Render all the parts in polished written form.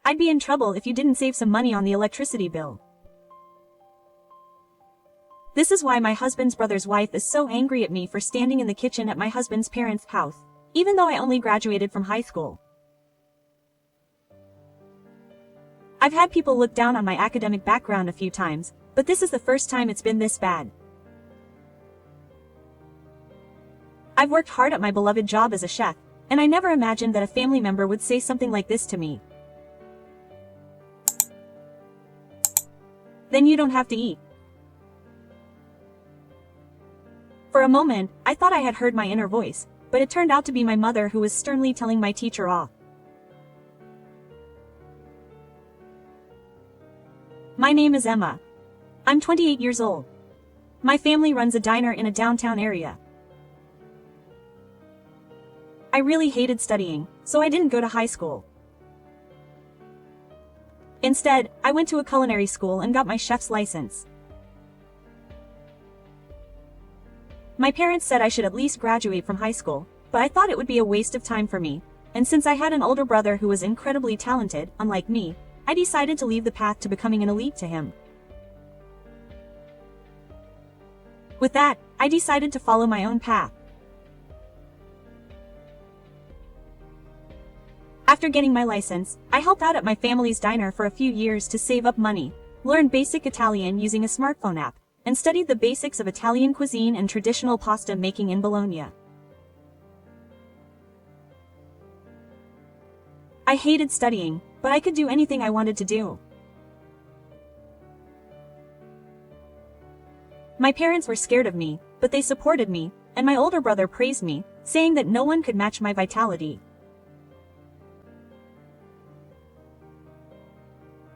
I'd be in trouble if you didn't save some money on the electricity bill. This is why my husband's brother's wife is so angry at me for standing in the kitchen at my husband's parents' house, even though I only graduated from high school. I've had people look down on my academic background a few times, but this is the first time it's been this bad. I've worked hard at my beloved job as a chef, and I never imagined that a family member would say something like this to me. Then you don't have to eat. For a moment, I thought I had heard my inner voice, but it turned out to be my mother who was sternly telling my teacher off. My name is Emma. I'm 28 years old. My family runs a diner in a downtown area. I really hated studying, so I didn't go to high school. Instead, I went to a culinary school and got my chef's license. My parents said I should at least graduate from high school, but I thought it would be a waste of time for me, and since I had an older brother who was incredibly talented, unlike me, I decided to leave the path to becoming an elite to him. With that, I decided to follow my own path. After getting my license, I helped out at my family's diner for a few years to save up money, learned basic Italian using a smartphone app, and studied the basics of Italian cuisine and traditional pasta making in Bologna. I hated studying, but I could do anything I wanted to do. My parents were scared of me, but they supported me, and my older brother praised me, saying that no one could match my vitality.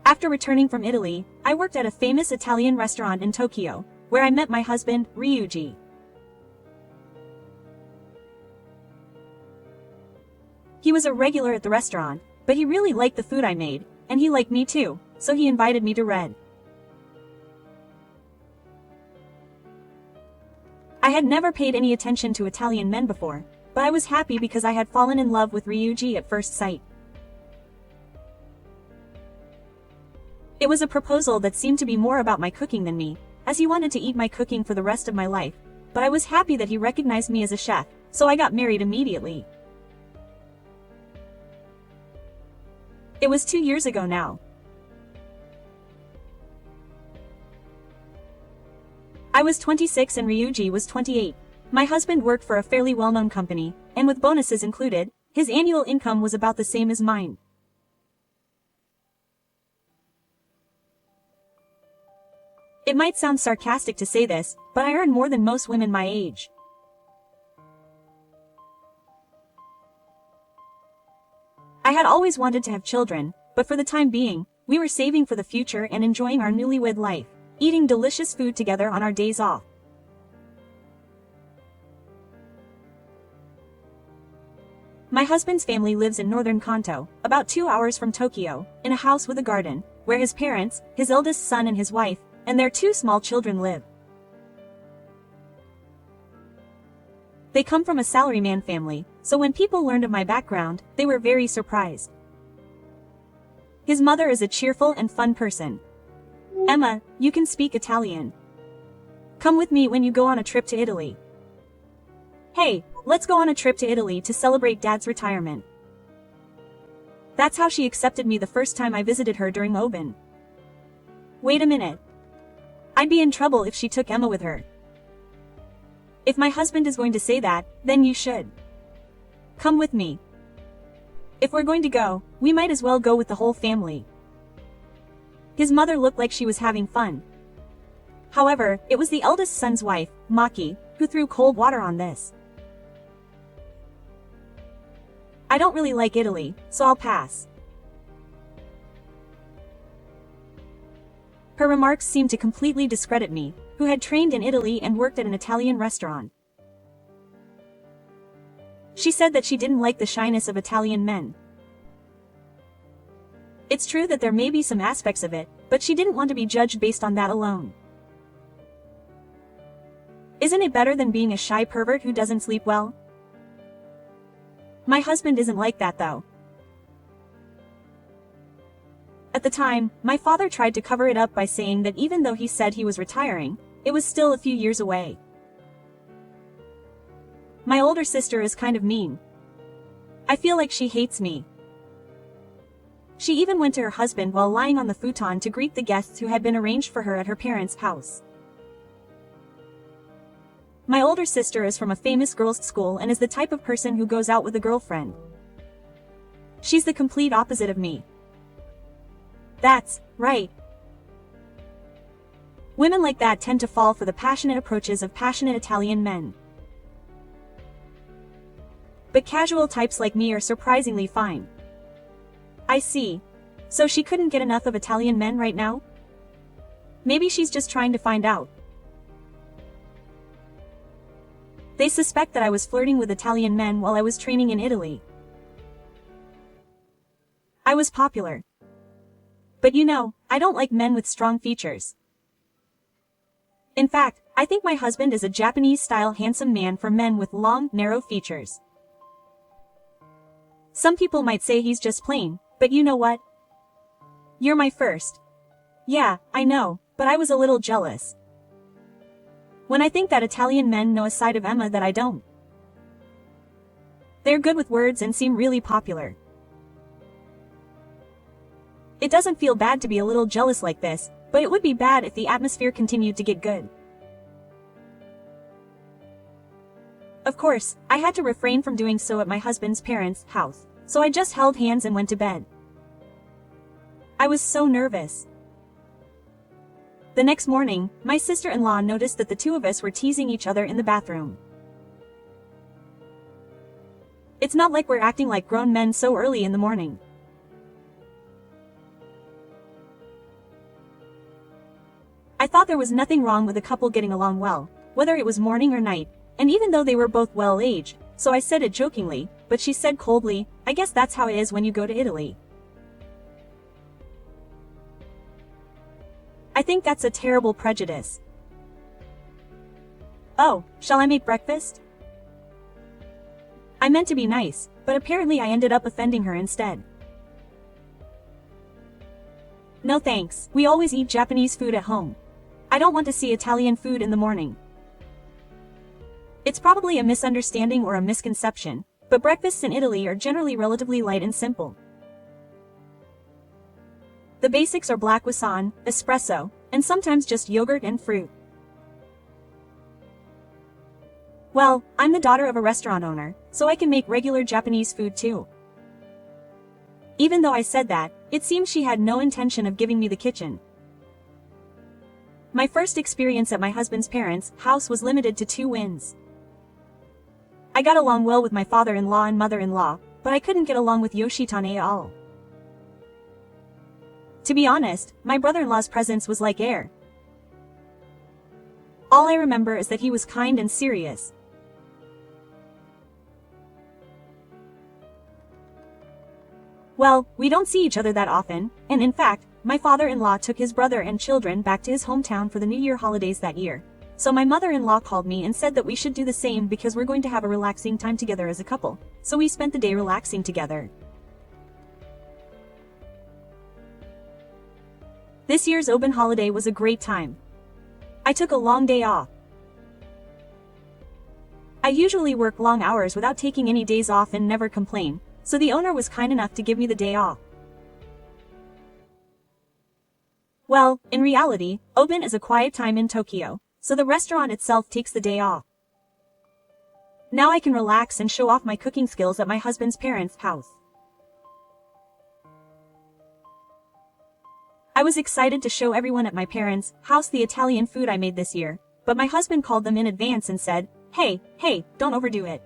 After returning from Italy, I worked at a famous Italian restaurant in Tokyo, where I met my husband, Ryuji. He was a regular at the restaurant, but he really liked the food I made, and he liked me too, so he invited me to Red. I had never paid any attention to Italian men before, but I was happy because I had fallen in love with Ryuji at first sight. It was a proposal that seemed to be more about my cooking than me, as he wanted to eat my cooking for the rest of my life, but I was happy that he recognized me as a chef, so I got married immediately. It was 2 years ago now. I was 26 and Ryuji was 28. My husband worked for a fairly well-known company, and with bonuses included, his annual income was about the same as mine. It might sound sarcastic to say this, but I earn more than most women my age. I had always wanted to have children, but for the time being, we were saving for the future and enjoying our newlywed life, eating delicious food together on our days off. My husband's family lives in northern Kanto, about 2 hours from Tokyo, in a house with a garden, where his parents, his eldest son and his wife, and their 2 small children live. They come from a salaryman family, so when people learned of my background, they were very surprised. His mother is a cheerful and fun person. Emma, you can speak Italian. Come with me when you go on a trip to Italy. Hey, let's go on a trip to Italy to celebrate Dad's retirement. That's how she accepted me the first time I visited her during Oben. Wait a minute. I'd be in trouble if she took Emma with her. If my husband is going to say that, then you should. Come with me. If we're going to go, we might as well go with the whole family. His mother looked like she was having fun. However, it was the eldest son's wife, Maki, who threw cold water on this. I don't really like Italy, so I'll pass. Her remarks seemed to completely discredit me, who had trained in Italy and worked at an Italian restaurant. She said that she didn't like the shyness of Italian men. It's true that there may be some aspects of it, but she didn't want to be judged based on that alone. Isn't it better than being a shy pervert who doesn't sleep well? My husband isn't like that though. At the time, my father tried to cover it up by saying that even though he said he was retiring, it was still a few years away. My older sister is kind of mean. I feel like she hates me. She even went to her husband while lying on the futon to greet the guests who had been arranged for her at her parents' house. My older sister is from a famous girls' school and is the type of person who goes out with a girlfriend. She's the complete opposite of me. That's right. Women like that tend to fall for the passionate approaches of passionate Italian men. But casual types like me are surprisingly fine. I see. So she couldn't get enough of Italian men right now? Maybe she's just trying to find out. They suspect that I was flirting with Italian men while I was training in Italy. I was popular. But you know, I don't like men with strong features. In fact, I think my husband is a Japanese-style handsome man for men with long, narrow features. Some people might say he's just plain, but you know what? You're my first. Yeah, I know, but I was a little jealous. When I think that Italian men know a side of Emma that I don't. They're good with words and seem really popular. It doesn't feel bad to be a little jealous like this, but it would be bad if the atmosphere continued to get good. Of course, I had to refrain from doing so at my husband's parents' house, so I just held hands and went to bed. I was so nervous. The next morning, my sister-in-law noticed that the two of us were teasing each other in the bathroom. It's not like we're acting like grown men so early in the morning. I thought there was nothing wrong with a couple getting along well, whether it was morning or night, and even though they were both well-aged, so I said it jokingly, but she said coldly, "I guess that's how it is when you go to Italy." I think that's a terrible prejudice. Oh, shall I make breakfast? I meant to be nice, but apparently I ended up offending her instead. No thanks, we always eat Japanese food at home. I don't want to see Italian food in the morning. It's probably a misunderstanding or a misconception, but breakfasts in Italy are generally relatively light and simple. The basics are black croissant, espresso, and sometimes just yogurt and fruit. Well, I'm the daughter of a restaurant owner, so I can make regular Japanese food too. Even though I said that, it seems she had no intention of giving me the kitchen. My first experience at my husband's parents' house was limited to 2 wins. I got along well with my father-in-law and mother-in-law, but I couldn't get along with Yoshitane at all. To be honest, my brother-in-law's presence was like air. All I remember is that he was kind and serious. Well, we don't see each other that often, and in fact, my father-in-law took his brother and children back to his hometown for the New Year holidays that year. So my mother-in-law called me and said that we should do the same because we're going to have a relaxing time together as a couple, so we spent the day relaxing together. This year's open holiday was a great time. I took a long day off. I usually work long hours without taking any days off and never complain, so the owner was kind enough to give me the day off. Well, in reality, open is a quiet time in Tokyo, so the restaurant itself takes the day off. Now I can relax and show off my cooking skills at my husband's parents' house. I was excited to show everyone at my parents' house the Italian food I made this year, but my husband called them in advance and said, hey, don't overdo it.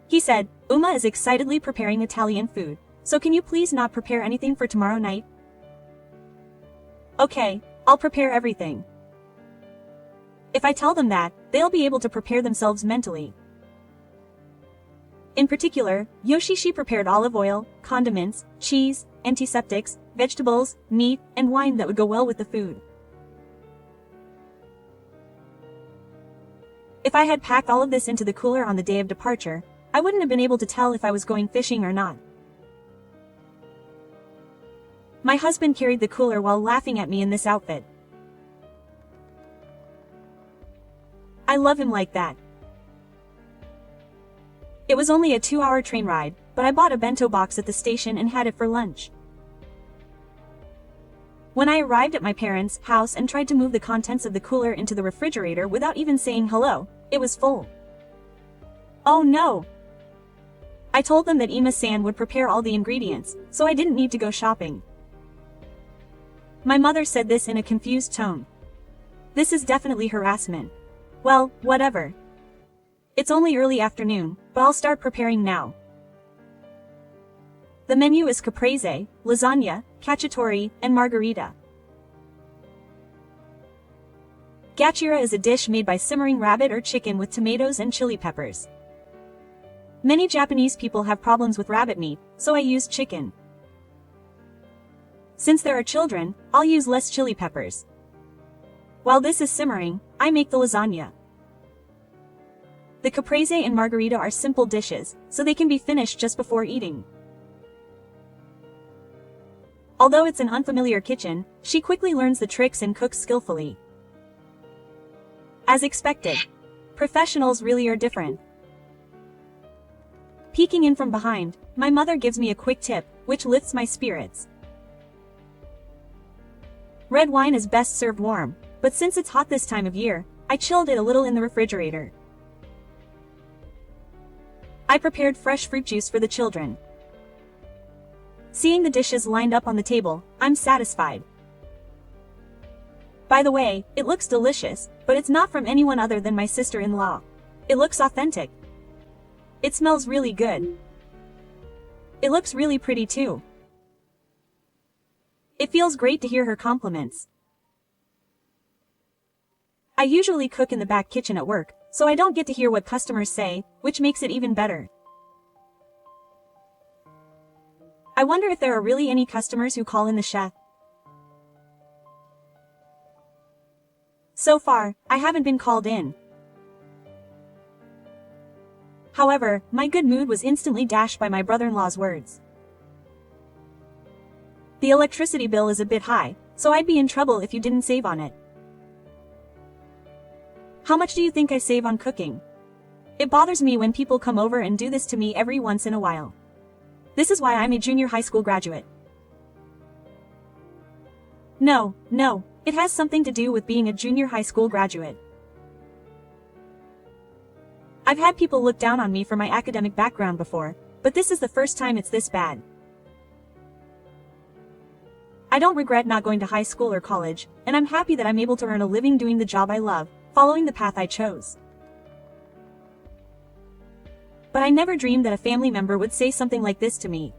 He said, Uma is excitedly preparing Italian food, so can you please not prepare anything for tomorrow night? Okay, I'll prepare everything. If I tell them that, they'll be able to prepare themselves mentally. In particular, Yoshishi prepared olive oil, condiments, cheese, antiseptics, vegetables, meat, and wine that would go well with the food. If I had packed all of this into the cooler on the day of departure, I wouldn't have been able to tell if I was going fishing or not. My husband carried the cooler while laughing at me in this outfit. I love him like that. It was only a 2-hour train ride, but I bought a bento box at the station and had it for lunch. When I arrived at my parents' house and tried to move the contents of the cooler into the refrigerator without even saying hello, it was full. Oh no! I told them that Ima-san would prepare all the ingredients, so I didn't need to go shopping. My mother said this in a confused tone. This is definitely harassment. Well, whatever. It's only early afternoon, but I'll start preparing now. The menu is caprese, lasagna, cacciatore, and margarita. Gachira is a dish made by simmering rabbit or chicken with tomatoes and chili peppers. Many Japanese people have problems with rabbit meat, so I used chicken. Since there are children, I'll use less chili peppers. While this is simmering, I make the lasagna. The caprese and margarita are simple dishes, so they can be finished just before eating. Although it's an unfamiliar kitchen, she quickly learns the tricks and cooks skillfully. As expected, professionals really are different. Peeking in from behind, my mother gives me a quick tip, which lifts my spirits. Red wine is best served warm, but since it's hot this time of year, I chilled it a little in the refrigerator. I prepared fresh fruit juice for the children. Seeing the dishes lined up on the table, I'm satisfied. By the way, it looks delicious, but it's not from anyone other than my sister-in-law. It looks authentic. It smells really good. It looks really pretty too. It feels great to hear her compliments. I usually cook in the back kitchen at work, so I don't get to hear what customers say, which makes it even better. I wonder if there are really any customers who call in the chef. So far, I haven't been called in. However, my good mood was instantly dashed by my brother-in-law's words. The electricity bill is a bit high, so I'd be in trouble if you didn't save on it. How much do you think I save on cooking? It bothers me when people come over and do this to me every once in a while. This is why I'm a junior high school graduate. No, it has something to do with being a junior high school graduate. I've had people look down on me for my academic background before, but this is the first time it's this bad. I don't regret not going to high school or college, and I'm happy that I'm able to earn a living doing the job I love, following the path I chose. But I never dreamed that a family member would say something like this to me.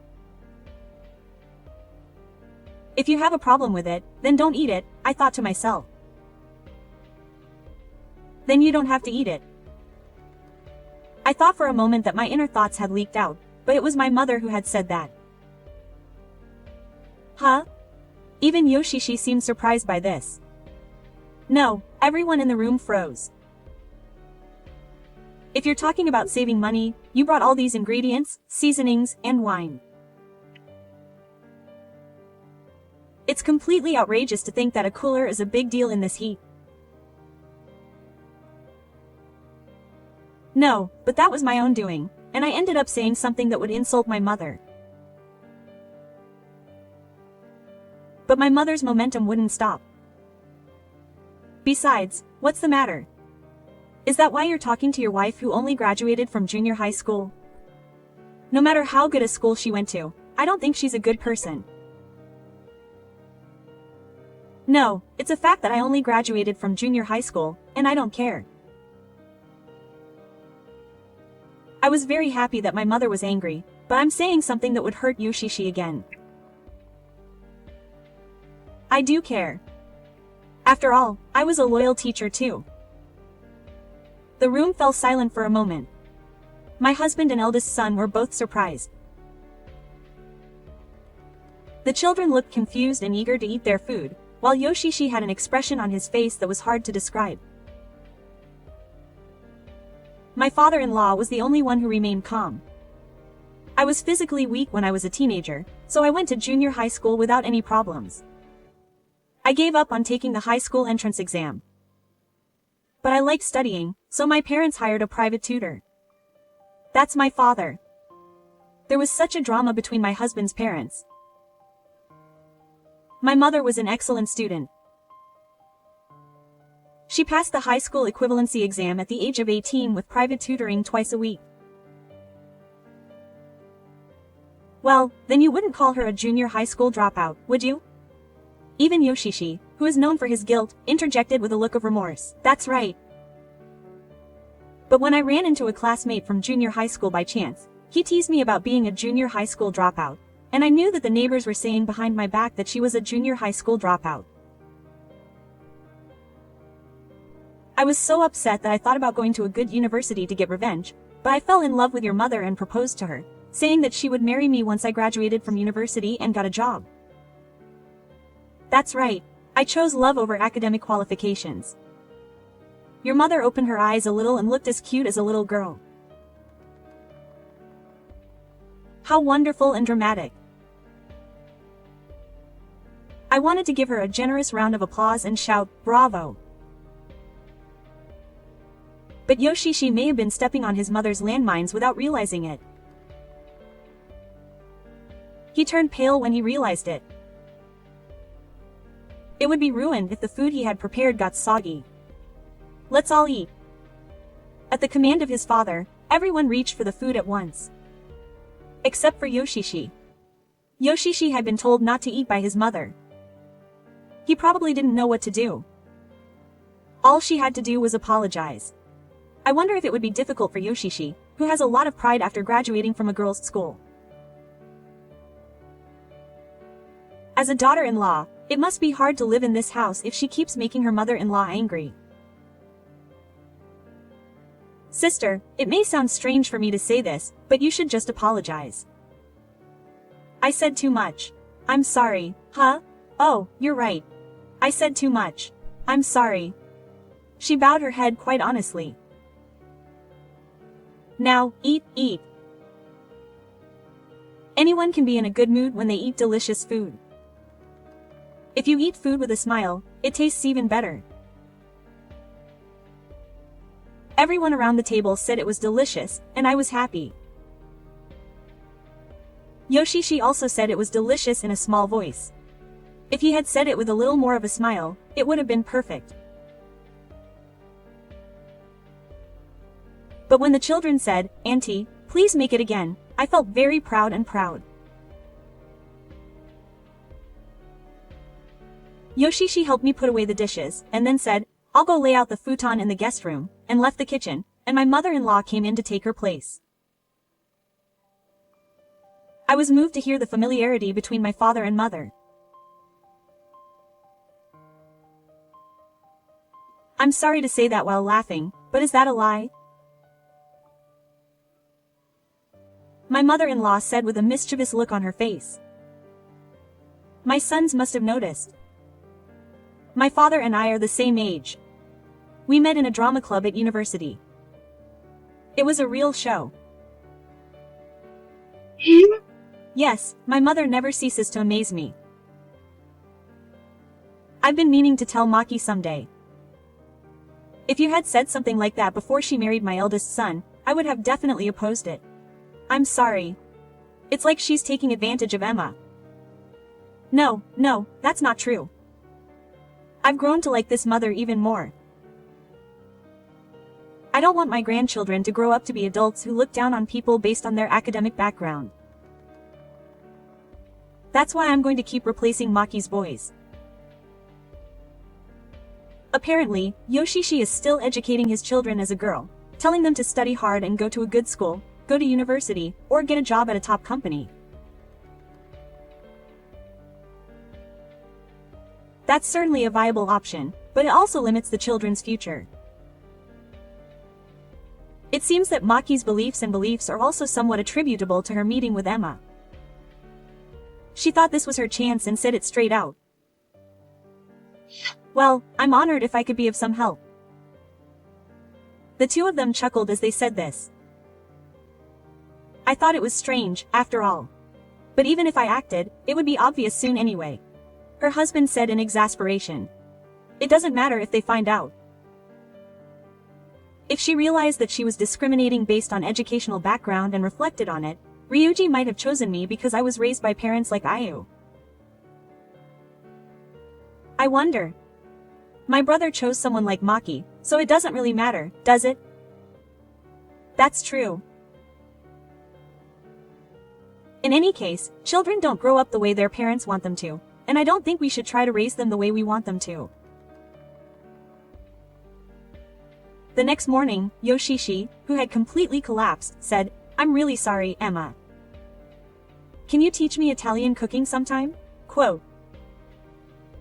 If you have a problem with it, then don't eat it, I thought to myself. Then you don't have to eat it. I thought for a moment that my inner thoughts had leaked out, but it was my mother who had said that. Huh? Even Yoshishi seemed surprised by this. No, everyone in the room froze. If you're talking about saving money, you brought all these ingredients, seasonings, and wine. It's completely outrageous to think that a cooler is a big deal in this heat. No, but that was my own doing, and I ended up saying something that would insult my mother. But my mother's momentum wouldn't stop. Besides, what's the matter? Is that why you're talking to your wife who only graduated from junior high school? No matter how good a school she went to, I don't think she's a good person. No, it's a fact that I only graduated from junior high school, and I don't care. I was very happy that my mother was angry, but I'm saying something that would hurt Yoshishi again. I do care. After all, I was a loyal teacher too. The room fell silent for a moment. My husband and eldest son were both surprised. The children looked confused and eager to eat their food, while Yoshishi had an expression on his face that was hard to describe. My father-in-law was the only one who remained calm. I was physically weak when I was a teenager, so I went to junior high school without any problems. I gave up on taking the high school entrance exam. But I liked studying, so my parents hired a private tutor. That's my father. There was such a drama between my husband's parents. My mother was an excellent student. She passed the high school equivalency exam at the age of 18 with private tutoring twice a week. Well, then you wouldn't call her a junior high school dropout, would you? Even Yoshishi, who is known for his guilt, interjected with a look of remorse. That's right. But when I ran into a classmate from junior high school by chance, he teased me about being a junior high school dropout, and I knew that the neighbors were saying behind my back that she was a junior high school dropout. I was so upset that I thought about going to a good university to get revenge, but I fell in love with your mother and proposed to her, saying that she would marry me once I graduated from university and got a job. That's right, I chose love over academic qualifications. Your mother opened her eyes a little and looked as cute as a little girl. How wonderful and dramatic. I wanted to give her a generous round of applause and shout, "Bravo!" But Yoshishi may have been stepping on his mother's landmines without realizing it. He turned pale when he realized it. It would be ruined if the food he had prepared got soggy. Let's all eat. At the command of his father, everyone reached for the food at once. Except for Yoshishi. Yoshishi had been told not to eat by his mother. He probably didn't know what to do. All she had to do was apologize. I wonder if it would be difficult for Yoshishi, who has a lot of pride after graduating from a girls' school. As a daughter-in-law, it must be hard to live in this house if she keeps making her mother-in-law angry. Sister, it may sound strange for me to say this, but you should just apologize. I said too much. I'm sorry. Huh? Oh, you're right. I said too much. I'm sorry. She bowed her head quite honestly. Now, eat, eat. Anyone can be in a good mood when they eat delicious food. If you eat food with a smile, it tastes even better. Everyone around the table said it was delicious, and I was happy. Yoshishi also said it was delicious in a small voice. If he had said it with a little more of a smile, it would have been perfect. But when the children said, "Auntie, please make it again," I felt very proud and proud. Yoshishi helped me put away the dishes, and then said, "I'll go lay out the futon in the guest room," and left the kitchen, and my mother-in-law came in to take her place. I was moved to hear the familiarity between my father and mother. I'm sorry to say that while laughing, but is that a lie? My mother-in-law said with a mischievous look on her face. My sons must have noticed. My father and I are the same age. We met in a drama club at university. It was a real show. Yes, my mother never ceases to amaze me. I've been meaning to tell Maki someday. If you had said something like that before she married my eldest son, I would have definitely opposed it. I'm sorry. It's like she's taking advantage of Emma. No, that's not true. I've grown to like this mother even more. I don't want my grandchildren to grow up to be adults who look down on people based on their academic background. That's why I'm going to keep replacing Maki's boys. Apparently, Yoshishi is still educating his children as a girl, telling them to study hard and go to a good school, go to university, or get a job at a top company. That's certainly a viable option, but it also limits the children's future. It seems that Maki's beliefs are also somewhat attributable to her meeting with Emma. She thought this was her chance and said it straight out. Well, I'm honored if I could be of some help. The two of them chuckled as they said this. I thought it was strange, after all. But even if I acted, it would be obvious soon anyway. Her husband said in exasperation. It doesn't matter if they find out. If she realized that she was discriminating based on educational background and reflected on it, Ryuji might have chosen me because I was raised by parents like Ayu. I wonder. My brother chose someone like Maki, so it doesn't really matter, does it? That's true. In any case, children don't grow up the way their parents want them to, and I don't think we should try to raise them the way we want them to. The next morning, Yoshishi, who had completely collapsed, said, I'm really sorry, Emma. Can you teach me Italian cooking sometime? Quote.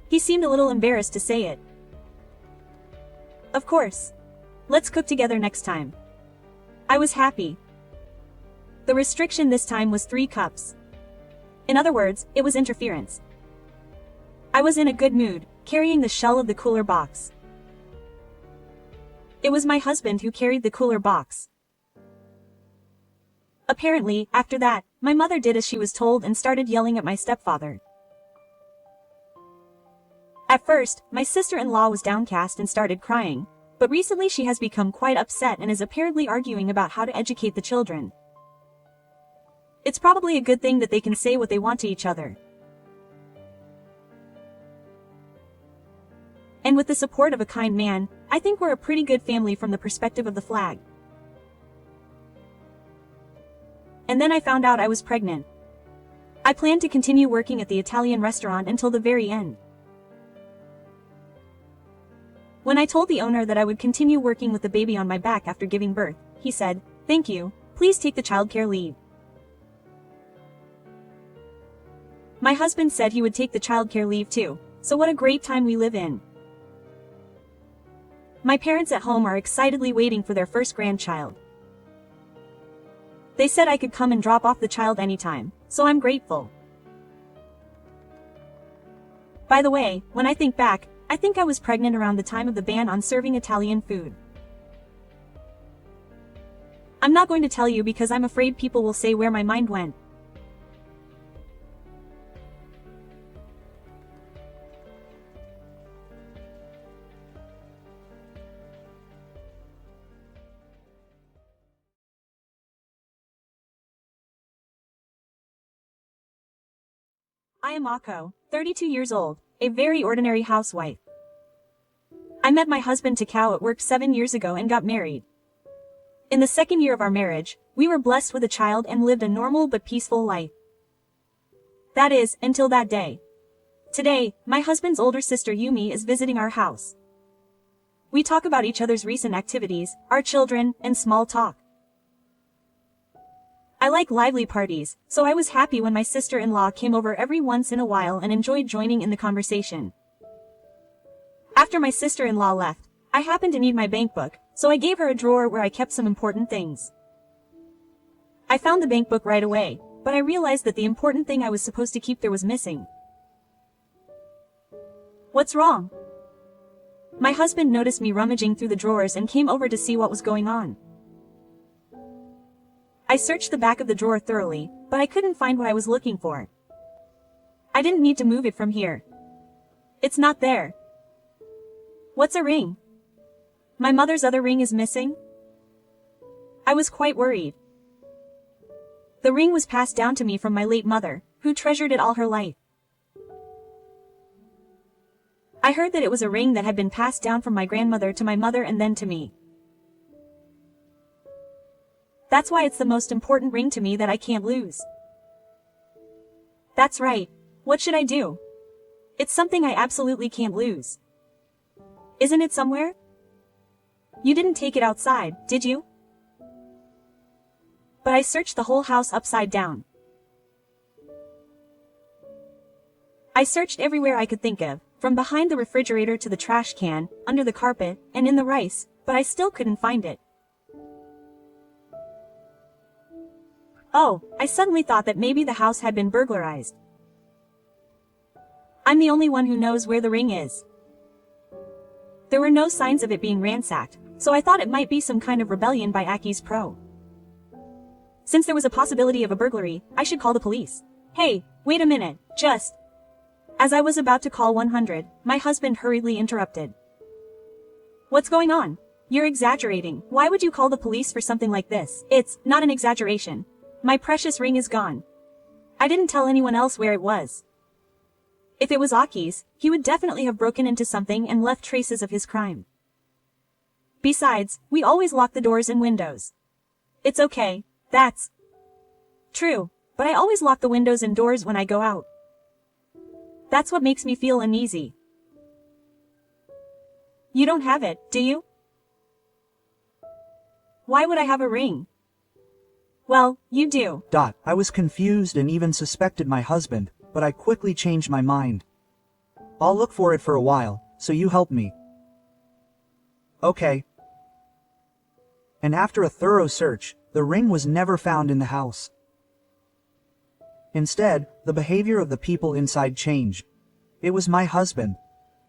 He seemed a little embarrassed to say it. Of course. Let's cook together next time. I was happy. The restriction this time was 3 cups. In other words, it was interference. I was in a good mood, carrying the shell of the cooler box. It was my husband who carried the cooler box. Apparently, after that, my mother did as she was told and started yelling at my stepfather. At first, my sister-in-law was downcast and started crying, but recently she has become quite upset and is apparently arguing about how to educate the children. It's probably a good thing that they can say what they want to each other. And with the support of a kind man, I think we're a pretty good family from the perspective of the flag. And then I found out I was pregnant. I planned to continue working at the Italian restaurant until the very end. When I told the owner that I would continue working with the baby on my back after giving birth, he said, "Thank you, please take the childcare leave." My husband said he would take the childcare leave too, so what a great time we live in. My parents at home are excitedly waiting for their first grandchild. They said I could come and drop off the child anytime, so I'm grateful. By the way, when I think back, I think I was pregnant around the time of the ban on serving Italian food. I'm not going to tell you because I'm afraid people will say where my mind went. I am Ako, 32 years old, a very ordinary housewife. I met my husband Takao at work 7 years ago and got married. In the second year of our marriage, we were blessed with a child and lived a normal but peaceful life. That is, until that day. Today, my husband's older sister Yumi is visiting our house. We talk about each other's recent activities, our children, and small talk. I like lively parties, so I was happy when my sister-in-law came over every once in a while and enjoyed joining in the conversation. After my sister-in-law left, I happened to need my bank book, so I gave her a drawer where I kept some important things. I found the bank book right away, but I realized that the important thing I was supposed to keep there was missing. What's wrong? My husband noticed me rummaging through the drawers and came over to see what was going on. I searched the back of the drawer thoroughly, but I couldn't find what I was looking for. I didn't need to move it from here. It's not there. What's a ring? My mother's other ring is missing? I was quite worried. The ring was passed down to me from my late mother, who treasured it all her life. I heard that it was a ring that had been passed down from my grandmother to my mother and then to me. That's why it's the most important ring to me that I can't lose. That's right. What should I do? It's something I absolutely can't lose. Isn't it somewhere? You didn't take it outside, did you? But I searched the whole house upside down. I searched everywhere I could think of, from behind the refrigerator to the trash can, under the carpet, and in the rice, but I still couldn't find it. Oh, I suddenly thought that maybe the house had been burglarized. I'm the only one who knows where the ring is. There were no signs of it being ransacked, so I thought it might be some kind of rebellion by Aki's pro. Since there was a possibility of a burglary, I should call the police. Hey, wait a minute, just... As I was about to call 100, my husband hurriedly interrupted. What's going on? You're exaggerating. Why would you call the police for something like this? It's not an exaggeration. My precious ring is gone. I didn't tell anyone else where it was. If it was Aki's, he would definitely have broken into something and left traces of his crime. Besides, we always lock the doors and windows. It's okay, that's true, but I always lock the windows and doors when I go out. That's what makes me feel uneasy. You don't have it, do you? Why would I have a ring? Well, you do. I was confused and even suspected my husband, but I quickly changed my mind. I'll look for it for a while, so you help me. Okay. And after a thorough search, the ring was never found in the house. Instead, the behavior of the people inside changed. It was my husband.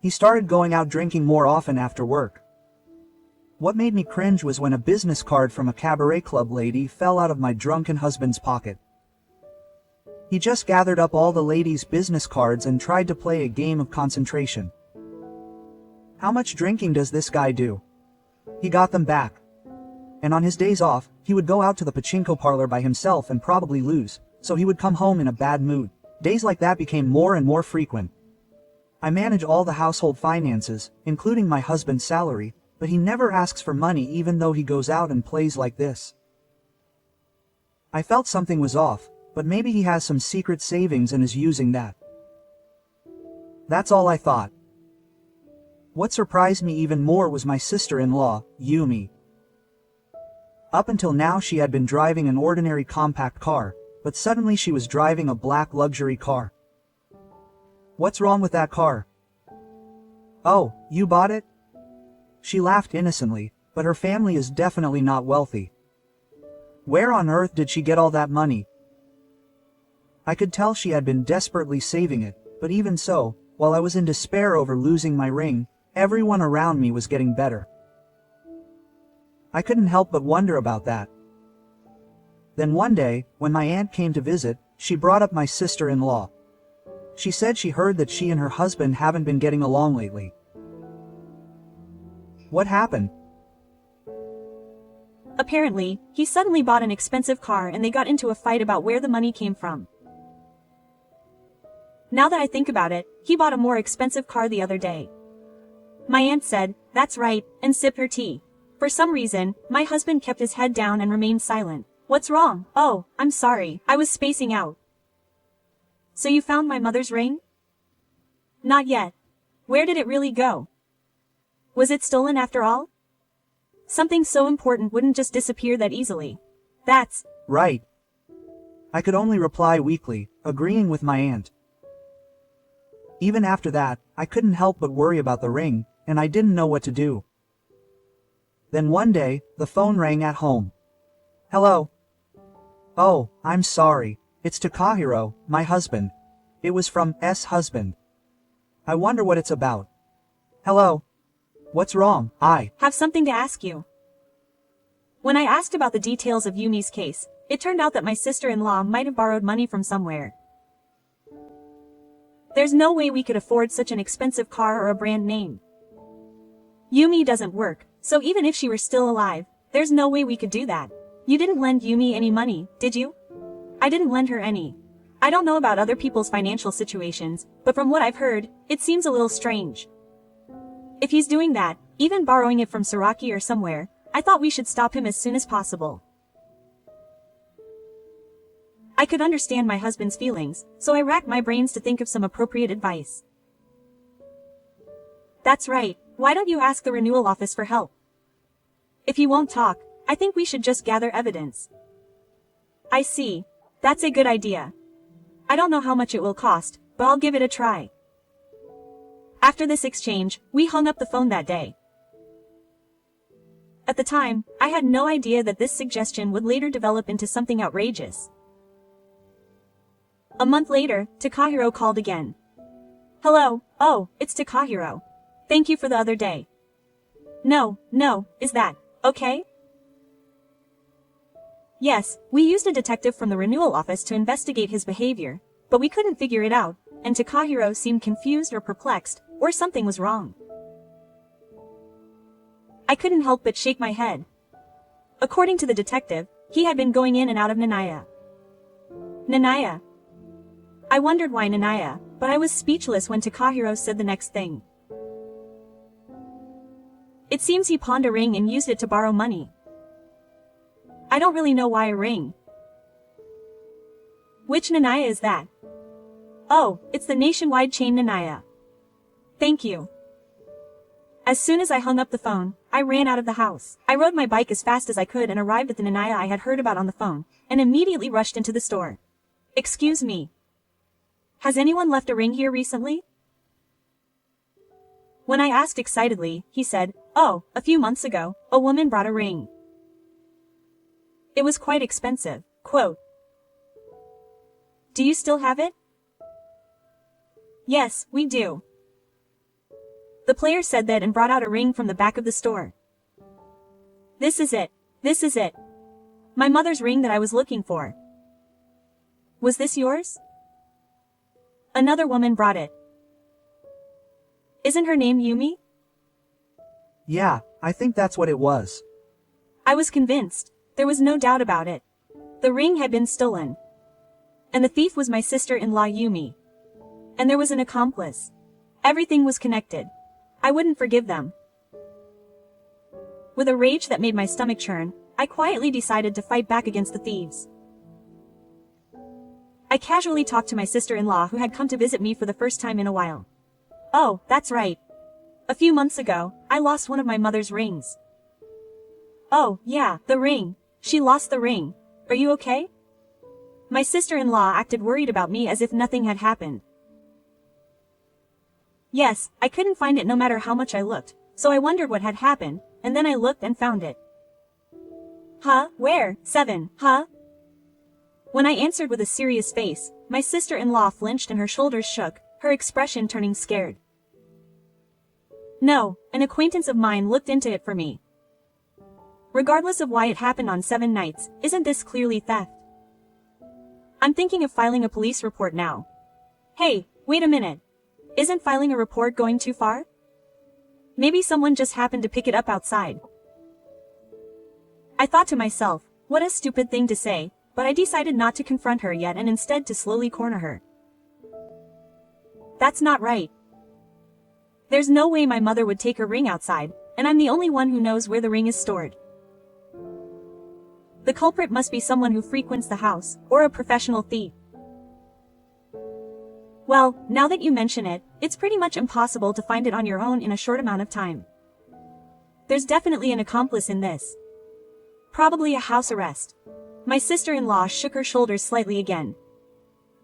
He started going out drinking more often after work. What made me cringe was when a business card from a cabaret club lady fell out of my drunken husband's pocket. He just gathered up all the ladies' business cards and tried to play a game of concentration. How much drinking does this guy do? He got them back. And on his days off, he would go out to the pachinko parlor by himself and probably lose, so he would come home in a bad mood. Days like that became more and more frequent. I manage all the household finances, including my husband's salary, but he never asks for money even though he goes out and plays like this. I felt something was off, but maybe he has some secret savings and is using that. That's all I thought. What surprised me even more was my sister-in-law, Yumi. Up until now she had been driving an ordinary compact car, but suddenly she was driving a black luxury car. What's wrong with that car? Oh, you bought it? She laughed innocently, but her family is definitely not wealthy. Where on earth did she get all that money? I could tell she had been desperately saving it, but even so, while I was in despair over losing my ring, everyone around me was getting better. I couldn't help but wonder about that. Then one day, when my aunt came to visit, she brought up my sister-in-law. She said she heard that she and her husband haven't been getting along lately. What happened? Apparently, he suddenly bought an expensive car and they got into a fight about where the money came from. Now that I think about it, he bought a more expensive car the other day. My aunt said, "That's right," and sipped her tea. For some reason, my husband kept his head down and remained silent. What's wrong? Oh, I'm sorry, I was spacing out. So you found my mother's ring? Not yet. Where did it really go? Was it stolen after all? Something so important wouldn't just disappear that easily. That's right. I could only reply weakly, agreeing with my aunt. Even after that, I couldn't help but worry about the ring, and I didn't know what to do. Then one day, the phone rang at home. Hello? Oh, I'm sorry. It's Takahiro, my husband. It was from husband. I wonder what it's about. Hello? What's wrong? I have something to ask you. When I asked about the details of Yumi's case, it turned out that my sister-in-law might have borrowed money from somewhere. There's no way we could afford such an expensive car or a brand name. Yumi doesn't work, so even if she were still alive, there's no way we could do that. You didn't lend Yumi any money, did you? I didn't lend her any. I don't know about other people's financial situations, but from what I've heard, it seems a little strange. If he's doing that, even borrowing it from Saraki or somewhere, I thought we should stop him as soon as possible. I could understand my husband's feelings, so I racked my brains to think of some appropriate advice. That's right, why don't you ask the renewal office for help? If he won't talk, I think we should just gather evidence. I see. That's a good idea. I don't know how much it will cost, but I'll give it a try. After this exchange, we hung up the phone that day. At the time, I had no idea that this suggestion would later develop into something outrageous. A month later, Takahiro called again. Hello, oh, it's Takahiro. Thank you for the other day. No, is that okay? Yes, we used a detective from the renewal office to investigate his behavior, but we couldn't figure it out, and Takahiro seemed confused or perplexed, or something was wrong. I couldn't help but shake my head. According to the detective, he had been going in and out of Nanaya. Nanaya. I wondered why Nanaya, but I was speechless when Takahiro said the next thing. It seems he pawned a ring and used it to borrow money. I don't really know why a ring. Which Nanaya is that? Oh, it's the nationwide chain Nanaya. Thank you. As soon as I hung up the phone, I ran out of the house. I rode my bike as fast as I could and arrived at the Nanaya I had heard about on the phone, and immediately rushed into the store. Excuse me. Has anyone left a ring here recently? When I asked excitedly, he said, "Oh, a few months ago, a woman brought a ring. It was quite expensive." Quote. Do you still have it? Yes, we do. The player said that and brought out a ring from the back of the store. This is it. This is it. My mother's ring that I was looking for. Was this yours? Another woman brought it. Isn't her name Yumi? Yeah, I think that's what it was. I was convinced. There was no doubt about it. The ring had been stolen. And the thief was my sister-in-law Yumi. And there was an accomplice. Everything was connected. I wouldn't forgive them. With a rage that made my stomach churn, I quietly decided to fight back against the thieves. I casually talked to my sister-in-law who had come to visit me for the first time in a while. Oh, that's right. A few months ago, I lost one of my mother's rings. Oh, yeah, the ring. She lost the ring. Are you okay? My sister-in-law acted worried about me as if nothing had happened. Yes, I couldn't find it no matter how much I looked, so I wondered what had happened, and then I looked and found it. Huh? Where? 7, huh? When I answered with a serious face, my sister-in-law flinched and her shoulders shook, her expression turning scared. No, an acquaintance of mine looked into it for me. Regardless of why it happened on 7 nights, isn't this clearly theft? I'm thinking of filing a police report now. Hey, wait a minute. Isn't filing a report going too far? Maybe someone just happened to pick it up outside. I thought to myself, what a stupid thing to say, but I decided not to confront her yet and instead to slowly corner her. That's not right. There's no way my mother would take her ring outside, and I'm the only one who knows where the ring is stored. The culprit must be someone who frequents the house, or a professional thief. Well, now that you mention it, it's pretty much impossible to find it on your own in a short amount of time. There's definitely an accomplice in this. Probably a house arrest. My sister-in-law shook her shoulders slightly again.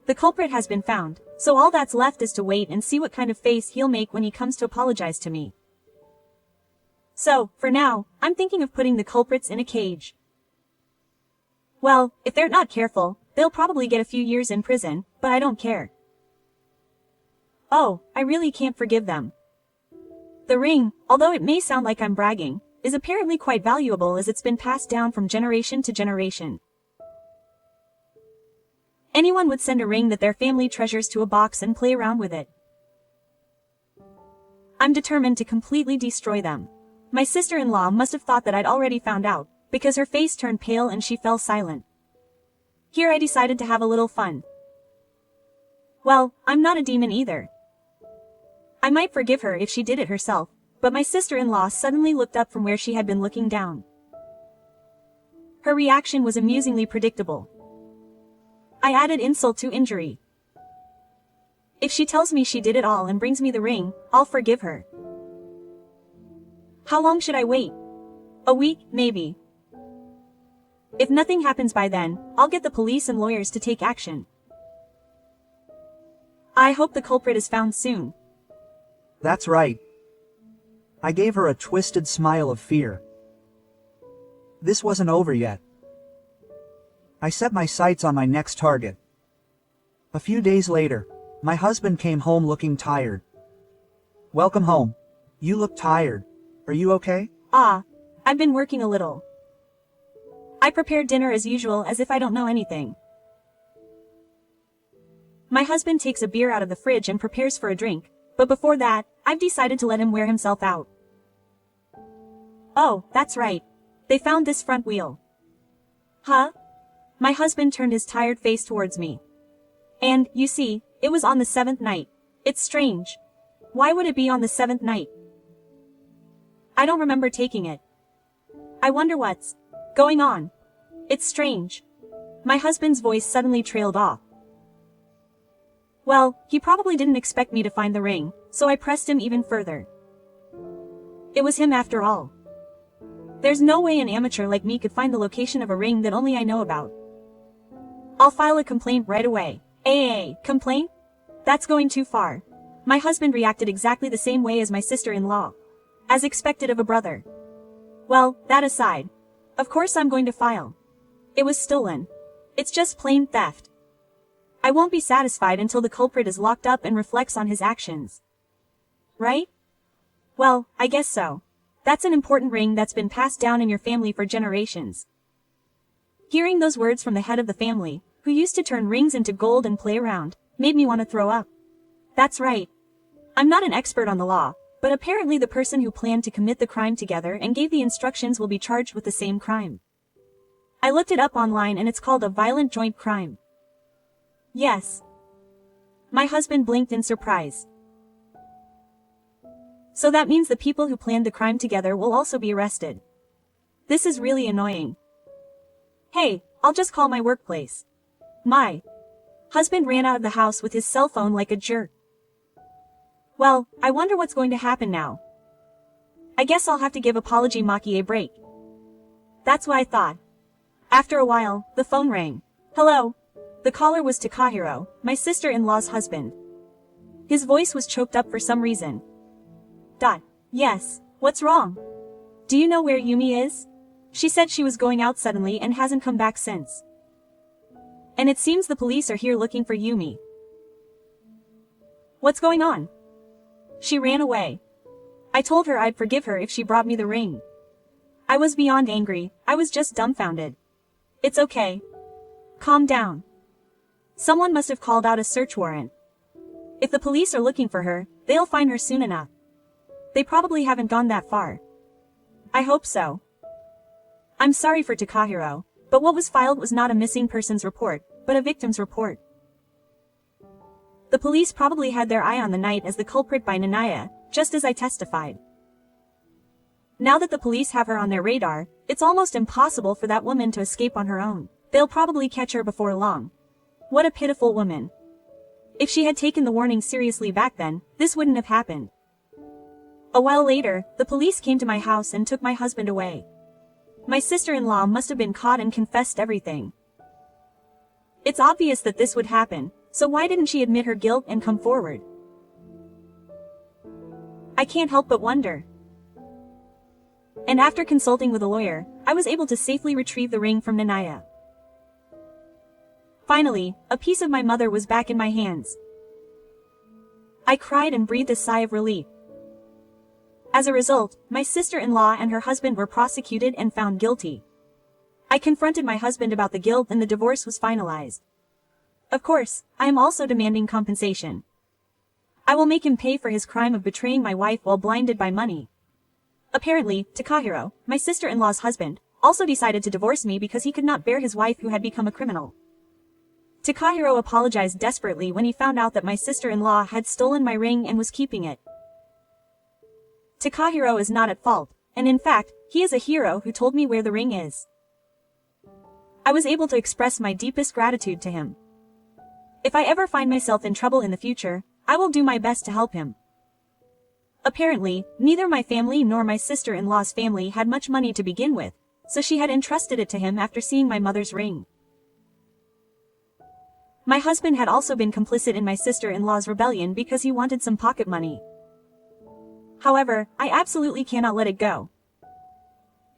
The culprit has been found, so all that's left is to wait and see what kind of face he'll make when he comes to apologize to me. So, for now, I'm thinking of putting the culprits in a cage. Well, if they're not careful, they'll probably get a few years in prison, but I don't care. Oh, I really can't forgive them. The ring, although it may sound like I'm bragging, is apparently quite valuable as it's been passed down from generation to generation. Anyone would send a ring that their family treasures to a box and play around with it. I'm determined to completely destroy them. My sister-in-law must have thought that I'd already found out, because her face turned pale and she fell silent. Here I decided to have a little fun. Well, I'm not a demon either. I might forgive her if she did it herself, but my sister-in-law suddenly looked up from where she had been looking down. Her reaction was amusingly predictable. I added insult to injury. If she tells me she did it all and brings me the ring, I'll forgive her. How long should I wait? A week, maybe. If nothing happens by then, I'll get the police and lawyers to take action. I hope the culprit is found soon. That's right. I gave her a twisted smile of fear. This wasn't over yet. I set my sights on my next target. A few days later, my husband came home looking tired. Welcome home. You look tired. Are you okay? I've been working a little. I prepared dinner as usual as if I don't know anything. My husband takes a beer out of the fridge and prepares for a drink, but before that, I've decided to let him wear himself out. Oh, that's right. They found this front wheel. Huh? My husband turned his tired face towards me. And, you see, it was on the 7th night. It's strange. Why would it be on the 7th night? I don't remember taking it. I wonder what's going on. It's strange. My husband's voice suddenly trailed off. Well, he probably didn't expect me to find the ring, so I pressed him even further. It was him after all. There's no way an amateur like me could find the location of a ring that only I know about. I'll file a complaint right away. Complaint? That's going too far. My husband reacted exactly the same way as my sister-in-law. As expected of a brother. Well, that aside. Of course I'm going to file. It was stolen. It's just plain theft. I won't be satisfied until the culprit is locked up and reflects on his actions. Right? Well, I guess so. That's an important ring that's been passed down in your family for generations. Hearing those words from the head of the family, who used to turn rings into gold and play around, made me want to throw up. That's right. I'm not an expert on the law, but apparently the person who planned to commit the crime together and gave the instructions will be charged with the same crime. I looked it up online and it's called a violent joint crime. Yes. My husband blinked in surprise. So that means the people who planned the crime together will also be arrested. This is really annoying. Hey, I'll just call my workplace. My husband ran out of the house with his cell phone like a jerk. Well, I wonder what's going to happen now. I guess I'll have to give Apology Maki a break. That's what I thought. After a while, the phone rang. Hello. The caller was Takahiro, my sister-in-law's husband. His voice was choked up for some reason. Yes, what's wrong? Do you know where Yumi is? She said she was going out suddenly and hasn't come back since. And it seems the police are here looking for Yumi. What's going on? She ran away. I told her I'd forgive her if she brought me the ring. I was beyond angry, I was just dumbfounded. It's okay. Calm down. Someone must have called out a search warrant. If the police are looking for her, they'll find her soon enough. They probably haven't gone that far. I hope so. I'm sorry for Takahiro, but what was filed was not a missing persons report, but a victim's report. The police probably had their eye on the night as the culprit by Nanaya, just as I testified. Now that the police have her on their radar, it's almost impossible for that woman to escape on her own. They'll probably catch her before long. What a pitiful woman. If she had taken the warning seriously back then, this wouldn't have happened. A while later, the police came to my house and took my husband away. My sister-in-law must have been caught and confessed everything. It's obvious that this would happen, so why didn't she admit her guilt and come forward? I can't help but wonder. And after consulting with a lawyer, I was able to safely retrieve the ring from Nanaya. Finally, a piece of my mother was back in my hands. I cried and breathed a sigh of relief. As a result, my sister-in-law and her husband were prosecuted and found guilty. I confronted my husband about the guilt and the divorce was finalized. Of course, I am also demanding compensation. I will make him pay for his crime of betraying my wife while blinded by money. Apparently, Takahiro, my sister-in-law's husband, also decided to divorce me because he could not bear his wife who had become a criminal. Takahiro apologized desperately when he found out that my sister-in-law had stolen my ring and was keeping it. Takahiro is not at fault, and in fact, he is a hero who told me where the ring is. I was able to express my deepest gratitude to him. If I ever find myself in trouble in the future, I will do my best to help him. Apparently, neither my family nor my sister-in-law's family had much money to begin with, so she had entrusted it to him after seeing my mother's ring. My husband had also been complicit in my sister-in-law's rebellion because he wanted some pocket money. However, I absolutely cannot let it go.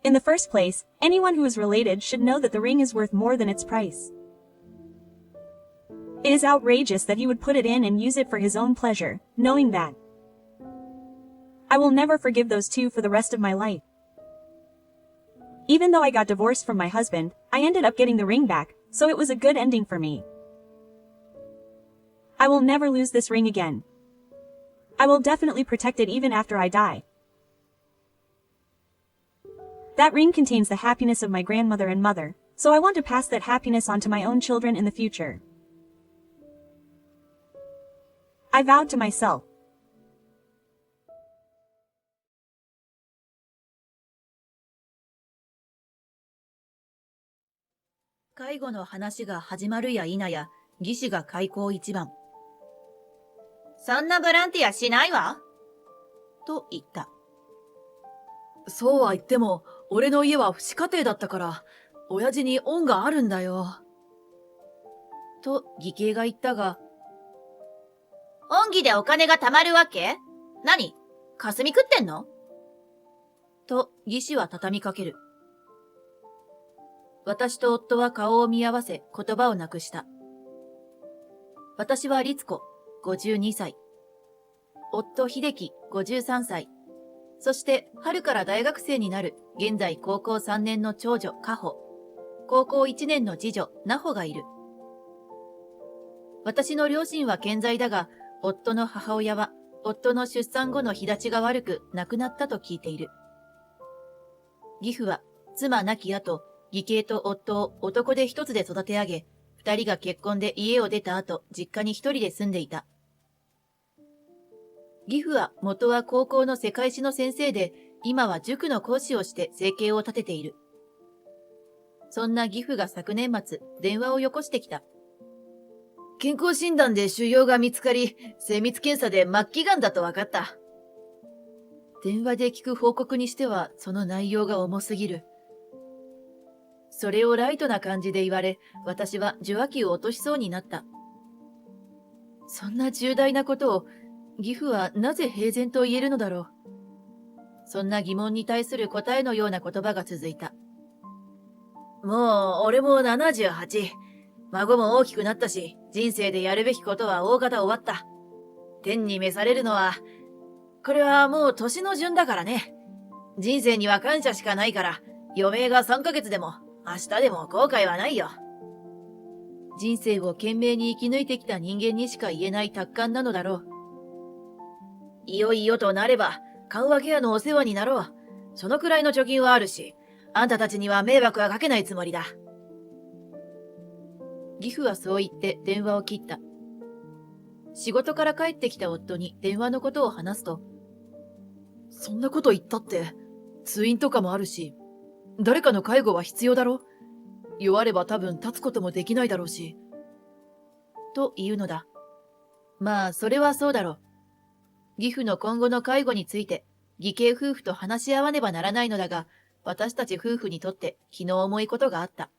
In the first place, anyone who is related should know that the ring is worth more than its price. It is outrageous that he would put it in and use it for his own pleasure, knowing that I will never forgive those two for the rest of my life. Even though I got divorced from my husband, I ended up getting the ring back, so it was a good ending for me. I will never lose this ring again. I will definitely protect it even after I die. That ring contains the happiness of my grandmother and mother, so I want to pass that happiness on to my own children in the future. I vowed to myself. 介護の話が始まるや否や、技師が開口一番。そんなボランティアしないわと言った。そうは言っても、俺の家は父子家庭だったから、親父に恩があるんだよ。と義兄が言ったが、恩義でお金が貯まるわけ？何？霞食ってんの？と義士は畳みかける。私と夫は顔を見合わせ言葉をなくした。私は律子、52歳。夫秀樹、53歳。そして春から大学生になる現在高校3年の長女、加穂。高校1年の次女、奈穂がいる。私の両親は健在だが、夫の母親は夫の出産後の日立ちが悪く亡くなったと聞いている。義父は妻亡き後、義兄と夫を男で一つで育て上げ、二人が結婚で家を出た後、実家に一人で住んでいた。義父は元は高校の世界史の先生で、今は塾の講師をして生計を立てている。そんな義父が昨年末、電話をよこしてきた。健康診断で腫瘍が見つかり、精密検査で末期がんだと分かった。電話で聞く報告にしては、その内容が重すぎる。それをライトな感じで言われ、私は受話器を落としそうになった。そんな重大なことを、義父はなぜ平然と言えるのだろう。そんな疑問に対する答えのような言葉が続いた。もう、俺も78。孫も大きくなったし、人生でやるべきことは大方終わった。天に召されるのは、これはもう年の順だからね。人生には感謝しかないから、余命が3ヶ月でも、明日でも後悔はないよ。人生を懸命に生き抜いてきた人間にしか言えない達観なのだろう。いよいよとなれば、緩和ケアのお世話になろう。そのくらいの貯金はあるし、あんたたちには迷惑はかけないつもりだ。義父はそう言って電話を切った。仕事から帰ってきた夫に電話のことを話すと、そんなこと言ったって、通院とかもあるし、誰かの介護は必要だろ？弱れば多分立つこともできないだろうし。と言うのだ。まあ、それはそうだろう。義父の今後の介護について、義兄夫婦と話し合わねばならないのだが、私たち夫婦にとって気の重いことがあった。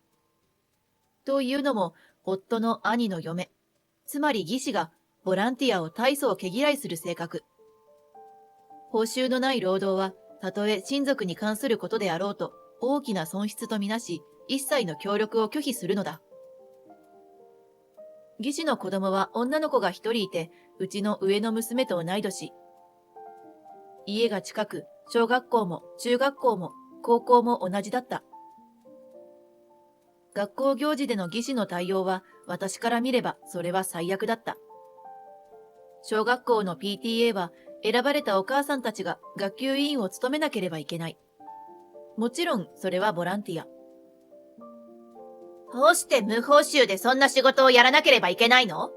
というのも、夫の兄の嫁、つまり義士がボランティアを大層毛嫌いする性格。報酬のない労働は、たとえ親族に関することであろうと、大きな損失とみなし、一切の協力を拒否するのだ。義士の子供は女の子が一人いて、うちの上の娘と同い年。家が近く、小学校も中学校も高校も同じだった。学校行事での義士の対応は、私から見ればそれは最悪だった。小学校の PTA は、選ばれたお母さんたちが学級委員を務めなければいけない。もちろん、それはボランティア。どうして無報酬でそんな仕事をやらなければいけないの？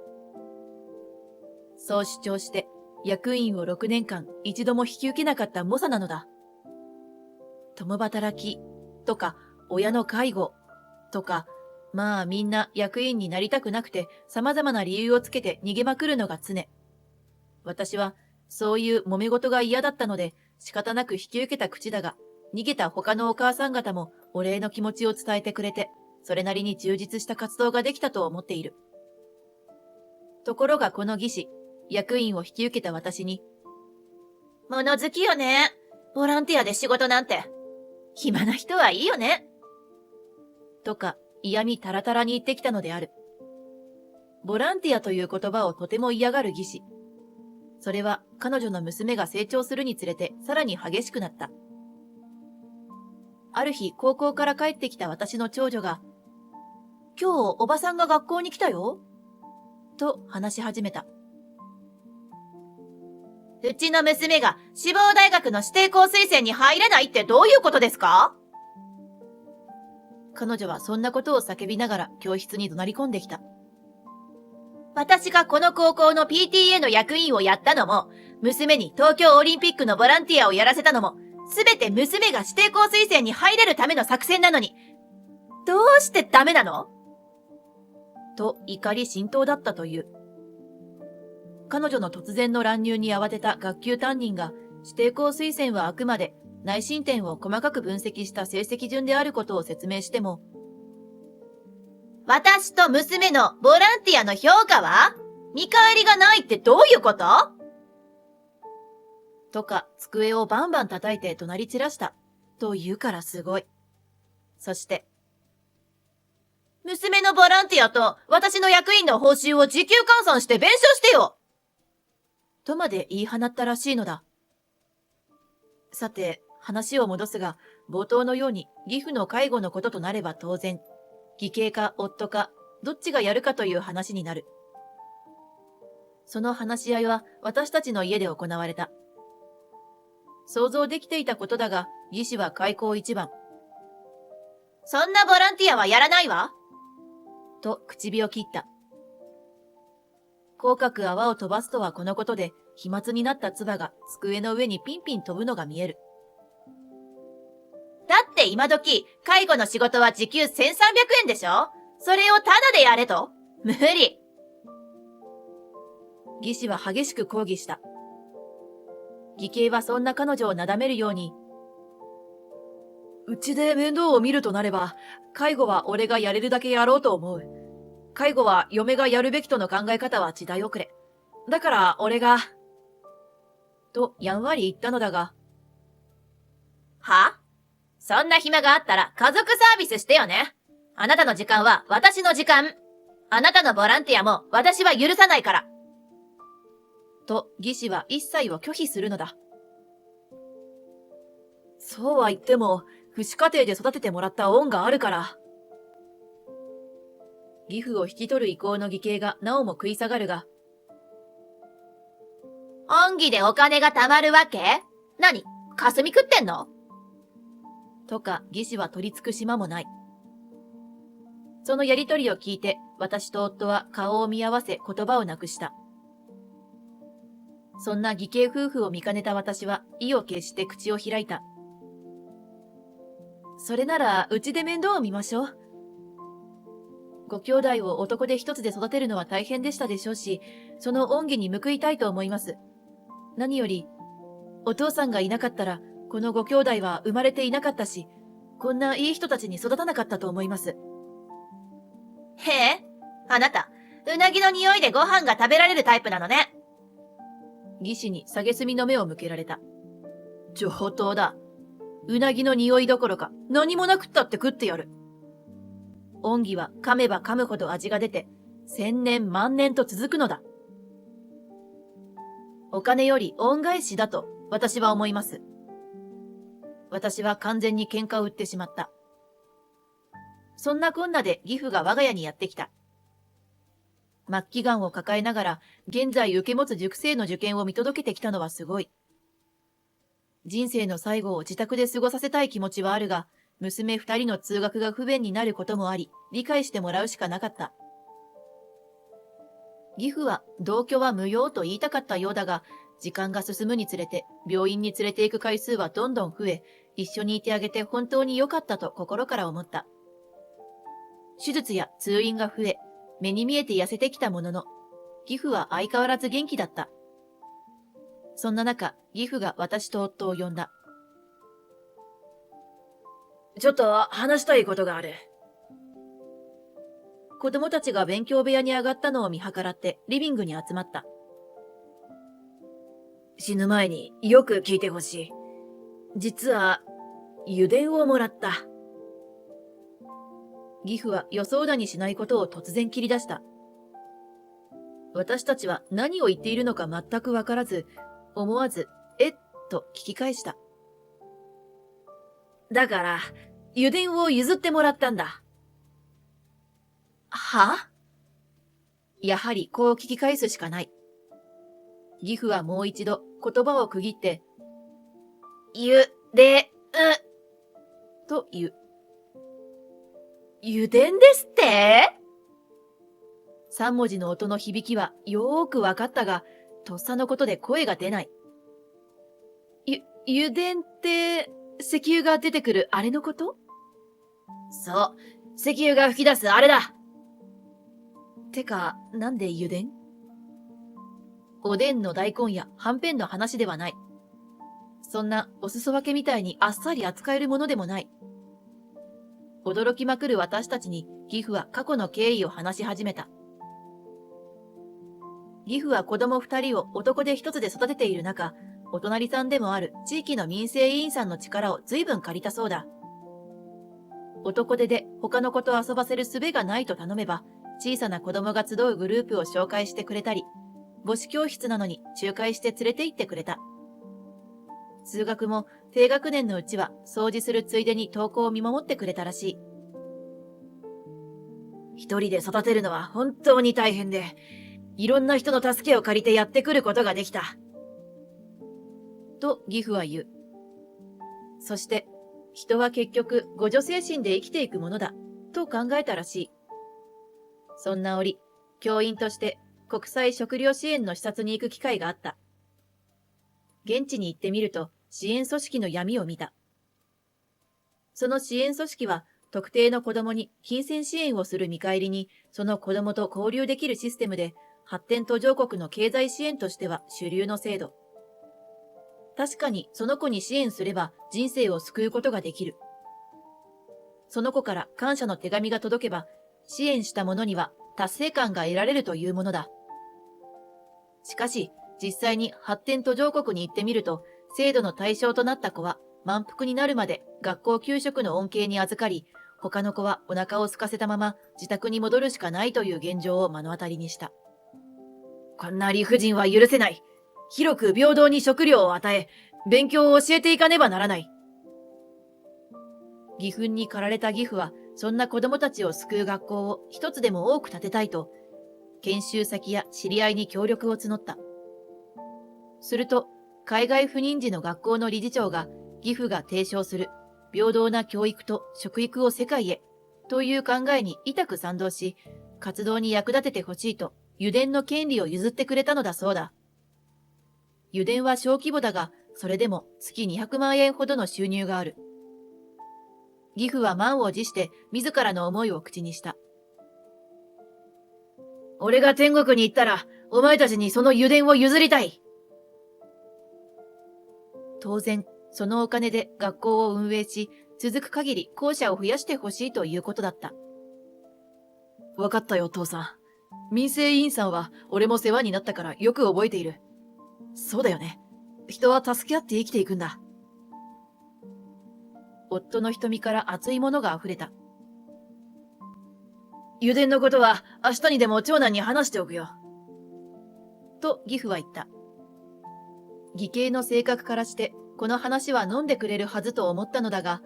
そう主張して、役員を6年間一度も引き受けなかった猛者なのだ。共働きとか、親の介護とか、まあみんな役員になりたくなくて様々な理由をつけて逃げまくるのが常。私はそういう揉め事が嫌だったので仕方なく引き受けた口だが、逃げた他のお母さん方もお礼の気持ちを伝えてくれて、それなりに充実した活動ができたと思っている。ところがこの義士、役員を引き受けた私に、物好きよね。ボランティアで仕事なんて。暇な人はいいよね。とか、嫌味たらたらに言ってきたのである。ボランティアという言葉をとても嫌がる義士。それは彼女の娘が成長するにつれてさらに激しくなった。ある日、高校から帰ってきた私の長女が、今日おばさんが学校に来たよと話し始めた。うちの娘が志望大学の指定校推薦に入れないってどういうことですか？彼女はそんなことを叫びながら教室に怒鳴り込んできた。私がこの高校の PTA の役員をやったのも、娘に東京オリンピックのボランティアをやらせたのも、すべて娘が指定校推薦に入れるための作戦なのに、どうしてダメなの？と怒り心頭だったという。彼女の突然の乱入に慌てた学級担任が、指定校推薦はあくまで内申点を細かく分析した成績順であることを説明しても、私と娘のボランティアの評価は見返りがないってどういうこと？とか机をバンバン叩いて怒鳴り散らしたと言うからすごい。そして、娘のボランティアと私の役員の報酬を時給換算して弁償してよとまで言い放ったらしいのだ。さて、話を戻すが、冒頭のように義父の介護のこととなれば当然、義兄か夫か、どっちがやるかという話になる。その話し合いは私たちの家で行われた。想像できていたことだが、義士は開口一番。そんなボランティアはやらないわと口火を切った。口角泡を飛ばすとはこのことで、飛沫になった唾が机の上にピンピン飛ぶのが見える。だって今時、介護の仕事は時給1300円でしょ？それをタダでやれと？無理。義士は激しく抗議した。義兄はそんな彼女をなだめるように、うちで面倒を見るとなれば、介護は俺がやれるだけやろうと思う。介護は嫁がやるべきとの考え方は時代遅れ。だから俺が、とやんわり言ったのだが、は？そんな暇があったら家族サービスしてよね。あなたの時間は私の時間。あなたのボランティアも私は許さないから。と義士は一切を拒否するのだ。そうは言っても、父子家庭で育ててもらった恩があるから。義父を引き取る意向の義兄がなおも食い下がるが、恩義でお金が貯まるわけ？何？霞食ってんの？とか義士は取り付く島もない。そのやりとりを聞いて、私と夫は顔を見合わせ言葉をなくした。そんな義兄夫婦を見かねた私は意を決して口を開いた。それならうちで面倒を見ましょう。ご兄弟を男で一つで育てるのは大変でしたでしょうし、その恩義に報いたいと思います。何より、お父さんがいなかったら、このご兄弟は生まれていなかったし、こんないい人たちに育たなかったと思います。へえ、あなた、うなぎの匂いでご飯が食べられるタイプなのね。義士に蔑みの目を向けられた。上等だ。うなぎの匂いどころか何もなくったって食ってやる。恩義は噛めば噛むほど味が出て、千年万年と続くのだ。お金より恩返しだと私は思います。私は完全に喧嘩を売ってしまった。そんなこんなで義父が我が家にやってきた。末期がんを抱えながら、現在受け持つ塾生の受験を見届けてきたのはすごい。人生の最後を自宅で過ごさせたい気持ちはあるが、娘二人の通学が不便になることもあり、理解してもらうしかなかった。義父は同居は無用と言いたかったようだが、時間が進むにつれて病院に連れて行く回数はどんどん増え、一緒にいてあげて本当に良かったと心から思った。手術や通院が増え、目に見えて痩せてきたものの、義父は相変わらず元気だった。そんな中、義父が私と夫を呼んだ。ちょっと話したいことがある。子供たちが勉強部屋に上がったのを見計らってリビングに集まった。死ぬ前によく聞いてほしい。実は、油田をもらった。義父は予想だにしないことを突然切り出した。私たちは何を言っているのか全くわからず、思わず、と聞き返した。だから、油田を譲ってもらったんだ。は？やはりこう聞き返すしかない。義父はもう一度言葉を区切って、と言う。油田ですって？三文字の音の響きはよーくわかったが、とっさのことで声が出ない。油田って、石油が出てくるあれのこと？そう、石油が噴き出すあれだ。てか、なんで油田？おでんの大根やはんぺんの話ではない。そんなお裾分けみたいにあっさり扱えるものでもない。驚きまくる私たちに義父は過去の経緯を話し始めた。義父は子供2人を男手一つで育てている中、お隣さんでもある地域の民生委員さんの力を随分借りたそうだ。男手で他の子と遊ばせる術がないと頼めば、小さな子供が集うグループを紹介してくれたり、母子教室なのに仲介して連れて行ってくれた。通学も低学年のうちは掃除するついでに登校を見守ってくれたらしい。一人で育てるのは本当に大変で、いろんな人の助けを借りてやってくることができた。と義父は言う。そして、人は結局互助精神で生きていくものだ、と考えたらしい。そんな折、教員として国際食糧支援の視察に行く機会があった。現地に行ってみると、支援組織の闇を見た。その支援組織は、特定の子供に金銭支援をする見返りに、その子供と交流できるシステムで、発展途上国の経済支援としては主流の制度。確かにその子に支援すれば人生を救うことができる。その子から感謝の手紙が届けば、支援した者には達成感が得られるというものだ。しかし、実際に発展途上国に行ってみると、制度の対象となった子は満腹になるまで学校給食の恩恵に預かり、他の子はお腹を空かせたまま自宅に戻るしかないという現状を目の当たりにした。こんな理不尽は許せない。広く平等に食料を与え、勉強を教えていかねばならない。義憤に駆られた義父は、そんな子供たちを救う学校を一つでも多く建てたいと、研修先や知り合いに協力を募った。すると、海外赴任時の学校の理事長が、義父が提唱する平等な教育と食育を世界へという考えに痛く賛同し、活動に役立ててほしいと油田の権利を譲ってくれたのだそうだ。油田は小規模だが、それでも月200万円ほどの収入がある。義父は満を持して自らの思いを口にした。俺が天国に行ったら、お前たちにその油田を譲りたい。当然、そのお金で学校を運営し、続く限り校舎を増やしてほしいということだった。わかったよ、父さん。民生委員さんは俺も世話になったからよく覚えている。そうだよね。人は助け合って生きていくんだ。夫の瞳から熱いものが溢れた。油田のことは明日にでも長男に話しておくよ。と義父は言った。義兄の性格からして、この話は飲んでくれるはずと思ったのだが、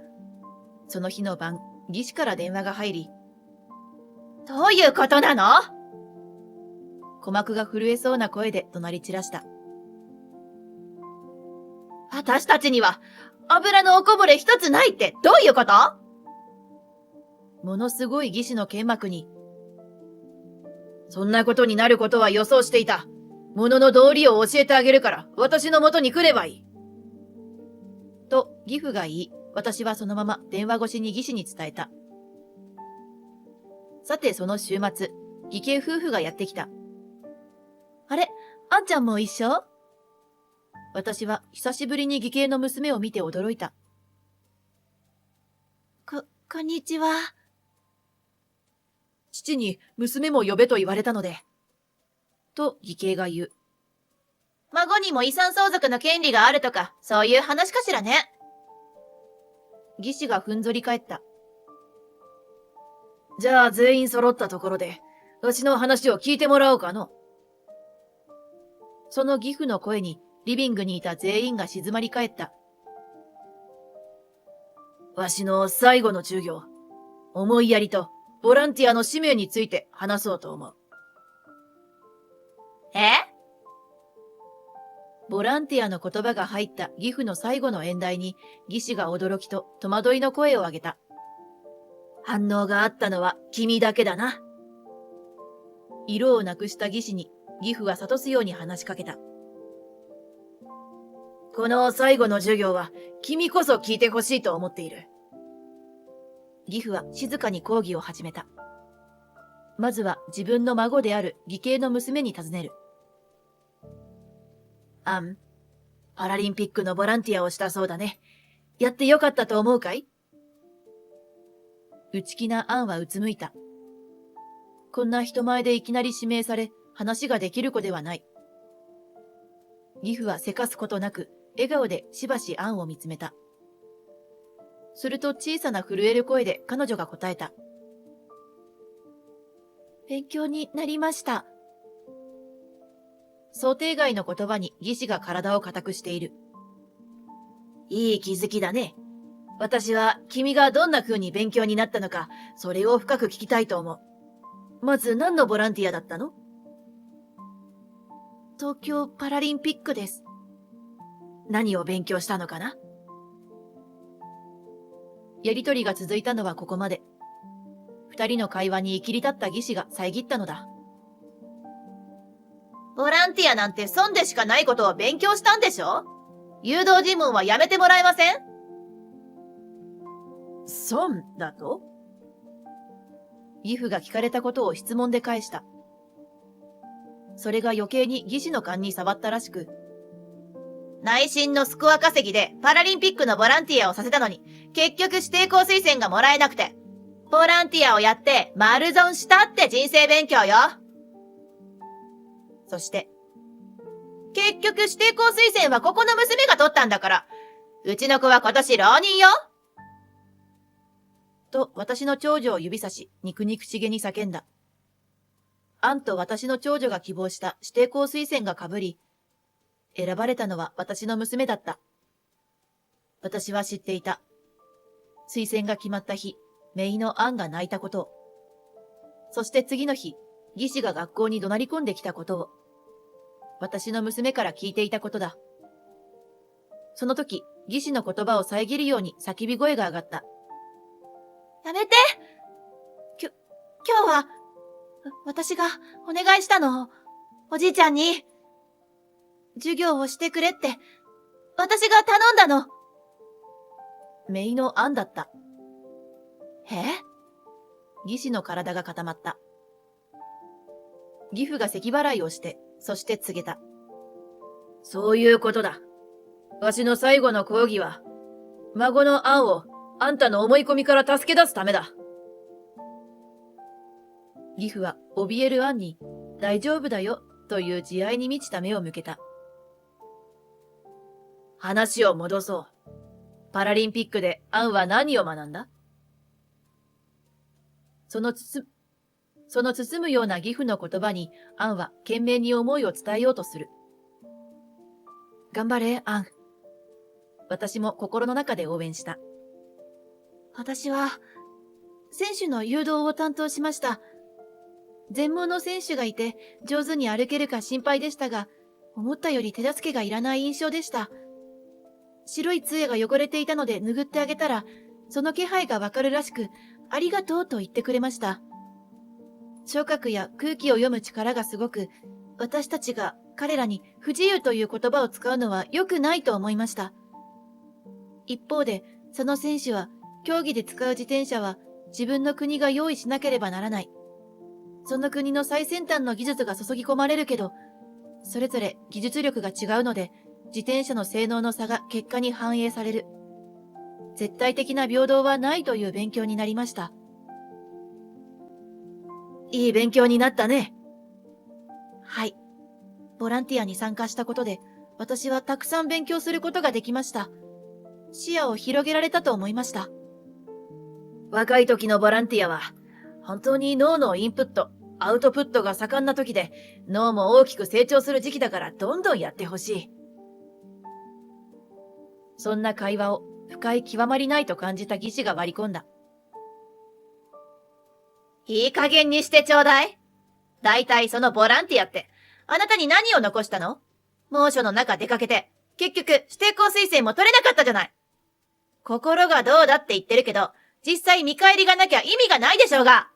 その日の晩、義士から電話が入り、どういうことなの？鼓膜が震えそうな声で怒鳴り散らした。私たちには油のおこぼれ一つないってどういうこと？ものすごい義士の剣幕に、そんなことになることは予想していた。物の道理を教えてあげるから私の元に来ればいい。と義父が言い、私はそのまま電話越しに義士に伝えた。さてその週末、義兄夫婦がやってきた。あれ、あんちゃんも一緒？私は久しぶりに義兄の娘を見て驚いた。こんにちは。父に娘も呼べと言われたので。と義兄が言う。孫にも遺産相続の権利があるとか、そういう話かしらね。義士がふんぞり返った。じゃあ全員揃ったところで、うちの話を聞いてもらおうかの。その義父の声にリビングにいた全員が静まり返った。わしの最後の授業、思いやりとボランティアの使命について話そうと思う。ボランティアの言葉が入った義父の最後の演題に、義士が驚きと戸惑いの声を上げた。反応があったのは君だけだな。色をなくした義士に義父は諭すように話しかけた。この最後の授業は君こそ聞いてほしいと思っている。義父は静かに講義を始めた。まずは自分の孫である義兄の娘に尋ねる。アン、パラリンピックのボランティアをしたそうだね。やってよかったと思うかい？内気なアンはうつむいた。こんな人前でいきなり指名され、話ができる子ではない。義父はせかすことなく、笑顔でしばしアンを見つめた。すると小さな震える声で彼女が答えた。勉強になりました。想定外の言葉に義士が体を固くしている。いい気づきだね。私は君がどんな風に勉強になったのか、それを深く聞きたいと思う。まず何のボランティアだったの？東京パラリンピックです。何を勉強したのかな？やりとりが続いたのはここまで。二人の会話に切り立った義士が遮ったのだ。ボランティアなんて損でしかないことを勉強したんでしょ？誘導尋問はやめてもらえません？損だと？義父が聞かれたことを質問で返した。それが余計に義士の勘に触ったらしく、内心のスコア稼ぎでパラリンピックのボランティアをさせたのに、結局指定校推薦がもらえなくて、ボランティアをやって丸損したって人生勉強よ。そして、結局指定校推薦はここの娘が取ったんだから、うちの子は今年浪人よ。と私の長女を指さし、肉々しげに叫んだ。アンと私の長女が希望した指定校推薦が被り、選ばれたのは私の娘だった。私は知っていた。推薦が決まった日、姪のアンが泣いたことを。そして次の日、義士が学校に怒鳴り込んできたことを。私の娘から聞いていたことだ。その時、義士の言葉を遮るように叫び声が上がった。やめて！今日は、私がお願いしたの。おじいちゃんに。授業をしてくれって、私が頼んだの。姪のアンだった。え？義士の体が固まった。義父が咳払いをして、そして告げた。そういうことだ。わしの最後の講義は、孫のアンをあんたの思い込みから助け出すためだ。義父は怯えるアンに、大丈夫だよ、という慈愛に満ちた目を向けた。話を戻そう。パラリンピックでアンは何を学んだ？その包むような義父の言葉に、アンは懸命に思いを伝えようとする。頑張れ、アン。私も心の中で応援した。私は、選手の誘導を担当しました。全盲の選手がいて、上手に歩けるか心配でしたが、思ったより手助けがいらない印象でした。白い杖が汚れていたので拭ってあげたら、その気配がわかるらしく、ありがとうと言ってくれました。聴覚や空気を読む力がすごく、私たちが彼らに不自由という言葉を使うのは良くないと思いました。一方で、その選手は、競技で使う自転車は自分の国が用意しなければならない。その国の最先端の技術が注ぎ込まれるけど、それぞれ技術力が違うので、自転車の性能の差が結果に反映される。絶対的な平等はないという勉強になりました。いい勉強になったね。はい。ボランティアに参加したことで、私はたくさん勉強することができました。視野を広げられたと思いました。若い時のボランティアは、本当に脳のインプット、アウトプットが盛んな時で、脳も大きく成長する時期だからどんどんやってほしい。そんな会話を不快極まりないと感じた技師が割り込んだ。いい加減にしてちょうだい。だいたいそのボランティアって、あなたに何を残したの？猛暑の中出かけて、結局指定校推薦も取れなかったじゃない。心がどうだって言ってるけど、実際見返りがなきゃ意味がないでしょうが。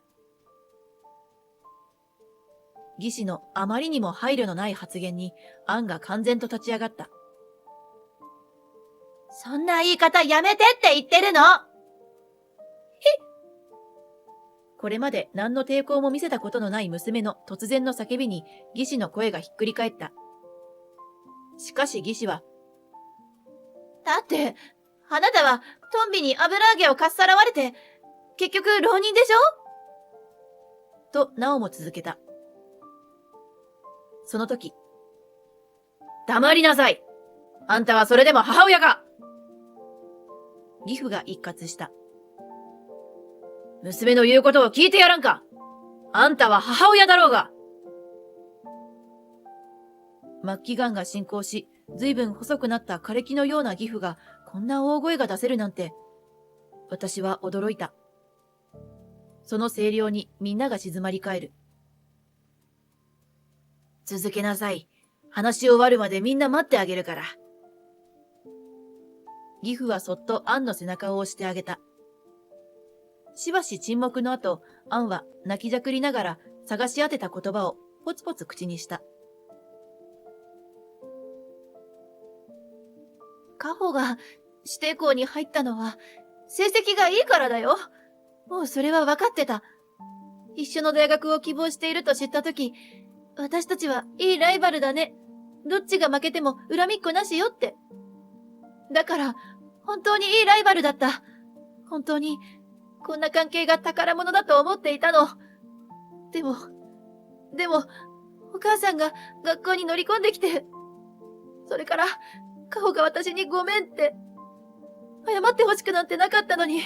技師のあまりにも配慮のない発言に、アンが完全と立ち上がった。そんな言い方やめてって言ってるの。これまで何の抵抗も見せたことのない娘の突然の叫びに、技師の声がひっくり返った。しかし技師は、だって、あなたはトンビに油揚げをかっさらわれて、結局浪人でしょ？となおも続けた。その時、黙りなさい。あんたはそれでも母親か。義父が一喝した。娘の言うことを聞いてやらんか。あんたは母親だろうが。末期がんが進行し、随分細くなった枯れ木のような義父がこんな大声が出せるなんて、私は驚いた。その声量にみんなが静まり返る。続けなさい。話し終わるまでみんな待ってあげるから。義父はそっとアンの背中を押してあげた。しばし沈黙の後、アンは泣きじゃくりながら探し当てた言葉をポツポツ口にした。カホが指定校に入ったのは成績がいいからだよ。もうそれは分かってた。一緒の大学を希望していると知ったとき、私たちはいいライバルだね。どっちが負けても恨みっこなしよって。だから、本当にいいライバルだった。本当に、こんな関係が宝物だと思っていたの。でも、お母さんが学校に乗り込んできて、それから、カホが私にごめんって、謝ってほしくなんてなかったのに、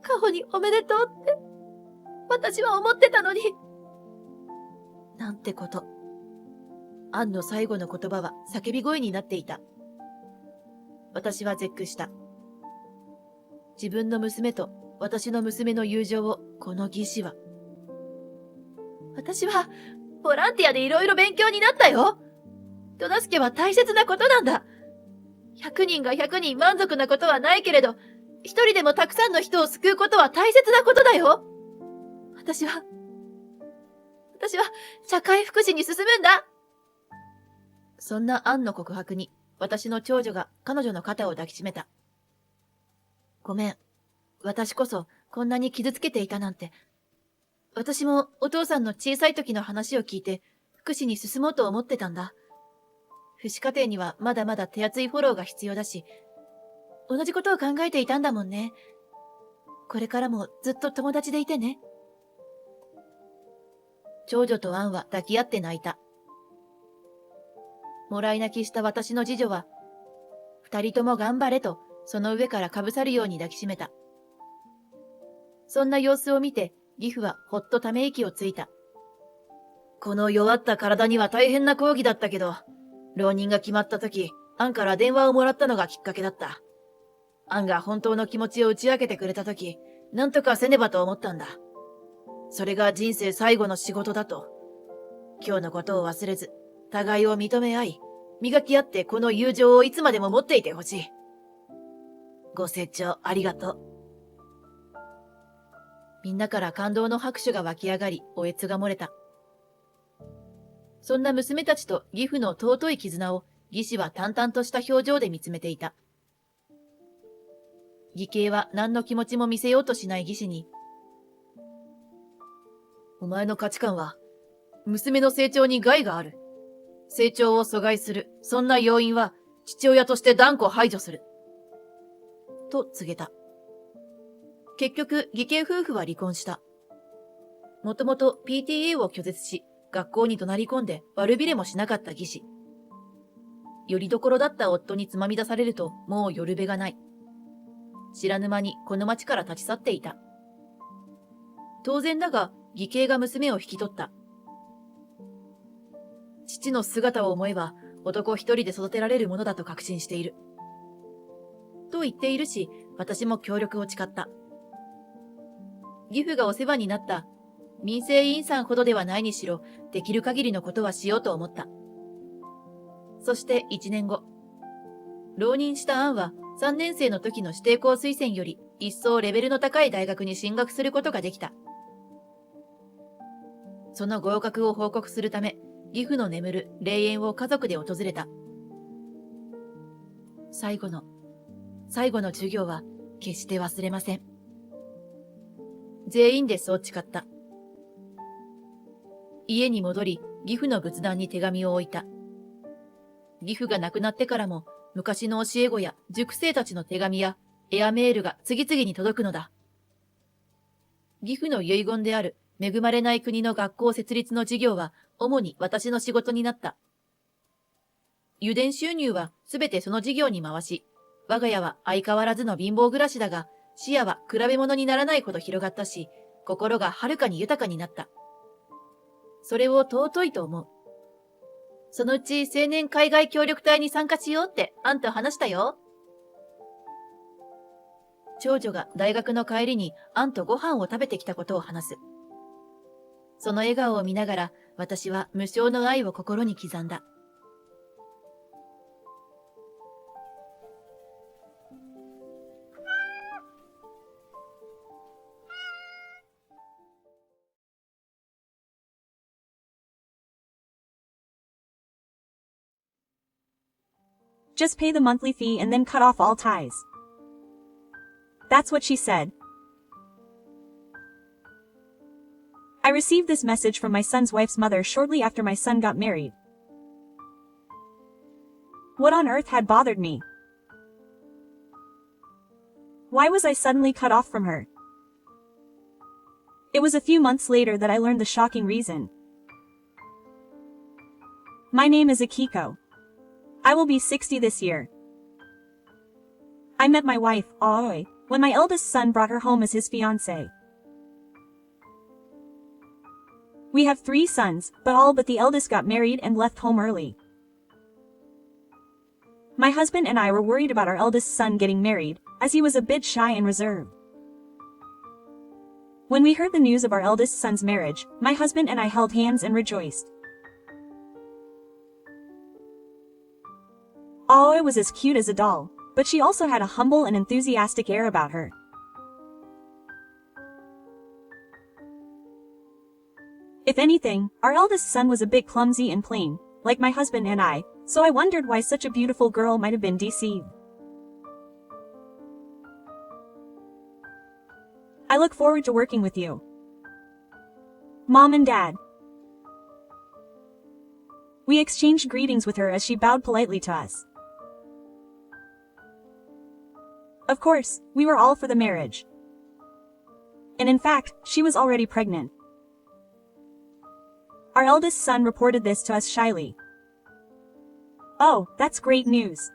カホにおめでとうって、私は思ってたのに。なんてこと。アンの最後の言葉は叫び声になっていた。私は絶句した。自分の娘と私の娘の友情をこの義士は。私はボランティアでいろいろ勉強になったよ。人助けは大切なことなんだ。100人が100人満足なことはないけれど、一人でもたくさんの人を救うことは大切なことだよ。私は社会福祉に進むんだ。そんなアンの告白に私の長女が彼女の肩を抱きしめた。ごめん。私こそこんなに傷つけていたなんて。私もお父さんの小さい時の話を聞いて福祉に進もうと思ってたんだ。父子家庭にはまだまだ手厚いフォローが必要だし、同じことを考えていたんだもんね。これからもずっと友達でいてね。長女とアンは抱き合って泣いた。もらい泣きした私の次女は、二人とも頑張れと、その上からかぶさるように抱きしめた。そんな様子を見て、義父はほっとため息をついた。この弱った体には大変な講義だったけど、浪人が決まった時、アンから電話をもらったのがきっかけだった。アンが本当の気持ちを打ち明けてくれた時、なんとかせねばと思ったんだ。それが人生最後の仕事だと。今日のことを忘れず、互いを認め合い、磨き合ってこの友情をいつまでも持っていてほしい。ご清聴ありがとう。みんなから感動の拍手が湧き上がり、おえつが漏れた。そんな娘たちと義父の尊い絆を、義士は淡々とした表情で見つめていた。義兄は何の気持ちも見せようとしない義士に、お前の価値観は、娘の成長に害がある。成長を阻害する、そんな要因は、父親として断固排除する。と告げた。結局、義兄夫婦は離婚した。もともと PTA を拒絶し、学校に怒鳴り込んで悪びれもしなかった義士。よりどころだった夫につまみ出されると、もう寄るべがない。知らぬ間にこの町から立ち去っていた。当然だが、義兄が娘を引き取った。父の姿を思えば男一人で育てられるものだと確信している。と言っているし、私も協力を誓った。義父がお世話になった民生委員さんほどではないにしろ、できる限りのことはしようと思った。そして1年後、浪人したアンは3年生の時の指定校推薦より一層レベルの高い大学に進学することができた。その合格を報告するため、義父の眠る霊園を家族で訪れた。最後の授業は決して忘れません。全員でそう誓った。家に戻り、義父の仏壇に手紙を置いた。義父が亡くなってからも、昔の教え子や塾生たちの手紙やエアメールが次々に届くのだ。義父の遺言である恵まれない国の学校設立の事業は主に私の仕事になった。油田収入はすべてその事業に回し、我が家は相変わらずの貧乏暮らしだが、視野は比べ物にならないほど広がったし、心がはるかに豊かになった。それを尊いと思う。そのうち青年海外協力隊に参加しようってあんた話したよ。長女が大学の帰りにあんとご飯を食べてきたことを話す。その笑顔を見ながら私は無償の愛を心に刻んだ。Just pay the monthly fee and then cut off all ties. That's what she said. I received this message from my son's wife's mother shortly after my son got married. What on earth had bothered me? Why was I suddenly cut off from her? It was a few months later that I learned the shocking reason. My name is Akiko. I will be 60 this year. I met my wife, Aoi, when my eldest son brought her home as his fiancé. We have 3 sons, but all but the eldest got married and left home early. My husband and I were worried about our eldest son getting married, as he was a bit shy and reserved. When we heard the news of our eldest son's marriage, my husband and I held hands and rejoiced. Aoi was as cute as a doll, but she also had a humble and enthusiastic air about her. If anything, our eldest son was a bit clumsy and plain, like my husband and I, so I wondered why such a beautiful girl might have been deceived. I look forward to working with you, Mom and Dad. We exchanged greetings with her as she bowed politely to us. Of course, we were all for the marriage. And in fact, she was already pregnant. Our eldest son reported this to us shyly. Oh, that's great news.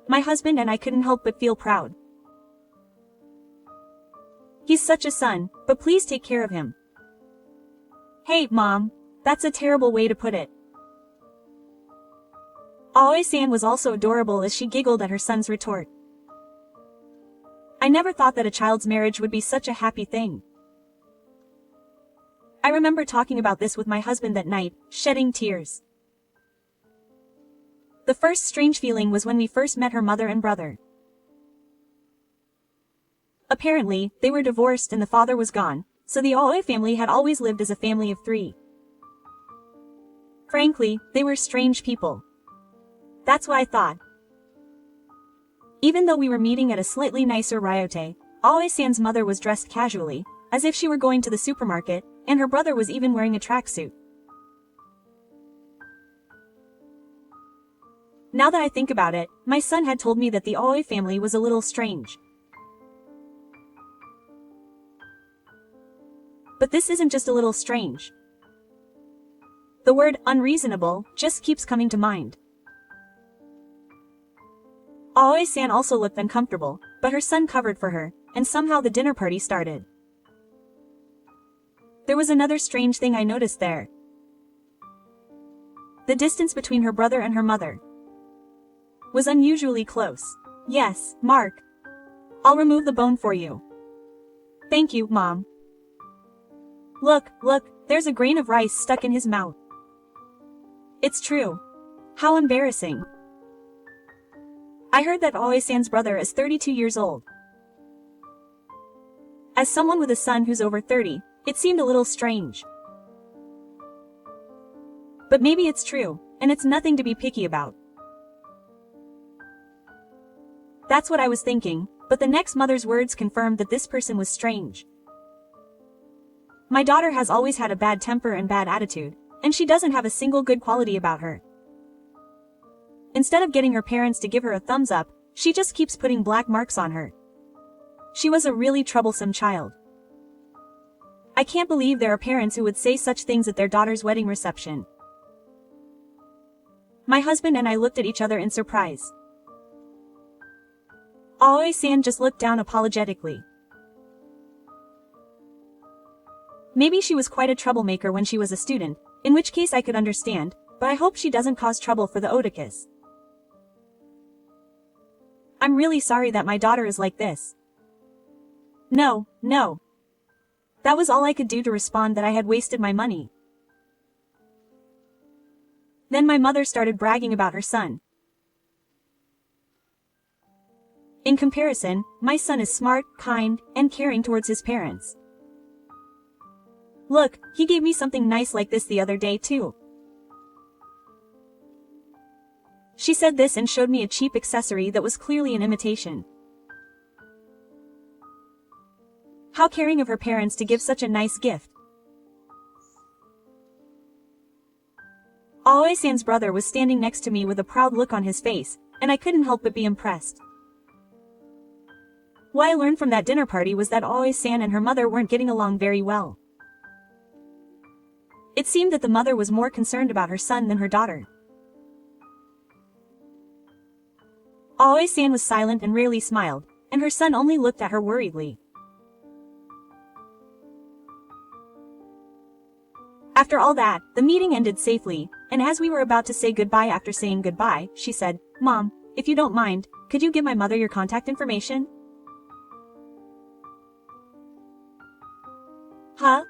My husband and I couldn't help but feel proud. He's such a son, but please take care of him. Hey, Mom, that's a terrible way to put it. Aoi-san was also adorable as she giggled at her son's retort. I never thought that a child's marriage would be such a happy thing. I remember talking about this with my husband that night, shedding tears. The first strange feeling was when we first met her mother and brother. Apparently, they were divorced and the father was gone, so the Aoi family had always lived as a family of 3. Frankly, they were strange people. That's what I thought. Even though we were meeting at a slightly nicer ryote, Aoi-san's mother was dressed casually, as if she were going to the supermarket, and her brother was even wearing a tracksuit. Now that I think about it, my son had told me that the Aoi family was a little strange. But this isn't just a little strange. The word unreasonable just keeps coming to mind. Aoi-san also looked uncomfortable, but her son covered for her, and somehow the dinner party started. There was another strange thing I noticed there. The distance between her brother and her mother was unusually close. Yes, Mark. I'll remove the bone for you. Thank you, Mom. Look, there's a grain of rice stuck in his mouth. It's true. How embarrassing. I heard that Aoi-san's brother is 32 years old. As someone with a son who's over 30, it seemed a little strange. But maybe it's true, and it's nothing to be picky about. That's what I was thinking, but the next mother's words confirmed that this person was strange. My daughter has always had a bad temper and bad attitude, and she doesn't have a single good quality about her. Instead of getting her parents to give her a thumbs up, she just keeps putting black marks on her. She was a really troublesome child. I can't believe there are parents who would say such things at their daughter's wedding reception. My husband and I looked at each other in surprise. Aoi-san just looked down apologetically. Maybe she was quite a troublemaker when she was a student, in which case I could understand, but I hope she doesn't cause trouble for the otakus. I'm really sorry that my daughter is like this. No. That was all I could do to respond that I had wasted my money. Then my mother started bragging about her son. In comparison, my son is smart, kind, and caring towards his parents. Look, he gave me something nice like this the other day too. She said this and showed me a cheap accessory that was clearly an imitation. How caring of her parents to give such a nice gift. Aoi-san's brother was standing next to me with a proud look on his face, and I couldn't help but be impressed. What I learned from that dinner party was that Aoi-san and her mother weren't getting along very well. It seemed that the mother was more concerned about her son than her daughter. Aoi-san was silent and rarely smiled, and her son only looked at her worriedly. After all that, the meeting ended safely, and as we were about to say goodbye after saying goodbye, she said, "Mom, if you don't mind, could you give my mother your contact information?" Huh?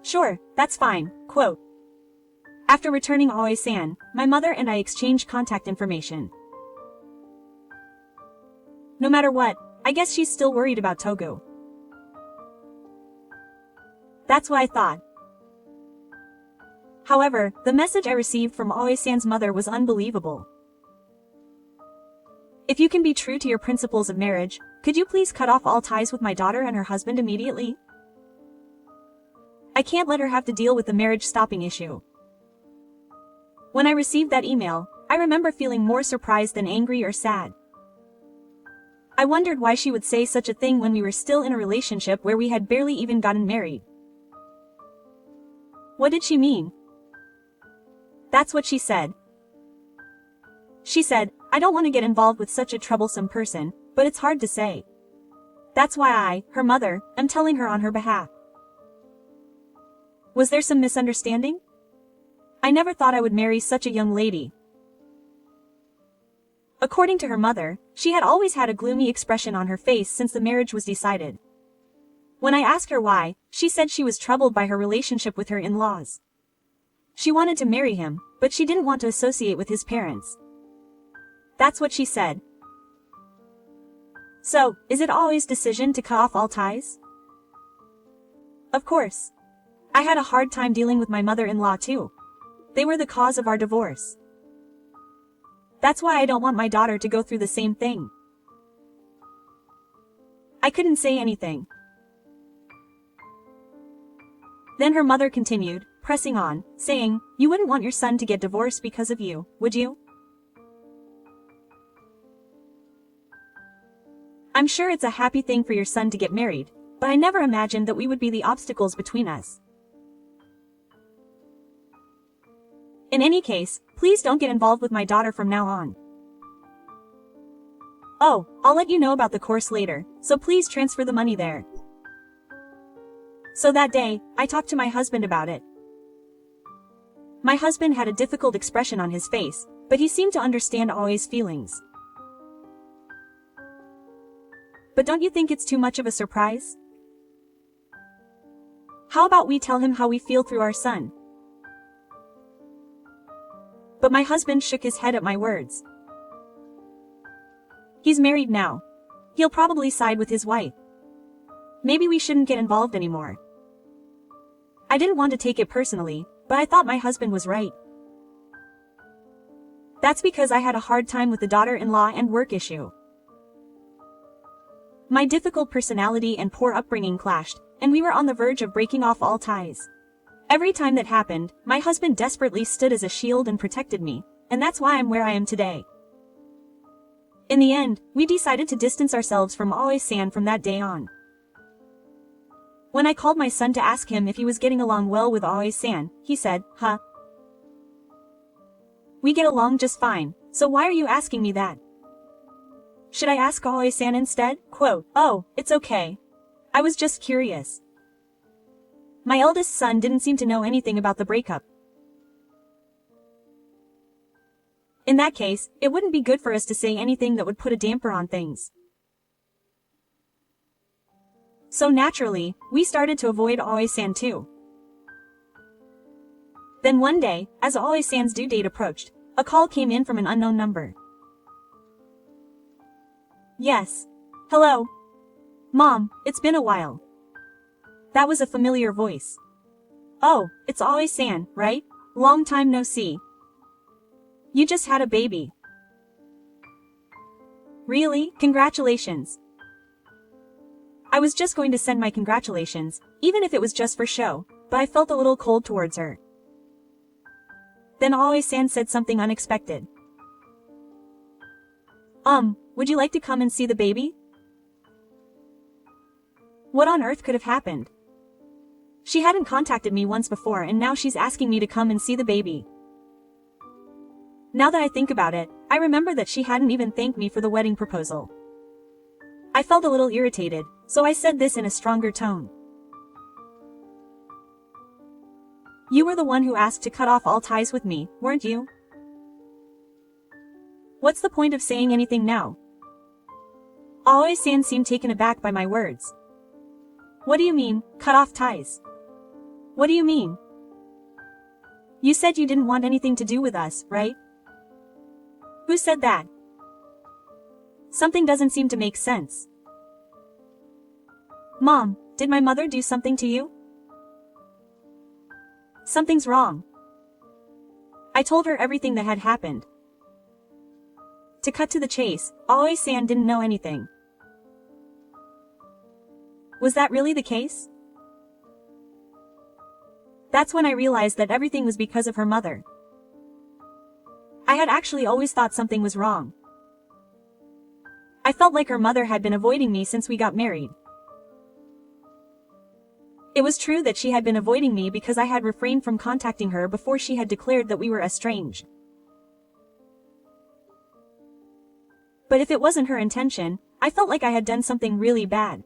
Sure, that's fine, quote. After returning Aoi-san, my mother and I exchanged contact information. No matter what, I guess she's still worried about Togo. That's what I thought. However, the message I received from Aoi-san's mother was unbelievable. If you can be true to your principles of marriage, could you please cut off all ties with my daughter and her husband immediately? I can't let her have to deal with the marriage stopping issue. When I received that email, I remember feeling more surprised than angry or sad. I wondered why she would say such a thing when we were still in a relationship where we had barely even gotten married. What did she mean? That's what she said. She said, "I don't want to get involved with such a troublesome person, but it's hard to say. That's why I, her mother, am telling her on her behalf." Was there some misunderstanding? I never thought I would marry such a young lady. According to her mother, she had always had a gloomy expression on her face since the marriage was decided. When I asked her why, she said she was troubled by her relationship with her in-laws. She wanted to marry him, but she didn't want to associate with his parents. That's what she said. So, is it Aoi's decision to cut off all ties? Of course. I had a hard time dealing with my mother-in-law too. They were the cause of our divorce. That's why I don't want my daughter to go through the same thing. I couldn't say anything. Then her mother continued, pressing on, saying, "You wouldn't want your son to get divorced because of you, would you?" I'm sure it's a happy thing for your son to get married, but I never imagined that we would be the obstacles between us. In any case, please don't get involved with my daughter from now on. Oh, I'll let you know about the course later, so please transfer the money there. So that day, I talked to my husband about it. My husband had a difficult expression on his face, but he seemed to understand Aoi's feelings. But don't you think it's too much of a surprise? How about we tell him how we feel through our son? But my husband shook his head at my words. He's married now. He'll probably side with his wife. Maybe we shouldn't get involved anymore. I didn't want to take it personally, but I thought my husband was right. That's because I had a hard time with the daughter-in-law and work issue. My difficult personality and poor upbringing clashed, and we were on the verge of breaking off all ties. Every time that happened, my husband desperately stood as a shield and protected me, and that's why I'm where I am today. In the end, we decided to distance ourselves from Aoi-san from that day on. When I called my son to ask him if he was getting along well with Aoi-san, he said, "Huh? We get along just fine, so why are you asking me that? Should I ask Aoi-san instead?" Quote, "Oh, it's okay. I was just curious." My eldest son didn't seem to know anything about the breakup. In that case, it wouldn't be good for us to say anything that would put a damper on things. So naturally, we started to avoid Aoi-san too. Then one day, as Aoi-san's due date approached, a call came in from an unknown number. "Yes. Hello. Mom, it's been a while." That was a familiar voice. "Oh, it's Aoi-san, right? Long time no see. You just had a baby." "Really? Congratulations." I was just going to send my congratulations, even if it was just for show, but I felt a little cold towards her. Then Aoi-san said something unexpected. Would you like to come and see the baby?" What on earth could have happened? She hadn't contacted me once before and now she's asking me to come and see the baby. Now that I think about it, I remember that she hadn't even thanked me for the wedding proposal. I felt a little irritated, so I said this in a stronger tone. "You were the one who asked to cut off all ties with me, weren't you? What's the point of saying anything now?" Aoi-san seemed taken aback by my words. "What do you mean, cut off ties? What do you mean? You said you didn't want anything to do with us, right?" "Who said that? Something doesn't seem to make sense." "Mom, did my mother do something to you?" "Something's wrong." I told her everything that had happened. To cut to the chase, Aoi-san didn't know anything. Was that really the case? That's when I realized that everything was because of her mother. I had actually always thought something was wrong. I felt like her mother had been avoiding me since we got married. It was true that she had been avoiding me because I had refrained from contacting her before she had declared that we were estranged. But if it wasn't her intention, I felt like I had done something really bad.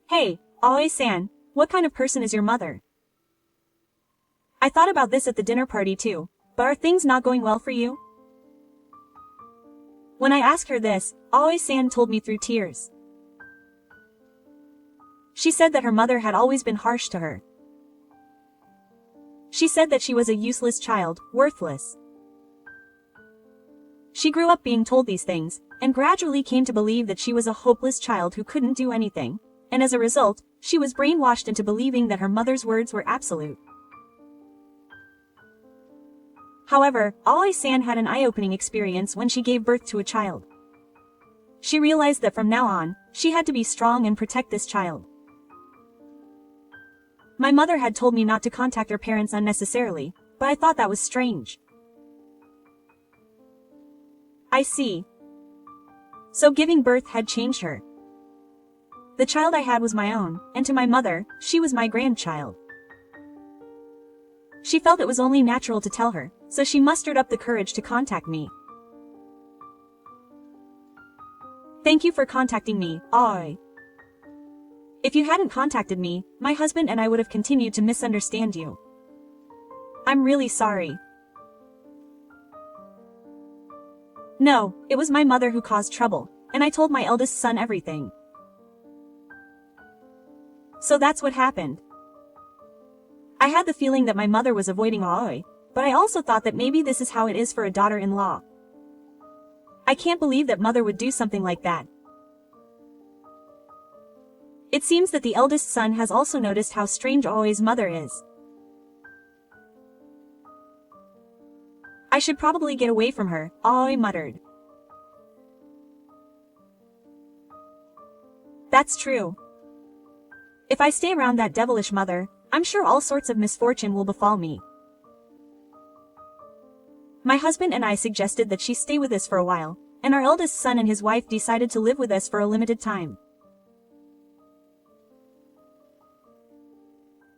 "Hey, Aoi-san, what kind of person is your mother?" I thought about this at the dinner party too, but are things not going well for you? When I asked her this, Aoi-san told me through tears. She said that her mother had always been harsh to her. She said that she was a useless child, worthless. She grew up being told these things, and gradually came to believe that she was a hopeless child who couldn't do anything, and as a result, she was brainwashed into believing that her mother's words were absolute. However, Aoi-san had an eye-opening experience when she gave birth to a child. She realized that from now on, she had to be strong and protect this child. My mother had told me not to contact her parents unnecessarily, but I thought that was strange. I see. So giving birth had changed her. The child I had was my own, and to my mother, she was my grandchild. She felt it was only natural to tell her, so she mustered up the courage to contact me. "Thank you for contacting me, Aoi. If you hadn't contacted me, my husband and I would have continued to misunderstand you. I'm really sorry. No, it was my mother who caused trouble, and I told my eldest son everything. So that's what happened. I had the feeling that my mother was avoiding Aoi, but I also thought that maybe this is how it is for a daughter-in-law. I can't believe that mother would do something like that. It seems that the eldest son has also noticed how strange Aoi's mother is. I should probably get away from her, Aoi muttered. That's true. If I stay around that devilish mother, I'm sure all sorts of misfortune will befall me. My husband and I suggested that she stay with us for a while, and our eldest son and his wife decided to live with us for a limited time.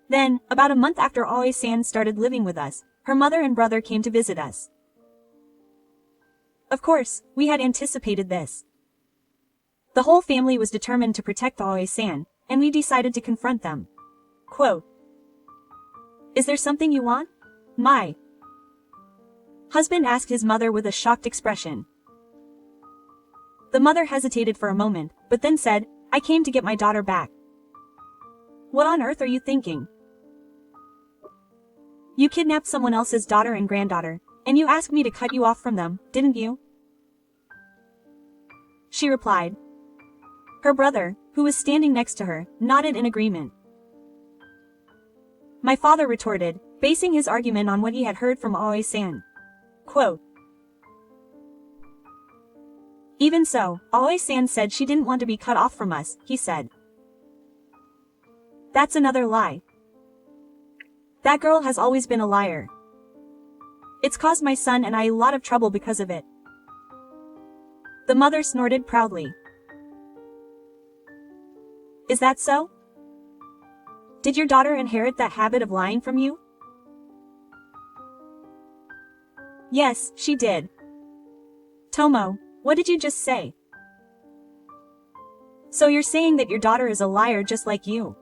Then, about a month after Aoi-san started living with us, her mother and brother came to visit us. Of course, we had anticipated this. The whole family was determined to protect Aoi-san, and we decided to confront them. Quote, "Is there something you want? My husband asked his mother with a shocked expression. The mother hesitated for a moment, but then said, I came to get my daughter back. What on earth are you thinking? You kidnapped someone else's daughter and granddaughter, and you asked me to cut you off from them, didn't you? She replied. Her brother, who was standing next to her, nodded in agreement. My father retorted, basing his argument on what he had heard from Aoi-san. Quote, Even so, Aoi-san said she didn't want to be cut off from us, he said. That's another lie. That girl has always been a liar. It's caused my son and I a lot of trouble because of it. The mother snorted proudly. Is that so? Did your daughter inherit that habit of lying from you? Yes, she did. Tomo, what did you just say? So you're saying that your daughter is a liar just like you?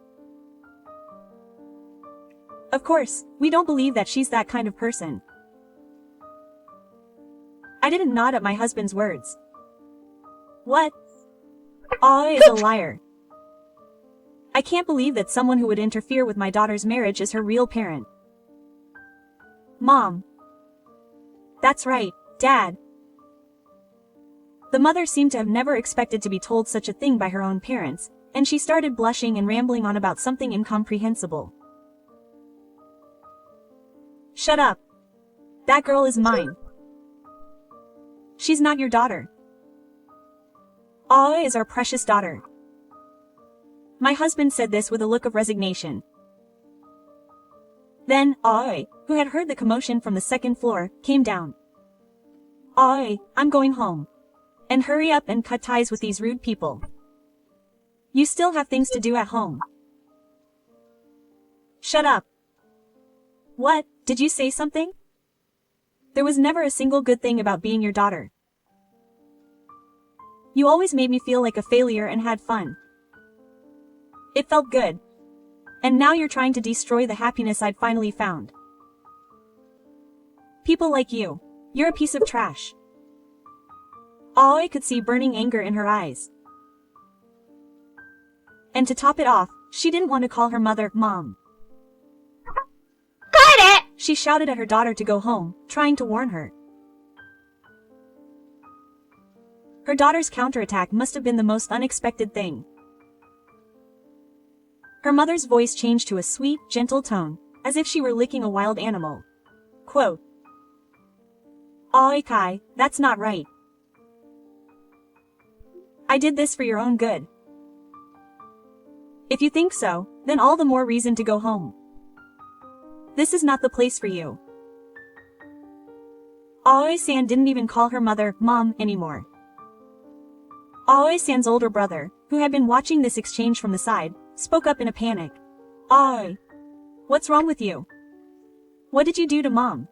Of course, we don't believe that she's that kind of person. I didn't nod at my husband's words. What? Aoi is a liar. I can't believe that someone who would interfere with my daughter's marriage is her real parent. Mom. That's right, Dad. The mother seemed to have never expected to be told such a thing by her own parents, and she started blushing and rambling on about something incomprehensible. Shut up. That girl is mine. She's not your daughter. Aoi is our precious daughter. My husband said this with a look of resignation. Then, Aoi, who had heard the commotion from the second floor, came down. Aoi, I'm going home. And hurry up and cut ties with these rude people. You still have things to do at home. Shut up. What, did you say something? There was never a single good thing about being your daughter. You always made me feel like a failure and had fun. It felt good. And now you're trying to destroy the happiness I'd finally found. People like you. You're a piece of trash. Aoi could see burning anger in her eyes. And to top it off, she didn't want to call her mother Mom. Got it! She shouted at her daughter to go home, trying to warn her. Her daughter's counterattack must have been the most unexpected thing. Her mother's voice changed to a sweet, gentle tone, as if she were licking a wild animal. Quote, Aoi Kai, that's not right. I did this for your own good. If you think so, then all the more reason to go home. This is not the place for you. Aoi-san didn't even call her mother Mom anymore. Aoi-san's older brother, who had been watching this exchange from the side, spoke up in a panic. Aoi, what's wrong with you? What did you do to Mom?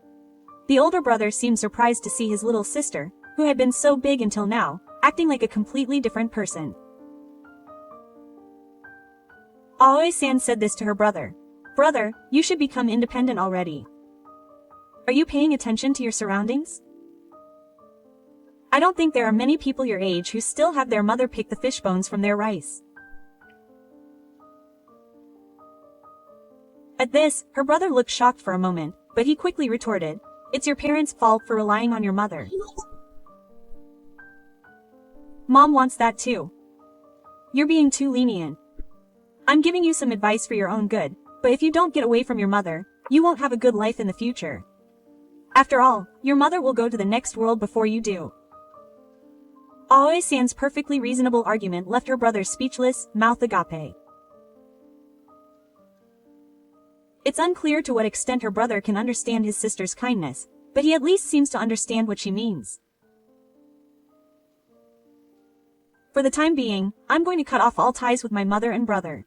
The older brother seemed surprised to see his little sister, who had been so big until now, acting like a completely different person. Aoi-san said this to her brother. Brother, you should become independent already. Are you paying attention to your surroundings? I don't think there are many people your age who still have their mother pick the fish bones from their rice. At this, her brother looked shocked for a moment, but he quickly retorted, "It's your parents' fault for relying on your mother. Mom wants that too. You're being too lenient. I'm giving you some advice for your own good, but if you don't get away from your mother, you won't have a good life in the future. After all, your mother will go to the next world before you do." Aoi-san's perfectly reasonable argument left her brother speechless, mouth agape. It's unclear to what extent her brother can understand his sister's kindness, but he at least seems to understand what she means. For the time being, I'm going to cut off all ties with my mother and brother.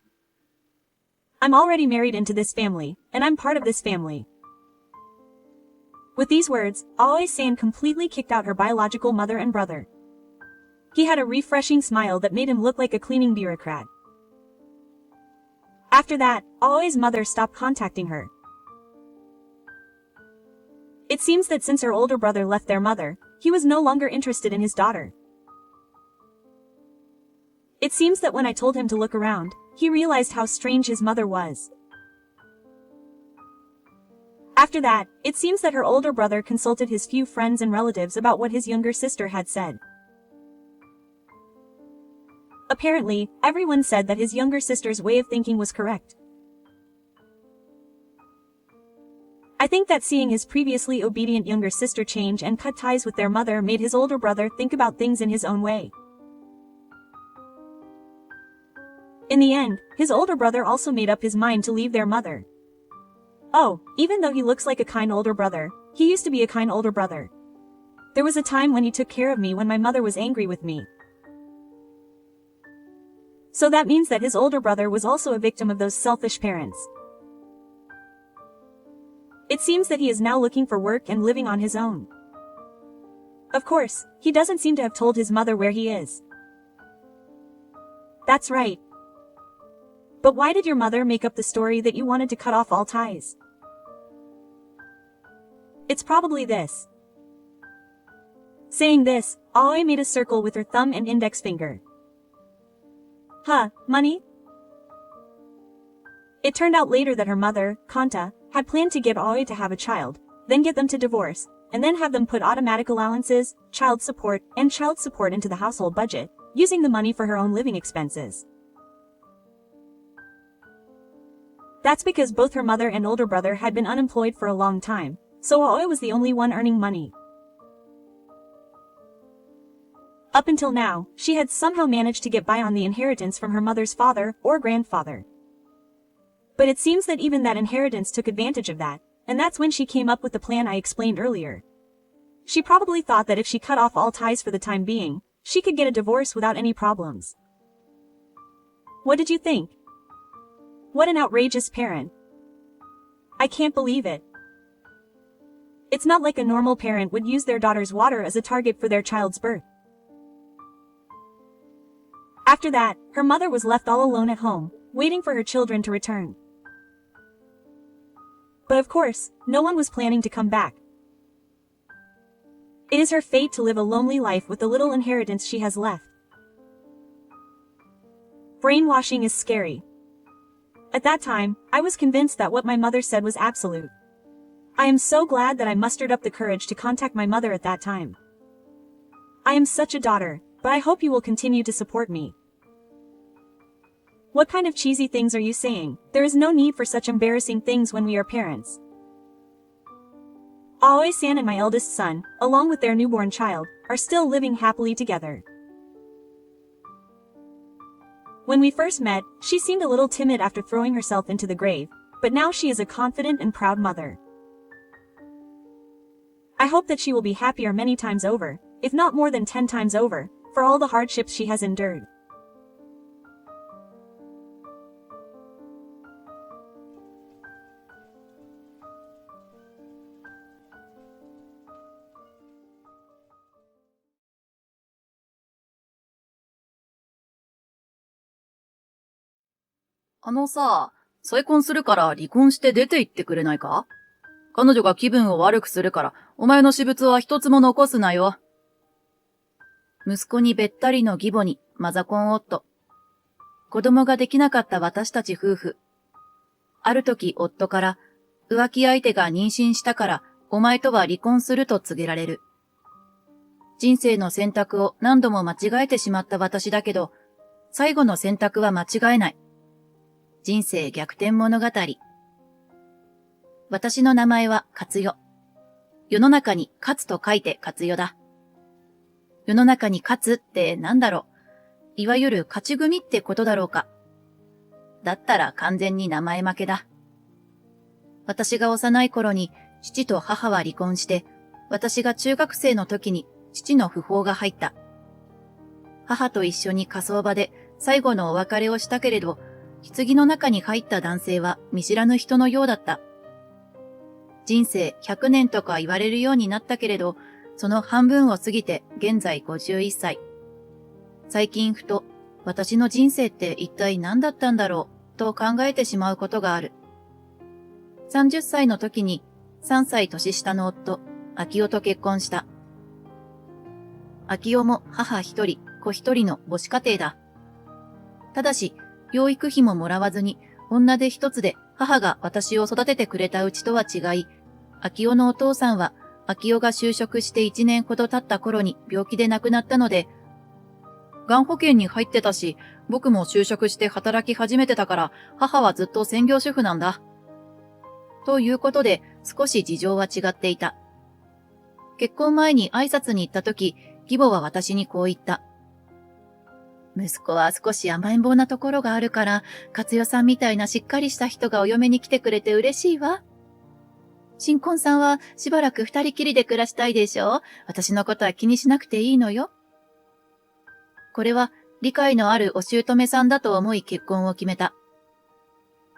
I'm already married into this family, and I'm part of this family. With these words, Aoi-san completely kicked out her biological mother and brother. He had a refreshing smile that made him look like a cleaning bureaucrat. After that, Aoi's mother stopped contacting her. It seems that since her older brother left their mother, he was no longer interested in his daughter. It seems that when I told him to look around, he realized how strange his mother was. After that, it seems that her older brother consulted his few friends and relatives about what his younger sister had said. Apparently, everyone said that his younger sister's way of thinking was correct. I think that seeing his previously obedient younger sister change and cut ties with their mother made his older brother think about things in his own way. In the end, his older brother also made up his mind to leave their mother. Oh, even though he looks like a kind older brother, he used to be a kind older brother. There was a time when he took care of me when my mother was angry with me. So that means that his older brother was also a victim of those selfish parents. It seems that he is now looking for work and living on his own. Of course, he doesn't seem to have told his mother where he is. That's right. But why did your mother make up the story that you wanted to cut off all ties? It's probably this. Saying this, Aoi made a circle with her thumb and index finger. Huh, money? It turned out later that her mother, Kanta, had planned to get Aoi to have a child, then get them to divorce, and then have them put automatic allowances, child support into the household budget, using the money for her own living expenses. That's because both her mother and older brother had been unemployed for a long time, so Aoi was the only one earning money. Up until now, she had somehow managed to get by on the inheritance from her mother's father or grandfather. But it seems that even that inheritance took advantage of that, and that's when she came up with the plan I explained earlier. She probably thought that if she cut off all ties for the time being, she could get a divorce without any problems. What did you think? What an outrageous parent. I can't believe it. It's not like a normal parent would use their daughter's water as a target for their child's birth. After that, her mother was left all alone at home, waiting for her children to return. But of course, no one was planning to come back. It is her fate to live a lonely life with the little inheritance she has left. Brainwashing is scary. At that time, I was convinced that what my mother said was absolute. I am so glad that I mustered up the courage to contact my mother at that time. I am such a daughter, but I hope you will continue to support me. What kind of cheesy things are you saying? There is no need for such embarrassing things when we are parents. Aoi-san and my eldest son, along with their newborn child, are still living happily together. When we first met, she seemed a little timid after throwing herself into the grave, but now she is a confident and proud mother. I hope that she will be happier many times over, if not more than 10 times over, for all the hardships she has endured. 再婚するから離婚して出て行ってくれないか？彼女が気分を悪くするから、お前の私物は一つも残すなよ。息子にべったりの義母にマザコン夫。子供ができなかった私たち夫婦。ある時夫から、浮気相手が妊娠したから、お前とは離婚すると告げられる。人生の選択を何度も間違えてしまった私だけど、最後の選択は間違えない。人生逆転物語。私の名前は勝代。世の中に勝つと書いて勝代だ。世の中に勝つってなんだろう。いわゆる勝ち組ってことだろうか。だったら完全に名前負けだ。私が幼い頃に父と母は離婚して、私が中学生の時に父の訃報が入った。母と一緒に火葬場で最後のお別れをしたけれど、棺の中に入った男性は見知らぬ人のようだった。人生100年とか言われるようになったけれど、その半分を過ぎて現在51歳。最近ふと、私の人生って一体何だったんだろうと考えてしまうことがある。30歳の時に3歳年下の夫、昭夫と結婚した。昭夫も母一人、子一人の母子家庭だ。ただし、養育費ももらわずに、女手一つで母が私を育ててくれたうちとは違い、昭夫のお父さんは、昭夫が就職して1年ほど経った頃に病気で亡くなったので、がん保険に入ってたし、僕も就職して働き始めてたから、母はずっと専業主婦なんだ。ということで、少し事情は違っていた。結婚前に挨拶に行った時、義母は私にこう言った。息子は少し甘えん坊なところがあるから、勝代さんみたいなしっかりした人がお嫁に来てくれて嬉しいわ。新婚さんはしばらく二人きりで暮らしたいでしょ？私のことは気にしなくていいのよ。これは理解のあるお姑さんだと思い結婚を決めた。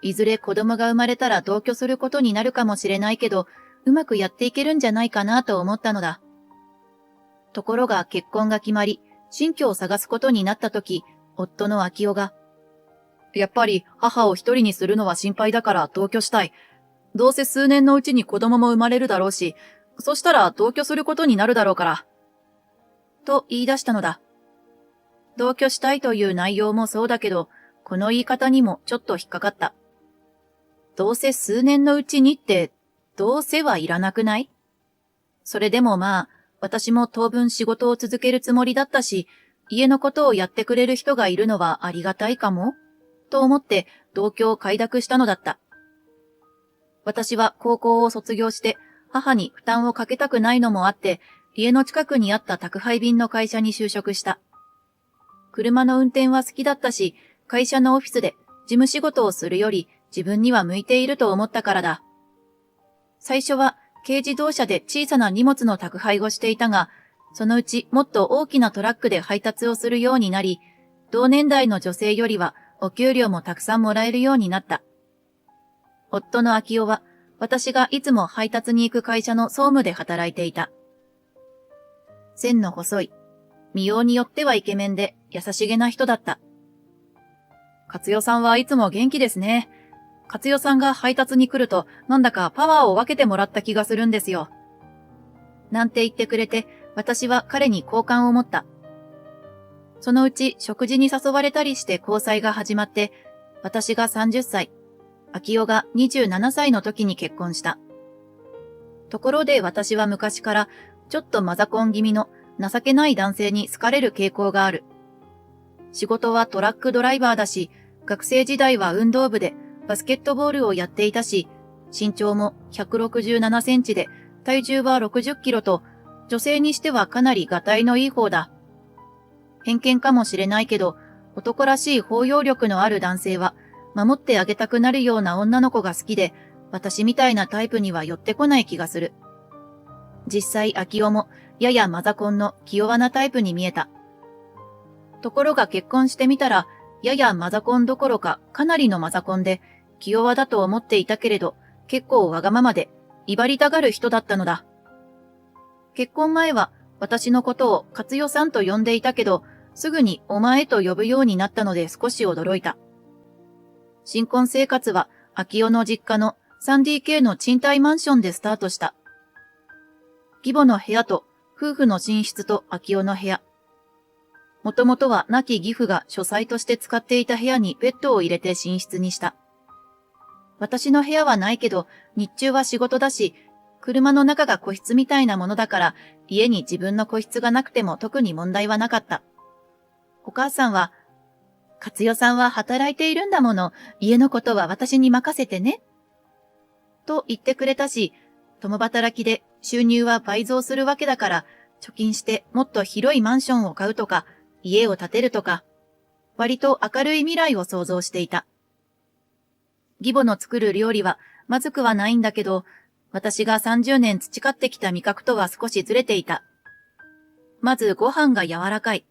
いずれ子供が生まれたら同居することになるかもしれないけど、うまくやっていけるんじゃないかなと思ったのだ。ところが結婚が決まり、新居を探すことになったとき、夫の昭夫が、やっぱり母を一人にするのは心配だから同居したい。どうせ数年のうちに子供も生まれるだろうし、そしたら同居することになるだろうから。と言い出したのだ。同居したいという内容もそうだけど、この言い方にもちょっと引っかかった。どうせ数年のうちにって、どうせはいらなくない？それでもまあ、私も当分仕事を続けるつもりだったし、家のことをやってくれる人がいるのはありがたいかもと思って同居を快諾したのだった。私は高校を卒業して母に負担をかけたくないのもあって、家の近くにあった宅配便の会社に就職した。車の運転は好きだったし、会社のオフィスで事務仕事をするより自分には向いていると思ったからだ。最初は軽自動車で小さな荷物の宅配をしていたが、そのうちもっと大きなトラックで配達をするようになり、同年代の女性よりはお給料もたくさんもらえるようになった。夫の昭夫は、私がいつも配達に行く会社の総務で働いていた。線の細い、見ようによってはイケメンで優しげな人だった。勝代さんはいつも元気ですね。勝代さんが配達に来ると、なんだかパワーを分けてもらった気がするんですよ。なんて言ってくれて、私は彼に好感を持った。そのうち食事に誘われたりして交際が始まって、私が30歳、昭夫が27歳の時に結婚した。ところで私は昔からちょっとマザコン気味の情けない男性に好かれる傾向がある。仕事はトラックドライバーだし、学生時代は運動部でバスケットボールをやっていたし、身長も167センチで体重は60キロと、女性にしてはかなりがたいのいい方だ。偏見かもしれないけど、男らしい包容力のある男性は、守ってあげたくなるような女の子が好きで、私みたいなタイプには寄ってこない気がする。実際、昭夫も、ややマザコンの気弱なタイプに見えた。ところが結婚してみたら、ややマザコンどころかかなりのマザコンで、気弱だと思っていたけれど、結構わがままで、威張りたがる人だったのだ。結婚前は、私のことを勝代さんと呼んでいたけど、すぐにお前と呼ぶようになったので少し驚いた。新婚生活は秋代の実家の 3DK の賃貸マンションでスタートした。義母の部屋と夫婦の寝室と秋代の部屋。もともとは亡き義父が書斎として使っていた部屋にベッドを入れて寝室にした。私の部屋はないけど、日中は仕事だし、車の中が個室みたいなものだから、家に自分の個室がなくても特に問題はなかった。お母さんは、勝代さんは働いているんだもの、家のことは私に任せてね。と言ってくれたし、共働きで収入は倍増するわけだから、貯金してもっと広いマンションを買うとか、家を建てるとか、割と明るい未来を想像していた。義母の作る料理はまずくはないんだけど、私が30年培ってきた味覚とは少しずれていた。まずご飯が柔らかい。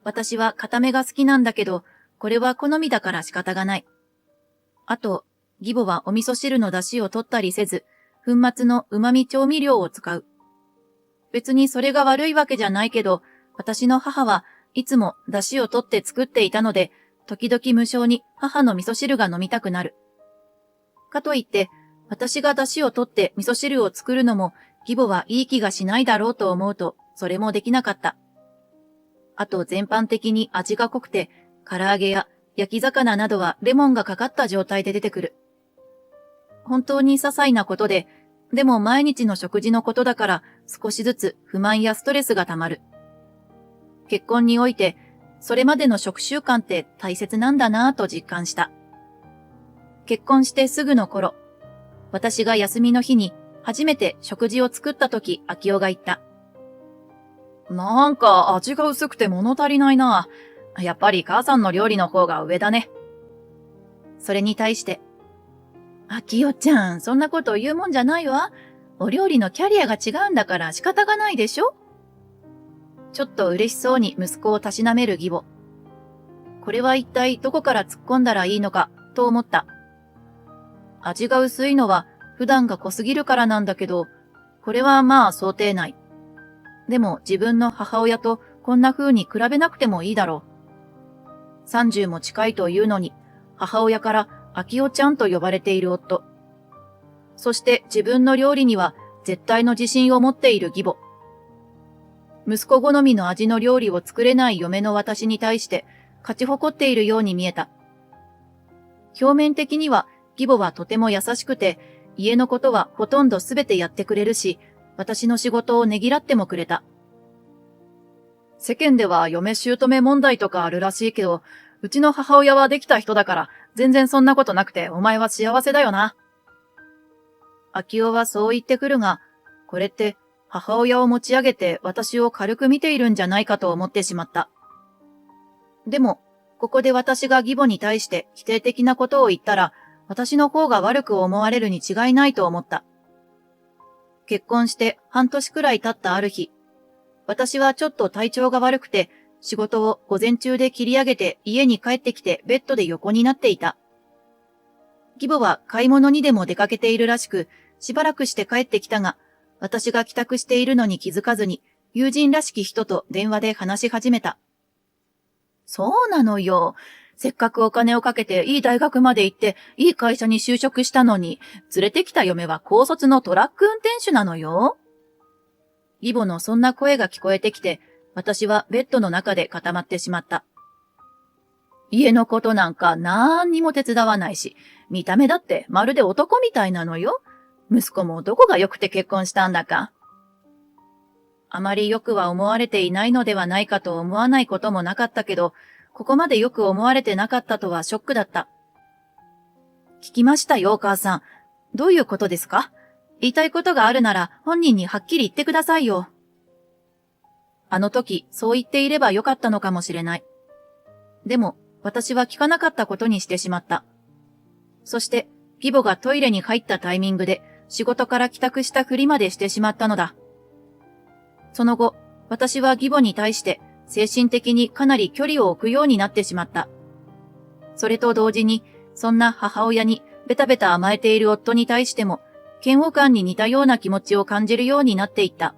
私は固めが好きなんだけど、これは好みだから仕方がない。あと、義母はお味噌汁の出汁を取ったりせず、粉末の旨味調味料を使う。別にそれが悪いわけじゃないけど、私の母はいつも出汁を取って作っていたので、時々無性に母の味噌汁が飲みたくなる。かといって、私が出汁を取って味噌汁を作るのも、義母はいい気がしないだろうと思うと、それもできなかった。あと全般的に味が濃くて、唐揚げや焼き魚などはレモンがかかった状態で出てくる。本当に些細なことで、でも毎日の食事のことだから少しずつ不満やストレスがたまる。結婚において、それまでの食習慣って大切なんだなぁと実感した。結婚してすぐの頃、私が休みの日に初めて食事を作った時、秋代が言った。なんか味が薄くて物足りないな。やっぱり母さんの料理の方が上だね。それに対して、秋代ちゃん、そんなこと言うもんじゃないわ。お料理のキャリアが違うんだから仕方がないでしょ。ちょっと嬉しそうに息子をたしなめる義母。これは一体どこから突っ込んだらいいのかと思った。味が薄いのは普段が濃すぎるからなんだけど、これはまあ想定内。でも自分の母親とこんな風に比べなくてもいいだろう。30も近いというのに、母親から秋代ちゃんと呼ばれている夫。そして自分の料理には絶対の自信を持っている義母。息子好みの味の料理を作れない嫁の私に対して勝ち誇っているように見えた。表面的には義母はとても優しくて、家のことはほとんどすべてやってくれるし、私の仕事をねぎらってもくれた。世間では嫁姑問題とかあるらしいけど、うちの母親はできた人だから、全然そんなことなくてお前は幸せだよな。秋代はそう言ってくるが、これって母親を持ち上げて私を軽く見ているんじゃないかと思ってしまった。でも、ここで私が義母に対して否定的なことを言ったら、私の方が悪く思われるに違いないと思った。結婚して半年くらい経ったある日、私はちょっと体調が悪くて、仕事を午前中で切り上げて家に帰ってきてベッドで横になっていた。義母は買い物にでも出かけているらしく、しばらくして帰ってきたが、私が帰宅しているのに気づかずに、友人らしき人と電話で話し始めた。そうなのよ。せっかくお金をかけていい大学まで行って、いい会社に就職したのに、連れてきた嫁は高卒のトラック運転手なのよ。義母のそんな声が聞こえてきて、私はベッドの中で固まってしまった。家のことなんか何にも手伝わないし、見た目だってまるで男みたいなのよ。息子もどこが良くて結婚したんだか。あまりよくは思われていないのではないかと思わないこともなかったけど、ここまでよく思われてなかったとはショックだった。聞きましたよ、お母さん。どういうことですか？言いたいことがあるなら本人にはっきり言ってくださいよ。あの時、そう言っていればよかったのかもしれない。でも、私は聞かなかったことにしてしまった。そして、義母がトイレに入ったタイミングで、仕事から帰宅したふりまでしてしまったのだ。その後、私は義母に対して、精神的にかなり距離を置くようになってしまった。それと同時に、そんな母親にベタベタ甘えている夫に対しても、嫌悪感に似たような気持ちを感じるようになっていった。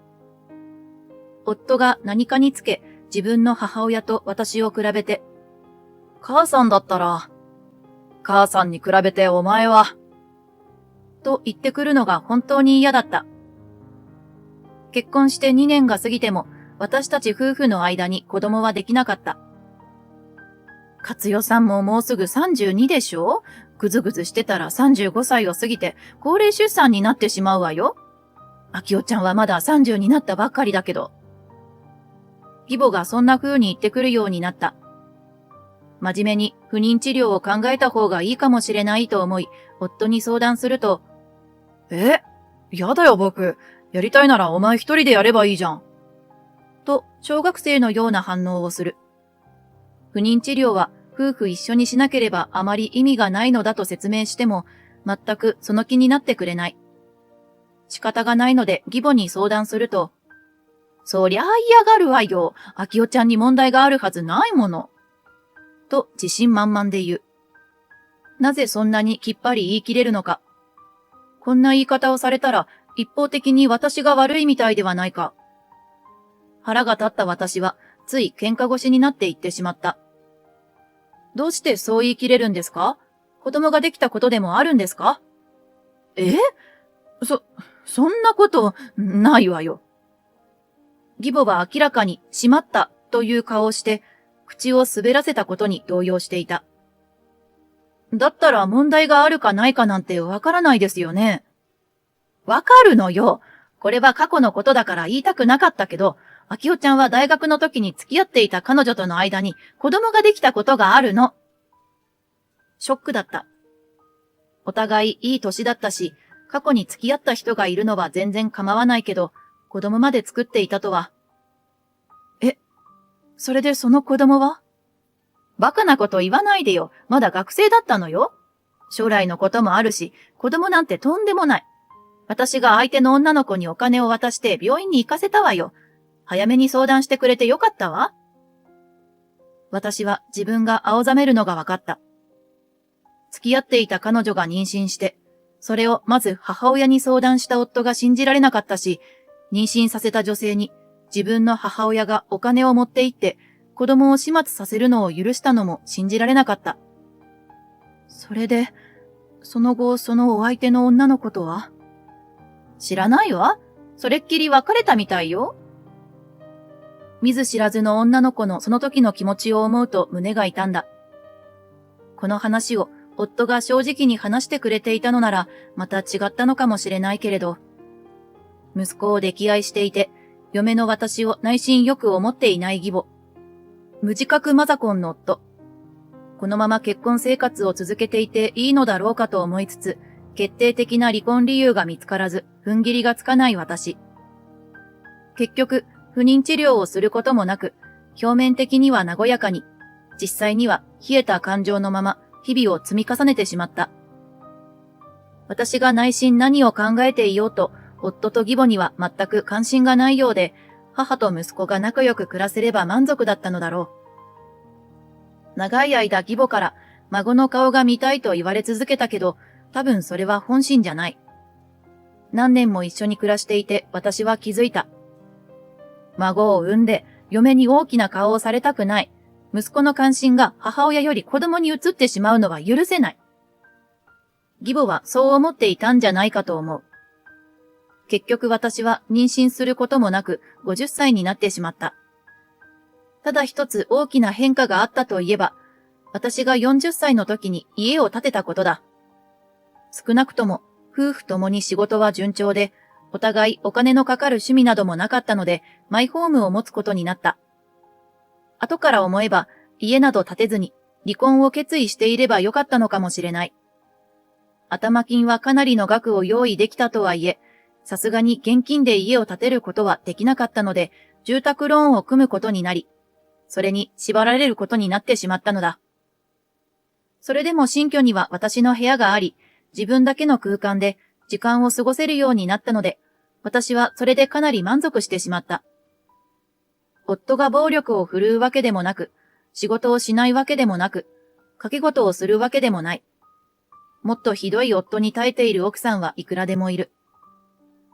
夫が何かにつけ、自分の母親と私を比べて、母さんだったら母さんに比べてお前は、と言ってくるのが本当に嫌だった。結婚して2年が過ぎても、私たち夫婦の間に子供はできなかった。勝代さんももうすぐ32でしょ？ぐずぐずしてたら35歳を過ぎて高齢出産になってしまうわよ。明夫ちゃんはまだ30になったばっかりだけど。義母がそんな風に言ってくるようになった。真面目に不妊治療を考えた方がいいかもしれないと思い、夫に相談すると、やだよ僕。やりたいならお前一人でやればいいじゃん。と、小学生のような反応をする。不妊治療は夫婦一緒にしなければあまり意味がないのだと説明しても、全くその気になってくれない。仕方がないので義母に相談すると、そりゃ嫌がるわよ。明夫ちゃんに問題があるはずないもの。と自信満々で言う。なぜそんなにきっぱり言い切れるのか。こんな言い方をされたら一方的に私が悪いみたいではないか。腹が立った私はつい喧嘩腰になって言ってしまった。どうしてそう言い切れるんですか？子供ができたことでもあるんですか？そんなことないわよ。義母は明らかにしまったという顔をして口を滑らせたことに動揺していた。だったら問題があるかないかなんてわからないですよね。わかるのよ。これは過去のことだから言いたくなかったけど、明夫ちゃんは大学の時に付き合っていた彼女との間に子供ができたことがあるの。ショックだった。お互いいい年だったし、過去に付き合った人がいるのは全然構わないけど、子供まで作っていたとは。それでその子供は？バカなこと言わないでよ。まだ学生だったのよ。将来のこともあるし、子供なんてとんでもない。私が相手の女の子にお金を渡して病院に行かせたわよ。早めに相談してくれてよかったわ。私は自分が青ざめるのが分かった。付き合っていた彼女が妊娠して、それをまず母親に相談した夫が信じられなかったし、妊娠させた女性に自分の母親がお金を持って行って子供を始末させるのを許したのも信じられなかった。それで、その後そのお相手の女の子とは？知らないわ。それっきり別れたみたいよ。見ず知らずの女の子のその時の気持ちを思うと胸が痛んだ。この話を夫が正直に話してくれていたのならまた違ったのかもしれないけれど、息子を溺愛していて、嫁の私を内心よく思っていない義母。無自覚マザコンの夫。このまま結婚生活を続けていていいのだろうかと思いつつ、決定的な離婚理由が見つからず、踏ん切りがつかない私。結局、不妊治療をすることもなく、表面的には和やかに、実際には冷えた感情のまま、日々を積み重ねてしまった。私が内心何を考えていようと、夫と義母には全く関心がないようで、母と息子が仲良く暮らせれば満足だったのだろう。長い間義母から孫の顔が見たいと言われ続けたけど、多分それは本心じゃない。何年も一緒に暮らしていて私は気づいた。孫を産んで嫁に大きな顔をされたくない。息子の関心が母親より子供に移ってしまうのは許せない。義母はそう思っていたんじゃないかと思う。結局私は妊娠することもなく50歳になってしまった。ただ一つ大きな変化があったといえば、私が40歳の時に家を建てたことだ。少なくとも夫婦ともに仕事は順調で、お互いお金のかかる趣味などもなかったので、マイホームを持つことになった。後から思えば、家など建てずに離婚を決意していればよかったのかもしれない。頭金はかなりの額を用意できたとはいえ、さすがに現金で家を建てることはできなかったので、住宅ローンを組むことになり、それに縛られることになってしまったのだ。それでも新居には私の部屋があり、自分だけの空間で時間を過ごせるようになったので、私はそれでかなり満足してしまった。夫が暴力を振るうわけでもなく、仕事をしないわけでもなく、掛け事をするわけでもない。もっとひどい夫に耐えている奥さんはいくらでもいる。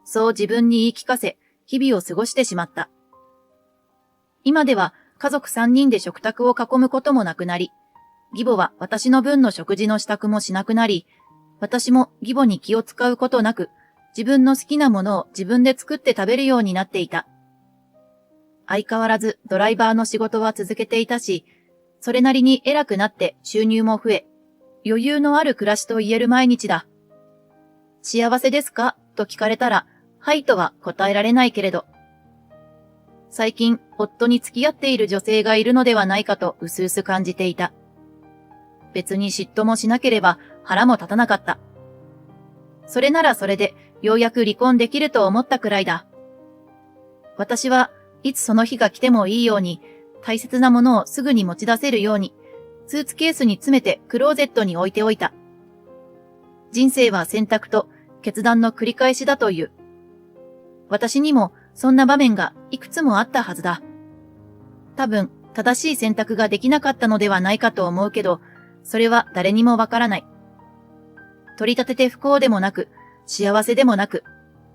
そう自分に言い聞かせ、日々を過ごしてしまった。今では家族3人で食卓を囲むこともなくなり、義母は私の分の食事の支度もしなくなり、私も義母に気を使うことなく、自分の好きなものを自分で作って食べるようになっていた。相変わらずドライバーの仕事は続けていたし、それなりに偉くなって収入も増え、余裕のある暮らしと言える毎日だ。幸せですかと聞かれたら、はいとは答えられないけれど、最近夫に付き合っている女性がいるのではないかと薄々感じていた。別に嫉妬もしなければ腹も立たなかった。それならそれでようやく離婚できると思ったくらいだ。私はいつその日が来てもいいように、大切なものをすぐに持ち出せるように、スーツケースに詰めてクローゼットに置いておいた。人生は選択と決断の繰り返しだという。私にもそんな場面がいくつもあったはずだ。多分正しい選択ができなかったのではないかと思うけど、それは誰にもわからない。取り立てて不幸でもなく、幸せでもなく、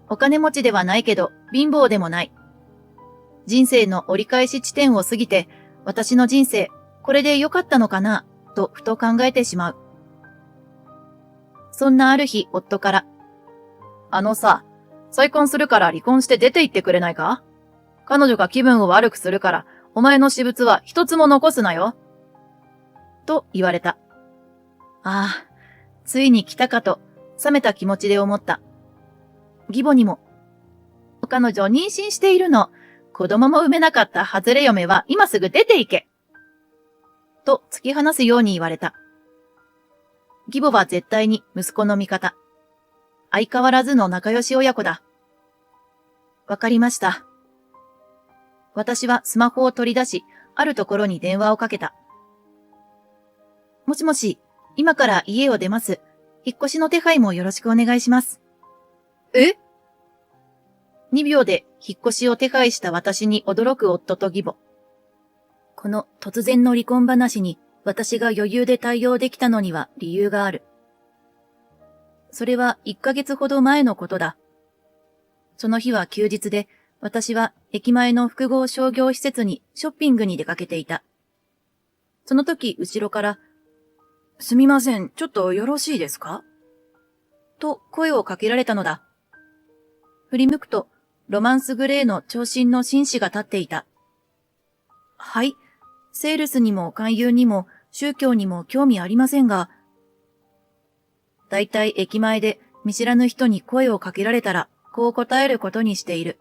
お金持ちではないけど貧乏でもない。人生の折り返し地点を過ぎて、私の人生、これで良かったのかな、とふと考えてしまう。そんなある日、夫から、再婚するから離婚して出て行ってくれないか？彼女が気分を悪くするから、お前の私物は一つも残すなよ。と言われた。ああ、ついに来たかと、冷めた気持ちで思った。義母にも、彼女妊娠しているの。子供も産めなかった外れ嫁は今すぐ出て行け。と突き放すように言われた。義母は絶対に息子の味方。相変わらずの仲良し親子だ。わかりました。私はスマホを取り出し、あるところに電話をかけた。もしもし、今から家を出ます。引っ越しの手配もよろしくお願いします。え？2秒で引っ越しを手配した私に驚く夫と義母。この突然の離婚話に私が余裕で対応できたのには理由がある。それは1ヶ月ほど前のことだ。その日は休日で、私は駅前の複合商業施設にショッピングに出かけていた。その時後ろから、すみません、ちょっとよろしいですか？と声をかけられたのだ。振り向くと、ロマンスグレーの長身の紳士が立っていた。はい、セールスにも勧誘にも宗教にも興味ありませんが、だいたい駅前で見知らぬ人に声をかけられたら、こう答えることにしている。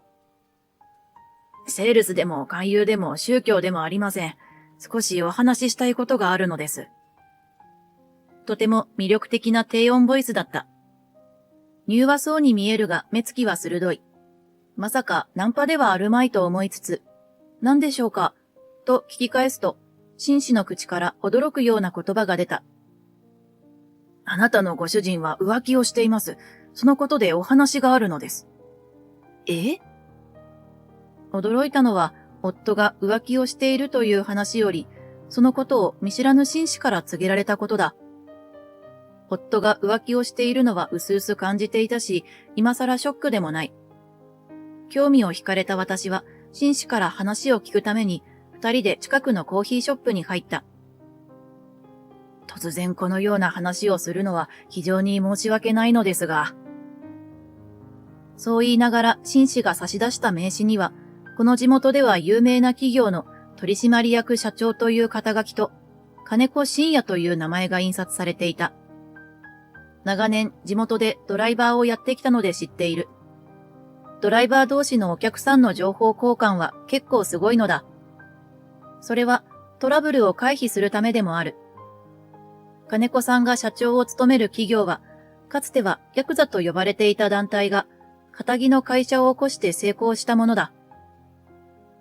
セールスでも勧誘でも宗教でもありません。少しお話ししたいことがあるのです。とても魅力的な低音ボイスだった。柔和そうに見えるが目つきは鋭い。まさかナンパではあるまいと思いつつ、何でしょうかと聞き返すと、紳士の口から驚くような言葉が出た。あなたのご主人は浮気をしています。そのことでお話があるのです。え？驚いたのは、夫が浮気をしているという話より、そのことを見知らぬ紳士から告げられたことだ。夫が浮気をしているのは薄々感じていたし、今更ショックでもない。興味を惹かれた私は、紳士から話を聞くために、二人で近くのコーヒーショップに入った。突然このような話をするのは非常に申し訳ないのですが。そう言いながら紳士が差し出した名刺には、この地元では有名な企業の取締役社長という肩書きと、金子信也という名前が印刷されていた。長年地元でドライバーをやってきたので知っている。ドライバー同士のお客さんの情報交換は結構すごいのだ。それはトラブルを回避するためでもある。金子さんが社長を務める企業は、かつてはヤクザと呼ばれていた団体が、堅気の会社を起こして成功したものだ。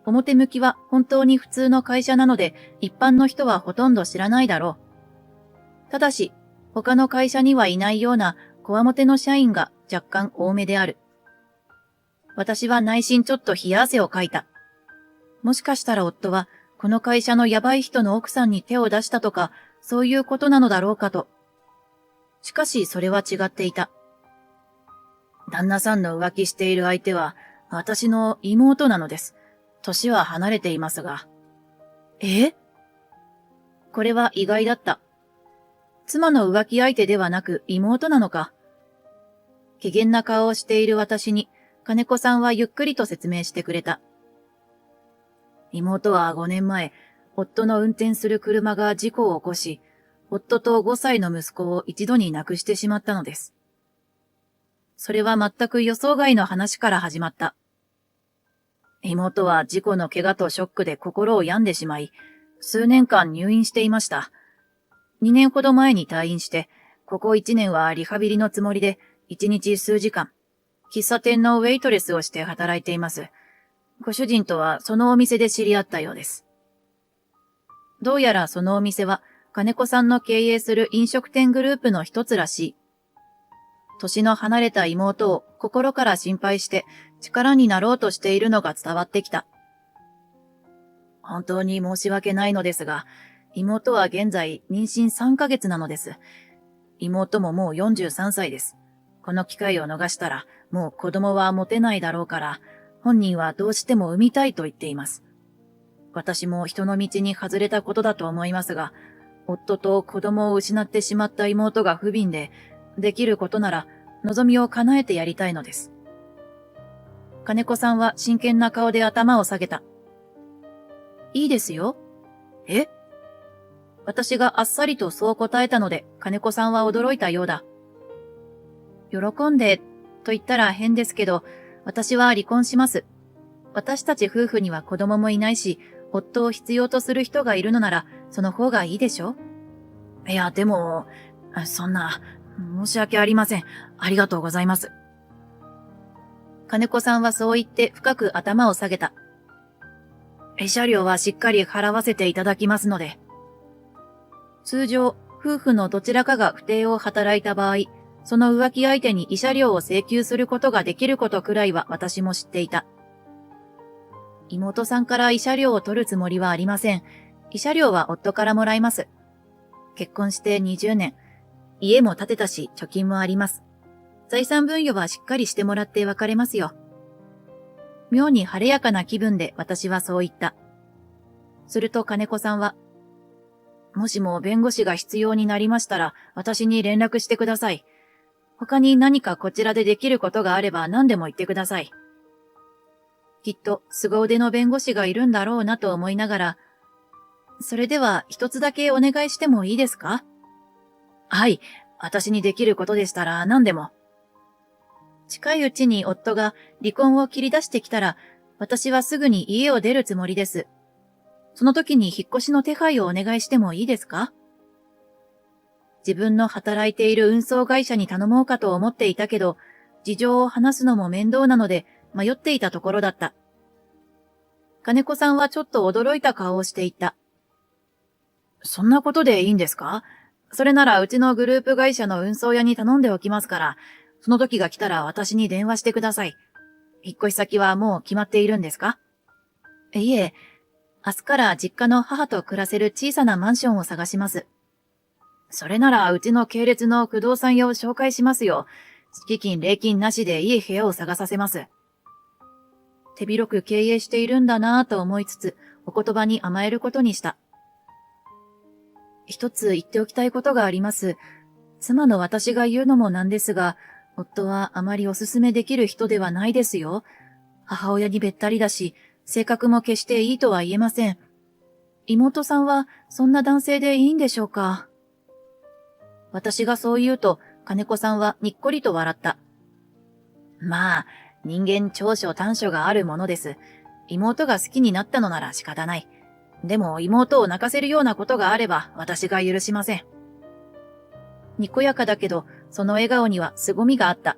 表向きは本当に普通の会社なので、一般の人はほとんど知らないだろう。ただし、他の会社にはいないようなこわもての社員が若干多めである。私は内心ちょっと冷や汗をかいた。もしかしたら夫は、この会社のやばい人の奥さんに手を出したとか、そういうことなのだろうかと。しかしそれは違っていた。旦那さんの浮気している相手は、私の妹なのです。年は離れていますが。これは意外だった。妻の浮気相手ではなく妹なのか。怪訝な顔をしている私に、金子さんはゆっくりと説明してくれた。妹は5年前、夫の運転する車が事故を起こし、夫と5歳の息子を一度に亡くしてしまったのです。それは全く予想外の話から始まった。妹は事故の怪我とショックで心を病んでしまい、数年間入院していました。2年ほど前に退院して、ここ1年はリハビリのつもりで、1日数時間、喫茶店のウェイトレスをして働いています。ご主人とはそのお店で知り合ったようです。どうやらそのお店は、金子さんの経営する飲食店グループの一つらしい。年の離れた妹を心から心配して力になろうとしているのが伝わってきた。本当に申し訳ないのですが、妹は現在妊娠3ヶ月なのです。妹ももう43歳です。この機会を逃したらもう子供は持てないだろうから、本人はどうしても産みたいと言っています。私も人の道に外れたことだと思いますが、夫と子供を失ってしまった妹が不憫で、できることなら望みを叶えてやりたいのです。金子さんは真剣な顔で頭を下げた。いいですよ。え？私があっさりとそう答えたので、金子さんは驚いたようだ。喜んで、と言ったら変ですけど、私は離婚します。私たち夫婦には子供もいないし、夫を必要とする人がいるのなら、その方がいいでしょ？いや、でも、そんな、申し訳ありません。ありがとうございます。金子さんはそう言って深く頭を下げた。慰謝料はしっかり払わせていただきますので。通常、夫婦のどちらかが不貞を働いた場合、その浮気相手に慰謝料を請求することができることくらいは私も知っていた。妹さんから慰謝料を取るつもりはありません。慰謝料は夫からもらいます。結婚して20年。家も建てたし、貯金もあります。財産分与はしっかりしてもらって別れますよ。妙に晴れやかな気分で私はそう言った。すると金子さんは、もしも弁護士が必要になりましたら、私に連絡してください。他に何かこちらでできることがあれば何でも言ってください。きっと凄腕の弁護士がいるんだろうなと思いながら、それでは一つだけお願いしてもいいですか？はい、私にできることでしたら何でも。近いうちに夫が離婚を切り出してきたら、私はすぐに家を出るつもりです。その時に引っ越しの手配をお願いしてもいいですか？自分の働いている運送会社に頼もうかと思っていたけど、事情を話すのも面倒なので迷っていたところだった。金子さんはちょっと驚いた顔をしていた。そんなことでいいんですか？それならうちのグループ会社の運送屋に頼んでおきますから、その時が来たら私に電話してください。引っ越し先はもう決まっているんですか？いえ、明日から実家の母と暮らせる小さなマンションを探します。それならうちの系列の不動産屋を紹介しますよ。敷金礼金なしでいい部屋を探させます。手広く経営しているんだなぁと思いつつ、お言葉に甘えることにした。一つ言っておきたいことがあります。妻の私が言うのもなんですが、夫はあまりおすすめできる人ではないですよ。母親にべったりだし、性格も決していいとは言えません。妹さんはそんな男性でいいんでしょうか？私がそう言うと、金子さんはにっこりと笑った。まあ、人間長所短所があるものです。妹が好きになったのなら仕方ない。でも妹を泣かせるようなことがあれば私が許しません。にこやかだけど、その笑顔には凄みがあった。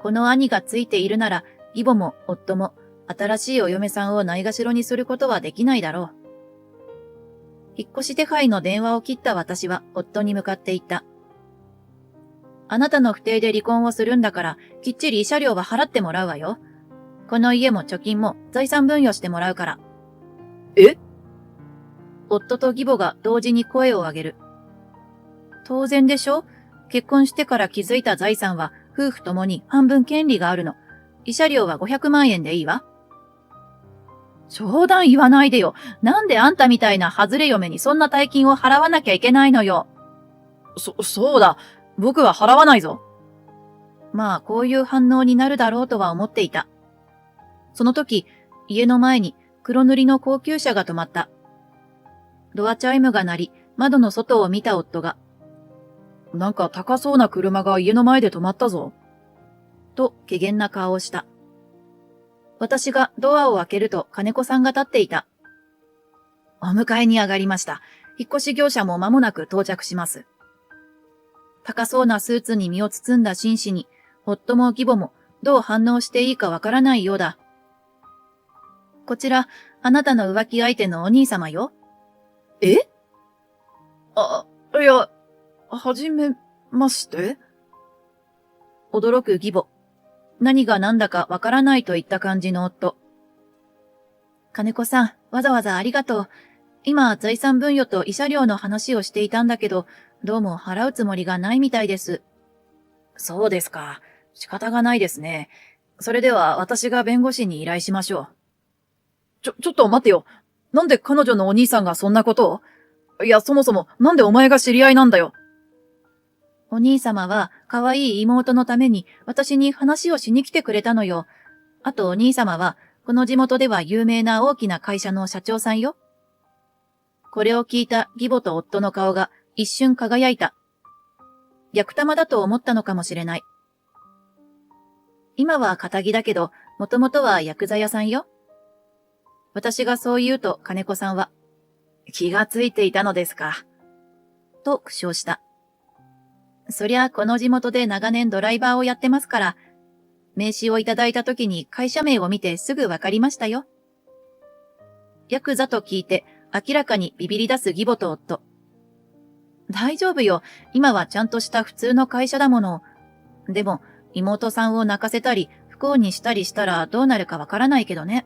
この兄がついているなら、義母も夫も新しいお嫁さんをないがしろにすることはできないだろう。引っ越し手配の電話を切った私は夫に向かって言った。あなたの不貞で離婚をするんだから、きっちり慰謝料は払ってもらうわよ。この家も貯金も財産分与してもらうから。え？夫と義母が同時に声を上げる。当然でしょ？結婚してから気づいた財産は夫婦ともに半分権利があるの。慰謝料は500万円でいいわ。冗談言わないでよ。なんであんたみたいな外れ嫁にそんな大金を払わなきゃいけないのよ。そうだ。僕は払わないぞ。まあ、こういう反応になるだろうとは思っていた。その時、家の前に黒塗りの高級車が止まった。ドアチャイムが鳴り、窓の外を見た夫が、なんか高そうな車が家の前で止まったぞ。と、怪訝な顔をした。私がドアを開けると金子さんが立っていた。お迎えに上がりました。引っ越し業者も間もなく到着します。高そうなスーツに身を包んだ紳士に、夫も義母もどう反応していいかわからないようだ。こちら、あなたの浮気相手のお兄様よ。え？いや、はじめまして？驚く義母。何が何だかわからないといった感じの夫。金子さん、わざわざありがとう。今、財産分与と慰謝料の話をしていたんだけど、どうも払うつもりがないみたいです。そうですか。仕方がないですね。それでは私が弁護士に依頼しましょう。ちょっと待ってよ。なんで彼女のお兄さんがそんなことを？いや、そもそもなんでお前が知り合いなんだよ。お兄様は可愛い妹のために私に話をしに来てくれたのよ。あとお兄様はこの地元では有名な大きな会社の社長さんよ。これを聞いた義母と夫の顔が一瞬輝いた。逆玉だと思ったのかもしれない。今は堅気だけど、もともとはヤクザ屋さんよ。私がそう言うと金子さんは、気がついていたのですか。と苦笑した。そりゃこの地元で長年ドライバーをやってますから、名刺をいただいた時に会社名を見てすぐわかりましたよ。ヤクザと聞いて明らかにビビり出す義母と夫。大丈夫よ。今はちゃんとした普通の会社だもの。でも、妹さんを泣かせたり、不幸にしたりしたらどうなるかわからないけどね。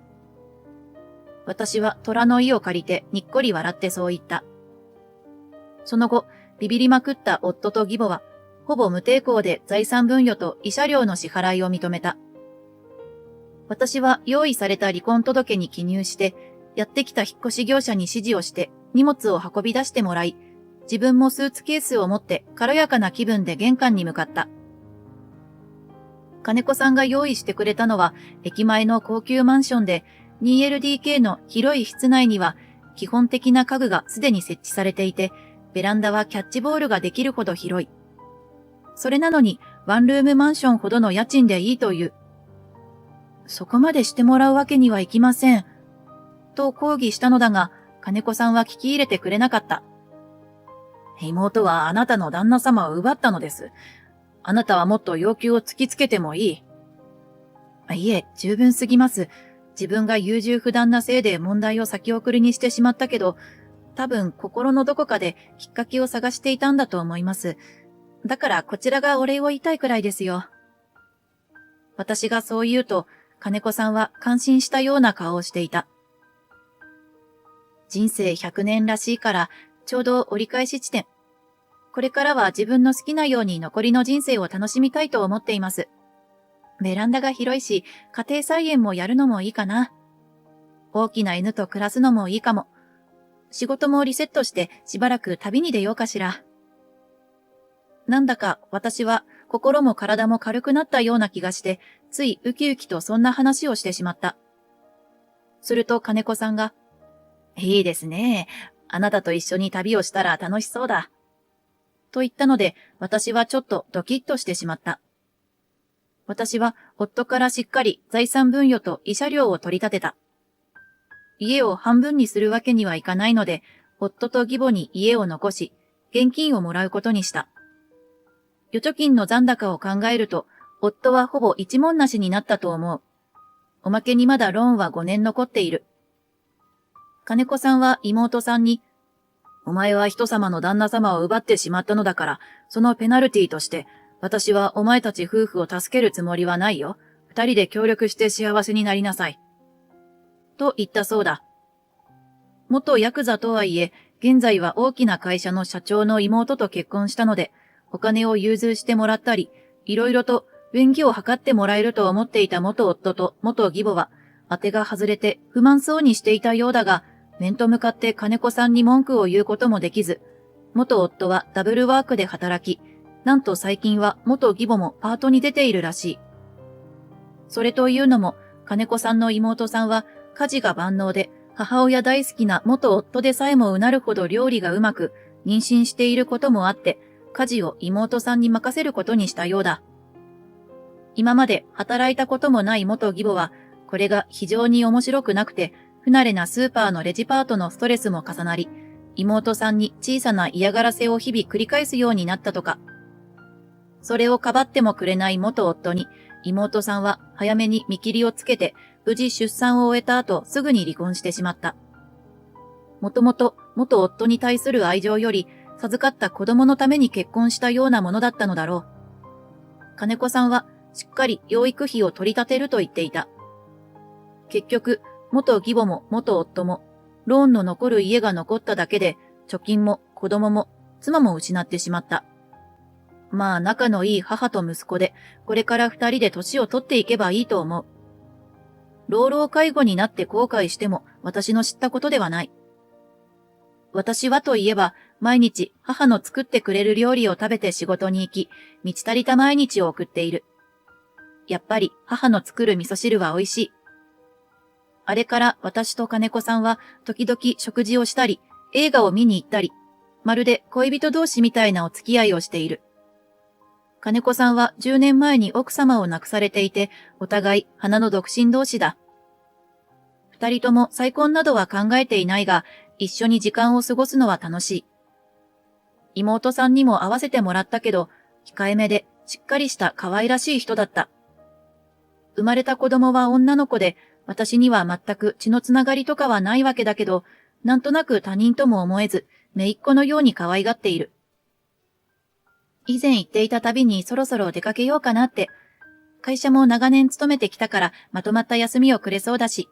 私は虎の意を借りてにっこり笑ってそう言った。その後、ビビりまくった夫と義母は、ほぼ無抵抗で財産分与と慰謝料の支払いを認めた。私は用意された離婚届に記入して、やってきた引っ越し業者に指示をして荷物を運び出してもらい、自分もスーツケースを持って軽やかな気分で玄関に向かった。金子さんが用意してくれたのは駅前の高級マンションで 2LDK の広い室内には基本的な家具がすでに設置されていて、ベランダはキャッチボールができるほど広い。それなのにワンルームマンションほどの家賃でいいという。そこまでしてもらうわけにはいきません。と抗議したのだが、金子さんは聞き入れてくれなかった。妹はあなたの旦那様を奪ったのです。あなたはもっと要求を突きつけてもいい。いえ、十分すぎます。自分が優柔不断なせいで問題を先送りにしてしまったけど、多分心のどこかできっかけを探していたんだと思います。だからこちらがお礼を言いたいくらいですよ。私がそう言うと、金子さんは感心したような顔をしていた。人生100年らしいから、ちょうど折り返し地点。これからは自分の好きなように残りの人生を楽しみたいと思っています。ベランダが広いし、家庭菜園もやるのもいいかな。大きな犬と暮らすのもいいかも。仕事もリセットしてしばらく旅に出ようかしら。なんだか私は心も体も軽くなったような気がして、ついウキウキとそんな話をしてしまった。すると金子さんが、いいですね。あなたと一緒に旅をしたら楽しそうだ。と言ったので、私はちょっとドキッとしてしまった。私は夫からしっかり財産分与と慰謝料を取り立てた。家を半分にするわけにはいかないので、夫と義母に家を残し、現金をもらうことにした。預貯金の残高を考えると、夫はほぼ一文なしになったと思う。おまけにまだローンは5年残っている。金子さんは妹さんに、お前は人様の旦那様を奪ってしまったのだから、そのペナルティとして、私はお前たち夫婦を助けるつもりはないよ。二人で協力して幸せになりなさい。と言ったそうだ。元ヤクザとはいえ、現在は大きな会社の社長の妹と結婚したので、お金を融通してもらったり、いろいろと便宜を図ってもらえると思っていた元夫と元義母は、当てが外れて不満そうにしていたようだが、面と向かって金子さんに文句を言うこともできず、元夫はダブルワークで働き、なんと最近は元義母もパートに出ているらしい。それというのも、金子さんの妹さんは家事が万能で、母親大好きな元夫でさえもうなるほど料理がうまく、妊娠していることもあって、家事を妹さんに任せることにしたようだ。今まで働いたこともない元義母は、これが非常に面白くなくて、不慣れなスーパーのレジパートのストレスも重なり、妹さんに小さな嫌がらせを日々繰り返すようになったとか。それをかばってもくれない元夫に、妹さんは早めに見切りをつけて、無事出産を終えた後すぐに離婚してしまった。もともと元夫に対する愛情より、授かった子供のために結婚したようなものだったのだろう。金子さんはしっかり養育費を取り立てると言っていた。結局、元義母も元夫も、ローンの残る家が残っただけで、貯金も子供も妻も失ってしまった。まあ仲のいい母と息子で、これから二人で年を取っていけばいいと思う。老老介護になって後悔しても私の知ったことではない。私はといえば、毎日母の作ってくれる料理を食べて仕事に行き、満ち足りた毎日を送っている。やっぱり母の作る味噌汁は美味しい。あれから私と金子さんは時々食事をしたり、映画を見に行ったり、まるで恋人同士みたいなお付き合いをしている。金子さんは10年前に奥様を亡くされていて、お互い花の独身同士だ。二人とも再婚などは考えていないが、一緒に時間を過ごすのは楽しい。妹さんにも会わせてもらったけど、控えめでしっかりした可愛らしい人だった。生まれた子供は女の子で、私には全く血のつながりとかはないわけだけど、なんとなく他人とも思えず、姪っ子のように可愛がっている。以前言っていた旅にそろそろ出かけようかなって。会社も長年勤めてきたからまとまった休みをくれそうだし。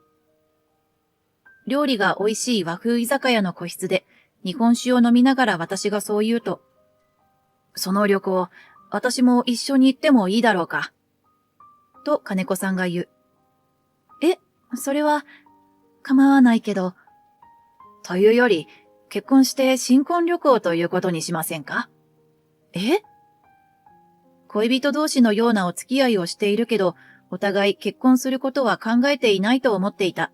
料理が美味しい和風居酒屋の個室で日本酒を飲みながら私がそう言うと、その旅行、私も一緒に行ってもいいだろうか。と金子さんが言う。それは構わないけど。というより、結婚して新婚旅行ということにしませんか？恋人同士のようなお付き合いをしているけど、お互い結婚することは考えていないと思っていた。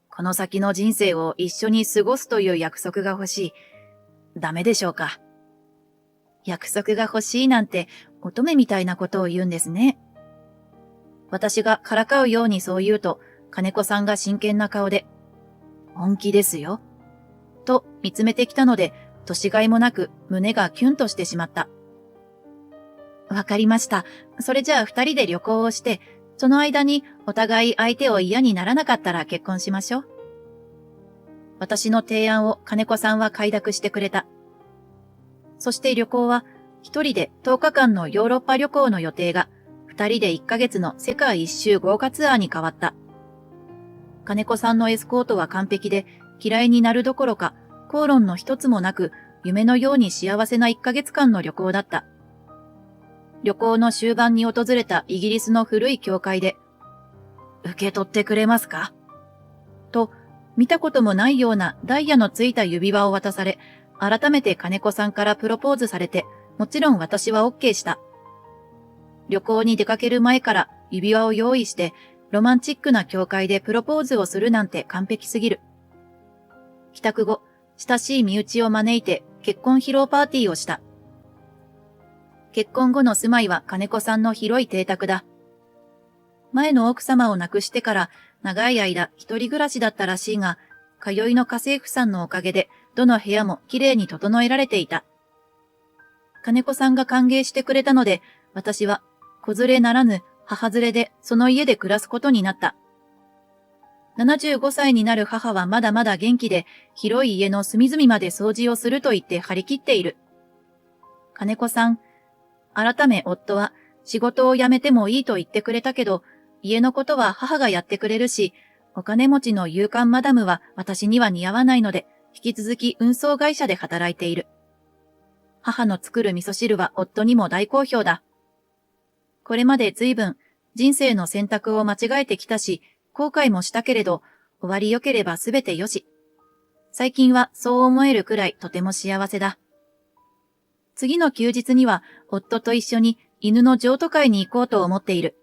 この先の人生を一緒に過ごすという約束が欲しい。ダメでしょうか。約束が欲しいなんて乙女みたいなことを言うんですね。私がからかうようにそう言うと、金子さんが真剣な顔で、本気ですよ。と見つめてきたので、年がいもなく胸がキュンとしてしまった。わかりました。それじゃあ二人で旅行をして、その間にお互い相手を嫌にならなかったら結婚しましょう。私の提案を金子さんは快諾してくれた。そして旅行は一人で10日間のヨーロッパ旅行の予定が二人で1ヶ月の世界一周豪華ツアーに変わった。金子さんのエスコートは完璧で嫌いになるどころか口論の一つもなく夢のように幸せな1ヶ月間の旅行だった。旅行の終盤に訪れたイギリスの古い教会で、受け取ってくれますか？と、見たこともないようなダイヤのついた指輪を渡され、改めて金子さんからプロポーズされて、もちろん私は OK した。旅行に出かける前から指輪を用意して、ロマンチックな教会でプロポーズをするなんて完璧すぎる。帰宅後、親しい身内を招いて結婚披露パーティーをした。結婚後の住まいは金子さんの広い邸宅だ。前の奥様を亡くしてから長い間一人暮らしだったらしいが、通いの家政婦さんのおかげでどの部屋もきれいに整えられていた。金子さんが歓迎してくれたので、私は子連れならぬ母連れでその家で暮らすことになった。75歳になる母はまだまだ元気で、広い家の隅々まで掃除をすると言って張り切っている。金子さん、改め夫は仕事を辞めてもいいと言ってくれたけど、家のことは母がやってくれるし、お金持ちの勇敢マダムは私には似合わないので、引き続き運送会社で働いている。母の作る味噌汁は夫にも大好評だ。これまで随分人生の選択を間違えてきたし、後悔もしたけれど、終わり良ければすべてよし。最近はそう思えるくらいとても幸せだ。次の休日には夫と一緒に犬の譲渡会に行こうと思っている。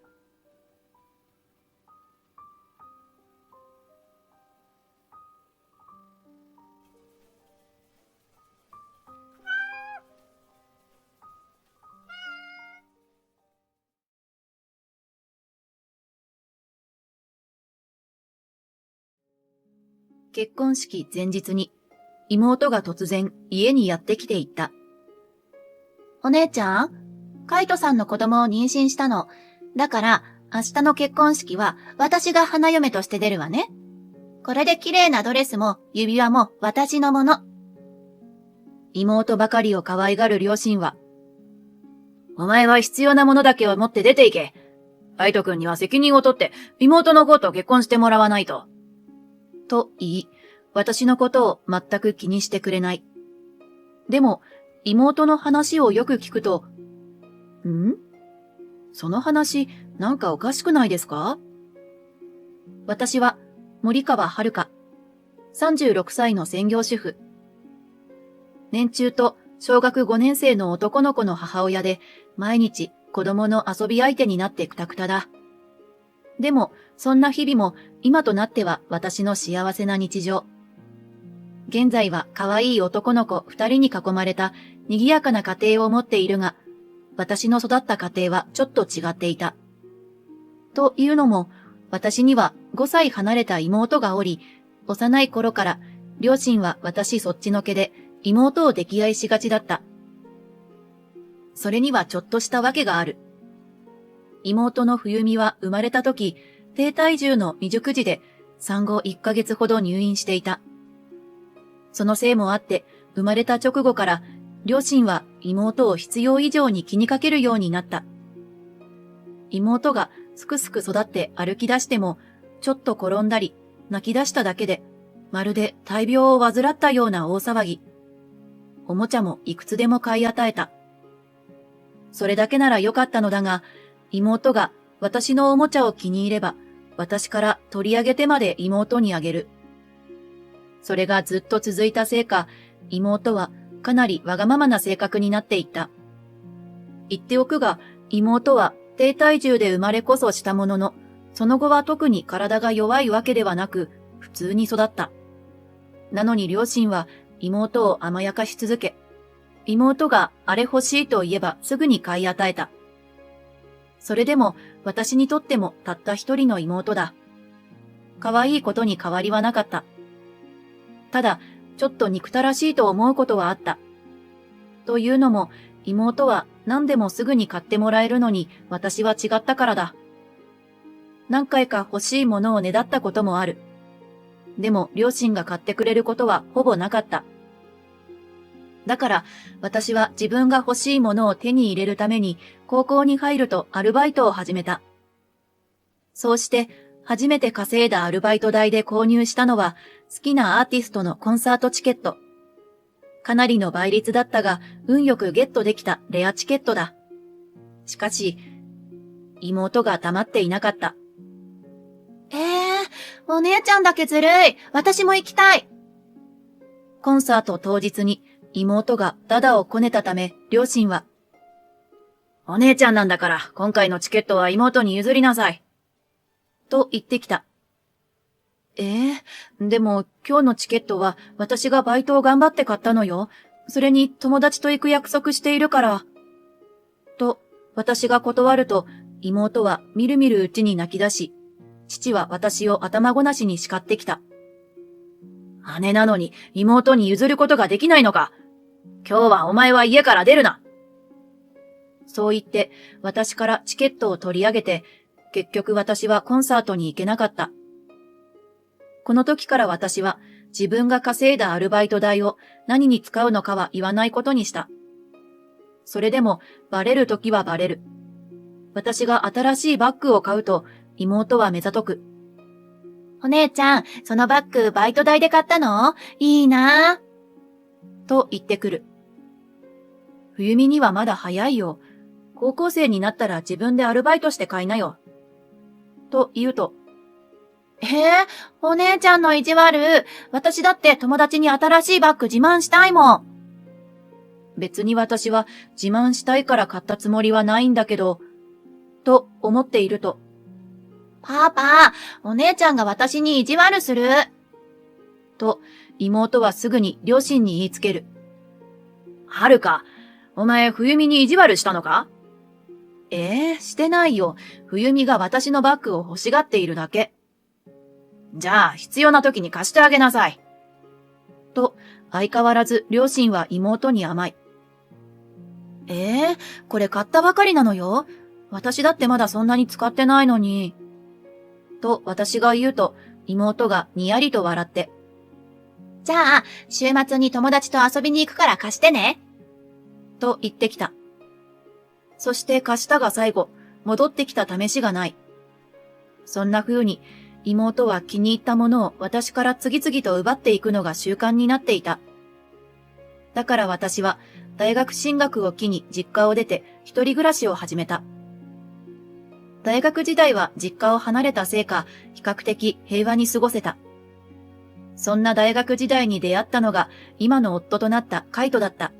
結婚式前日に妹が突然家にやってきていった。お姉ちゃん、カイトさんの子供を妊娠したの。だから明日の結婚式は私が花嫁として出るわね。これで綺麗なドレスも指輪も私のもの。妹ばかりを可愛がる両親は、お前は必要なものだけを持って出ていけ。カイト君には責任を取って妹の子と結婚してもらわないと。と言い、私のことを全く気にしてくれない。でも、妹の話をよく聞くと、その話、なんかおかしくないですか？私は、森川遥、36歳の専業主婦。年中と小学5年生の男の子の母親で、毎日子供の遊び相手になってくたくただ。でも、そんな日々も今となっては私の幸せな日常。現在は可愛い男の子2人に囲まれた賑やかな家庭を持っているが、私の育った家庭はちょっと違っていた。というのも、私には5歳離れた妹がおり、幼い頃から両親は私そっちのけで妹を溺愛しがちだった。それにはちょっとしたわけがある。妹の冬美は生まれた時、低体重の未熟児で産後1ヶ月ほど入院していた。そのせいもあって、生まれた直後から両親は妹を必要以上に気にかけるようになった。妹がすくすく育って歩き出しても、ちょっと転んだり泣き出しただけで、まるで大病を患ったような大騒ぎ。おもちゃもいくつでも買い与えた。それだけならよかったのだが、妹が私のおもちゃを気に入れば、私から取り上げてまで妹にあげる。それがずっと続いたせいか、妹はかなりわがままな性格になっていった。言っておくが、妹は低体重で生まれこそしたものの、その後は特に体が弱いわけではなく、普通に育った。なのに両親は妹を甘やかし続け、妹があれ欲しいと言えばすぐに買い与えた。それでも私にとってもたった一人の妹だ。可愛いことに変わりはなかった。ただ、ちょっと憎たらしいと思うことはあった。というのも、妹は何でもすぐに買ってもらえるのに私は違ったからだ。何回か欲しいものをねだったこともある。でも両親が買ってくれることはほぼなかった。だから私は自分が欲しいものを手に入れるために高校に入るとアルバイトを始めた。そうして初めて稼いだアルバイト代で購入したのは好きなアーティストのコンサートチケット。かなりの倍率だったが運よくゲットできたレアチケットだ。しかし妹が黙っていなかった。お姉ちゃんだけずるい。私も行きたい。コンサート当日に妹がダダをこねたため、両親は、お姉ちゃんなんだから、今回のチケットは妹に譲りなさい。と言ってきた。でも今日のチケットは私がバイトを頑張って買ったのよ。それに友達と行く約束しているから。と、私が断ると、妹はみるみるうちに泣き出し、父は私を頭ごなしに叱ってきた。姉なのに妹に譲ることができないのか。今日はお前は家から出るな。そう言って私からチケットを取り上げて、結局私はコンサートに行けなかった。この時から私は自分が稼いだアルバイト代を何に使うのかは言わないことにした。それでもバレる時はバレる。私が新しいバッグを買うと妹は目ざとく。お姉ちゃん、そのバッグバイト代で買ったの？いいなぁ。と言ってくる。冬美にはまだ早いよ。高校生になったら自分でアルバイトして買いなよ。と言うと、お姉ちゃんの意地悪。私だって友達に新しいバッグ自慢したいもん。別に私は自慢したいから買ったつもりはないんだけど、と思っていると、パパ、お姉ちゃんが私に意地悪する。と、妹はすぐに両親に言いつける。はるか、お前冬美に意地悪したのか？してないよ。冬美が私のバッグを欲しがっているだけ。じゃあ、必要な時に貸してあげなさい。と、相変わらず両親は妹に甘い。これ買ったばかりなのよ。私だってまだそんなに使ってないのに。と私が言うと、妹がにやりと笑って。じゃあ、週末に友達と遊びに行くから貸してね。と言ってきた。そして貸したが最後、戻ってきた試しがない。そんな風に、妹は気に入ったものを私から次々と奪っていくのが習慣になっていた。だから私は大学進学を機に実家を出て一人暮らしを始めた。大学時代は実家を離れたせいか比較的平和に過ごせた。そんな大学時代に出会ったのが今の夫となったカイトだった。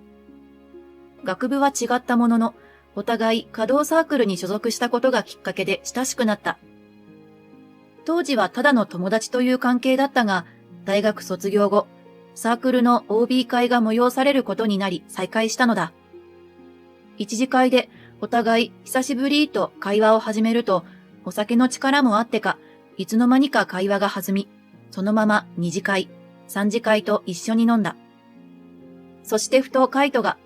学部は違ったものの、お互い稼働サークルに所属したことがきっかけで親しくなった。当時はただの友達という関係だったが、大学卒業後、サークルの OB 会が催されることになり再会したのだ。一次会でお互い久しぶりと会話を始めると、お酒の力もあってか、いつの間にか会話が弾み、そのまま二次会、三次会と一緒に飲んだ。そしてふとカイトが、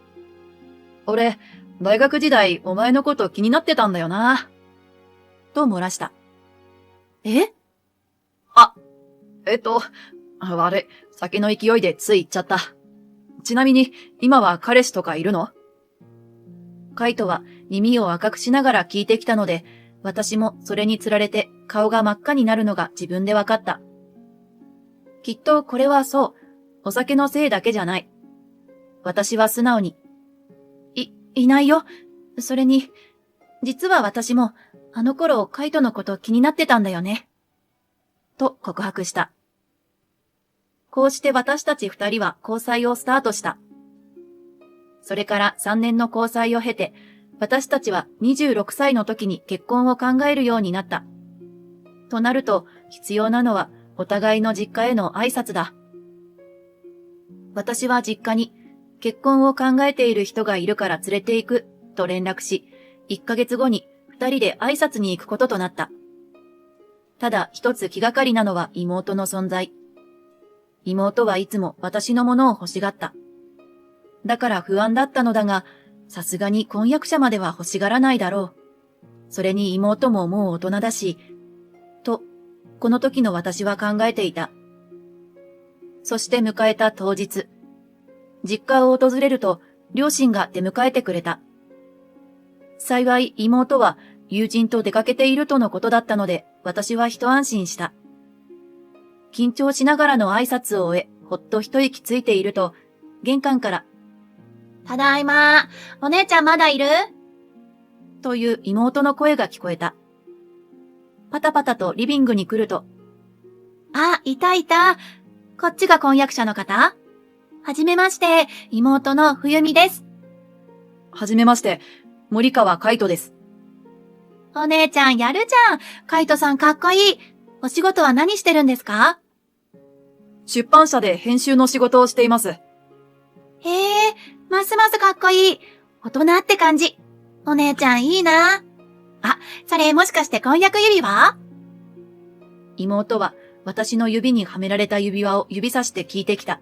俺、大学時代お前のこと気になってたんだよな。と漏らした。悪い。酒の勢いでつい言っちゃった。ちなみに、今は彼氏とかいるの？カイトは耳を赤くしながら聞いてきたので、私もそれにつられて顔が真っ赤になるのが自分でわかった。きっとこれはそう、お酒のせいだけじゃない。私は素直に、いないよ。それに、実は私も、あの頃カイトのこと気になってたんだよね。と告白した。こうして私たち二人は交際をスタートした。それから3年の交際を経て、私たちは26歳の時に結婚を考えるようになった。となると、必要なのはお互いの実家への挨拶だ。私は実家に、結婚を考えている人がいるから連れて行く、と連絡し、1ヶ月後に2人で挨拶に行くこととなった。ただ一つ気がかりなのは妹の存在。妹はいつも私のものを欲しがった。だから不安だったのだが、さすがに婚約者までは欲しがらないだろう。それに妹ももう大人だし、と、この時の私は考えていた。そして迎えた当日。実家を訪れると、両親が出迎えてくれた。幸い妹は友人と出かけているとのことだったので、私は一安心した。緊張しながらの挨拶を終え、ほっと一息ついていると、玄関から、ただいま、お姉ちゃんまだいる？という妹の声が聞こえた。パタパタとリビングに来ると、いた。こっちが婚約者の方？はじめまして、妹の冬美です。はじめまして、森川海斗です。お姉ちゃんやるじゃん。海斗さんかっこいい。お仕事は何してるんですか？出版社で編集の仕事をしています。ますますかっこいい。大人って感じ。お姉ちゃんいいな。それもしかして婚約指輪？妹は私の指にはめられた指輪を指さして聞いてきた。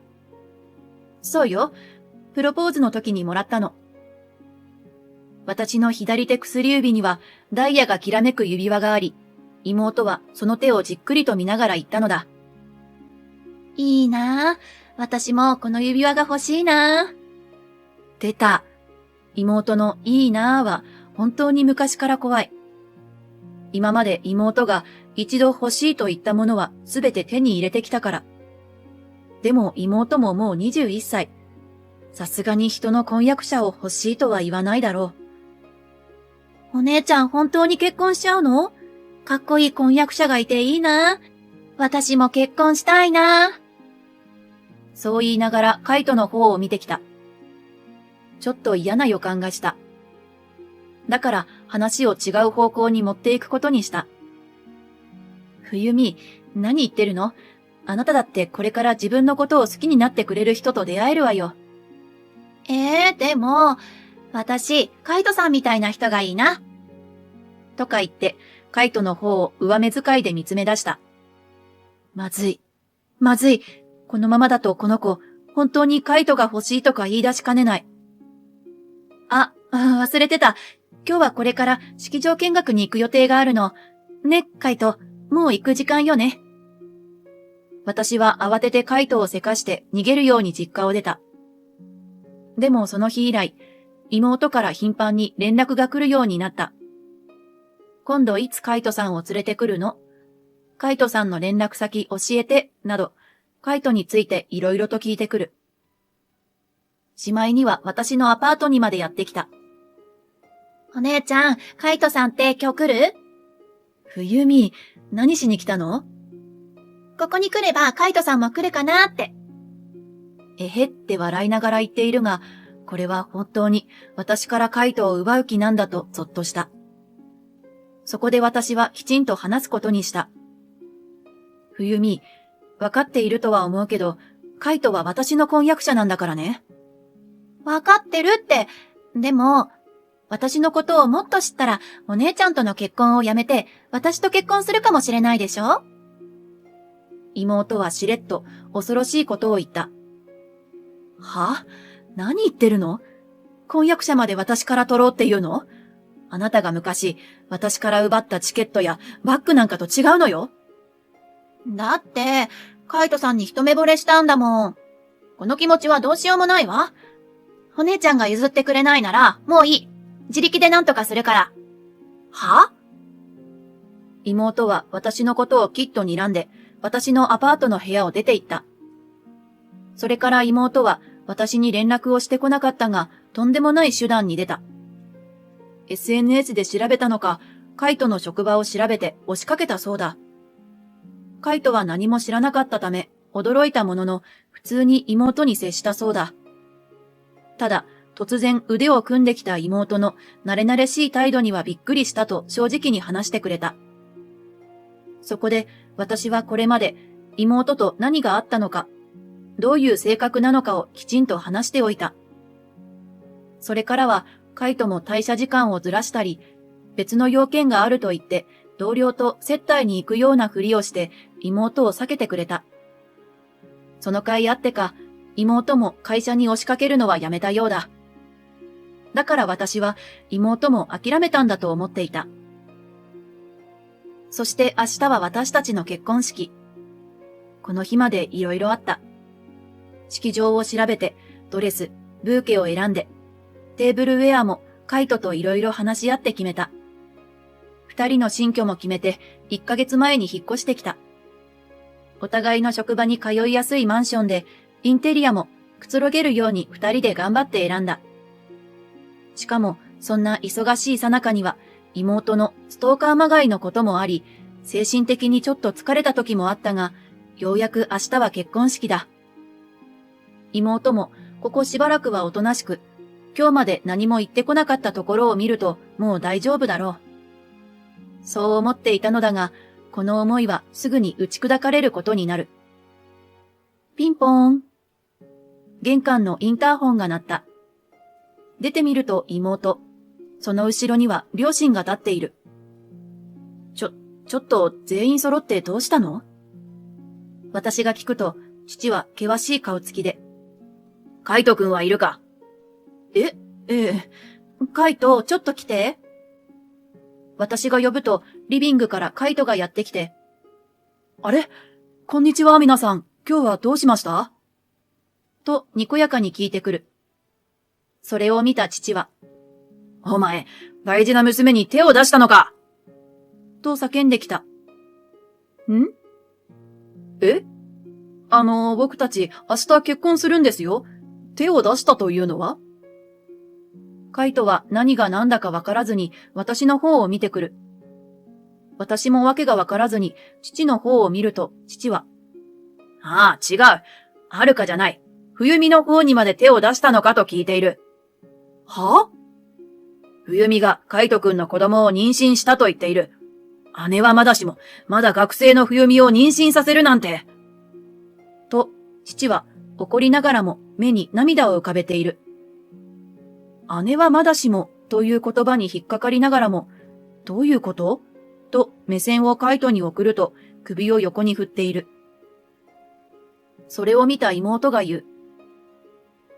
そうよ。プロポーズの時にもらったの。私の左手薬指にはダイヤがきらめく指輪があり、妹はその手をじっくりと見ながら言ったのだ。いいなぁ。私もこの指輪が欲しいなぁ。出た。妹のいいなぁは本当に昔から怖い。今まで妹が一度欲しいと言ったものはすべて手に入れてきたから。でも妹ももう21歳。さすがに人の婚約者を欲しいとは言わないだろう。お姉ちゃん本当に結婚しちゃうの？かっこいい婚約者がいていいな。私も結婚したいな。そう言いながらカイトの方を見てきた。ちょっと嫌な予感がした。だから話を違う方向に持っていくことにした。冬美、何言ってるの？あなただってこれから自分のことを好きになってくれる人と出会えるわよ。でも、私、カイトさんみたいな人がいいな。とか言って、カイトの方を上目遣いで見つめ出した。まずい。まずい。このままだとこの子、本当にカイトが欲しいとか言い出しかねない。忘れてた。今日はこれから式場見学に行く予定があるの。ね、カイト、もう行く時間よね。私は慌ててカイトをせかして逃げるように実家を出た。でもその日以来、妹から頻繁に連絡が来るようになった。今度いつカイトさんを連れてくるの？カイトさんの連絡先教えて、など、カイトについていろいろと聞いてくる。しまいには私のアパートにまでやってきた。お姉ちゃん、カイトさんって今日来る？冬美、何しに来たの？ここに来ればカイトさんも来るかなって。えへって笑いながら言っているが、これは本当に私からカイトを奪う気なんだとゾッとした。そこで私はきちんと話すことにした。冬美、わかっているとは思うけど、カイトは私の婚約者なんだからね。わかってるって。でも、私のことをもっと知ったら、お姉ちゃんとの結婚をやめて、私と結婚するかもしれないでしょ？妹はしれっと恐ろしいことを言った。は？何言ってるの？婚約者まで私から取ろうっていうの？あなたが昔、私から奪ったチケットやバッグなんかと違うのよ。だって、カイトさんに一目惚れしたんだもん。この気持ちはどうしようもないわ。お姉ちゃんが譲ってくれないなら、もういい。自力で何とかするから。は？妹は私のことをきっと睨んで、私のアパートの部屋を出て行った。それから妹は私に連絡をしてこなかったが、とんでもない手段に出た。SNS で調べたのか、カイトの職場を調べて押しかけたそうだ。カイトは何も知らなかったため、驚いたものの、普通に妹に接したそうだ。ただ、突然腕を組んできた妹の慣れ慣れしい態度にはびっくりしたと正直に話してくれた。そこで私はこれまで妹と何があったのか、どういう性格なのかをきちんと話しておいた。それからはカイトも退社時間をずらしたり、別の要件があると言って同僚と接待に行くようなふりをして妹を避けてくれた。その甲斐あってか、妹も会社に押しかけるのはやめたようだ。だから私は妹も諦めたんだと思っていた。そして明日は私たちの結婚式。この日までいろいろあった。式場を調べて、ドレス、ブーケを選んで、テーブルウェアもカイトといろいろ話し合って決めた。二人の新居も決めて、1ヶ月前に引っ越してきた。お互いの職場に通いやすいマンションで、インテリアもくつろげるように二人で頑張って選んだ。しかも、そんな忙しい最中には、妹のストーカーまがいのこともあり、精神的にちょっと疲れた時もあったが、ようやく明日は結婚式だ。妹も、ここしばらくはおとなしく、今日まで何も言ってこなかったところを見ると、もう大丈夫だろう。そう思っていたのだが、この思いはすぐに打ち砕かれることになる。ピンポーン。玄関のインターホンが鳴った。出てみると妹。その後ろには両親が立っている。ちょっと全員揃ってどうしたの？私が聞くと、父は険しい顔つきで。カイトくんはいるか？ええ。カイト、ちょっと来て。私が呼ぶと、リビングからカイトがやってきて。あれ？こんにちは、皆さん。今日はどうしました？と、にこやかに聞いてくる。それを見た父は、お前、大事な娘に手を出したのか？と叫んできた。ん？え？僕たち明日結婚するんですよ。手を出したというのは？カイトは何が何だかわからずに私の方を見てくる。私もわけがわからずに父の方を見ると、父は、ああ、違う。はるかじゃない。冬美の方にまで手を出したのかと聞いている。は？冬美がカイト君の子供を妊娠したと言っている。姉はまだしも、まだ学生の冬美を妊娠させるなんて。と、父は怒りながらも目に涙を浮かべている。姉はまだしもという言葉に引っかかりながらも、どういうこと？と目線をカイトに送ると首を横に振っている。それを見た妹が言う。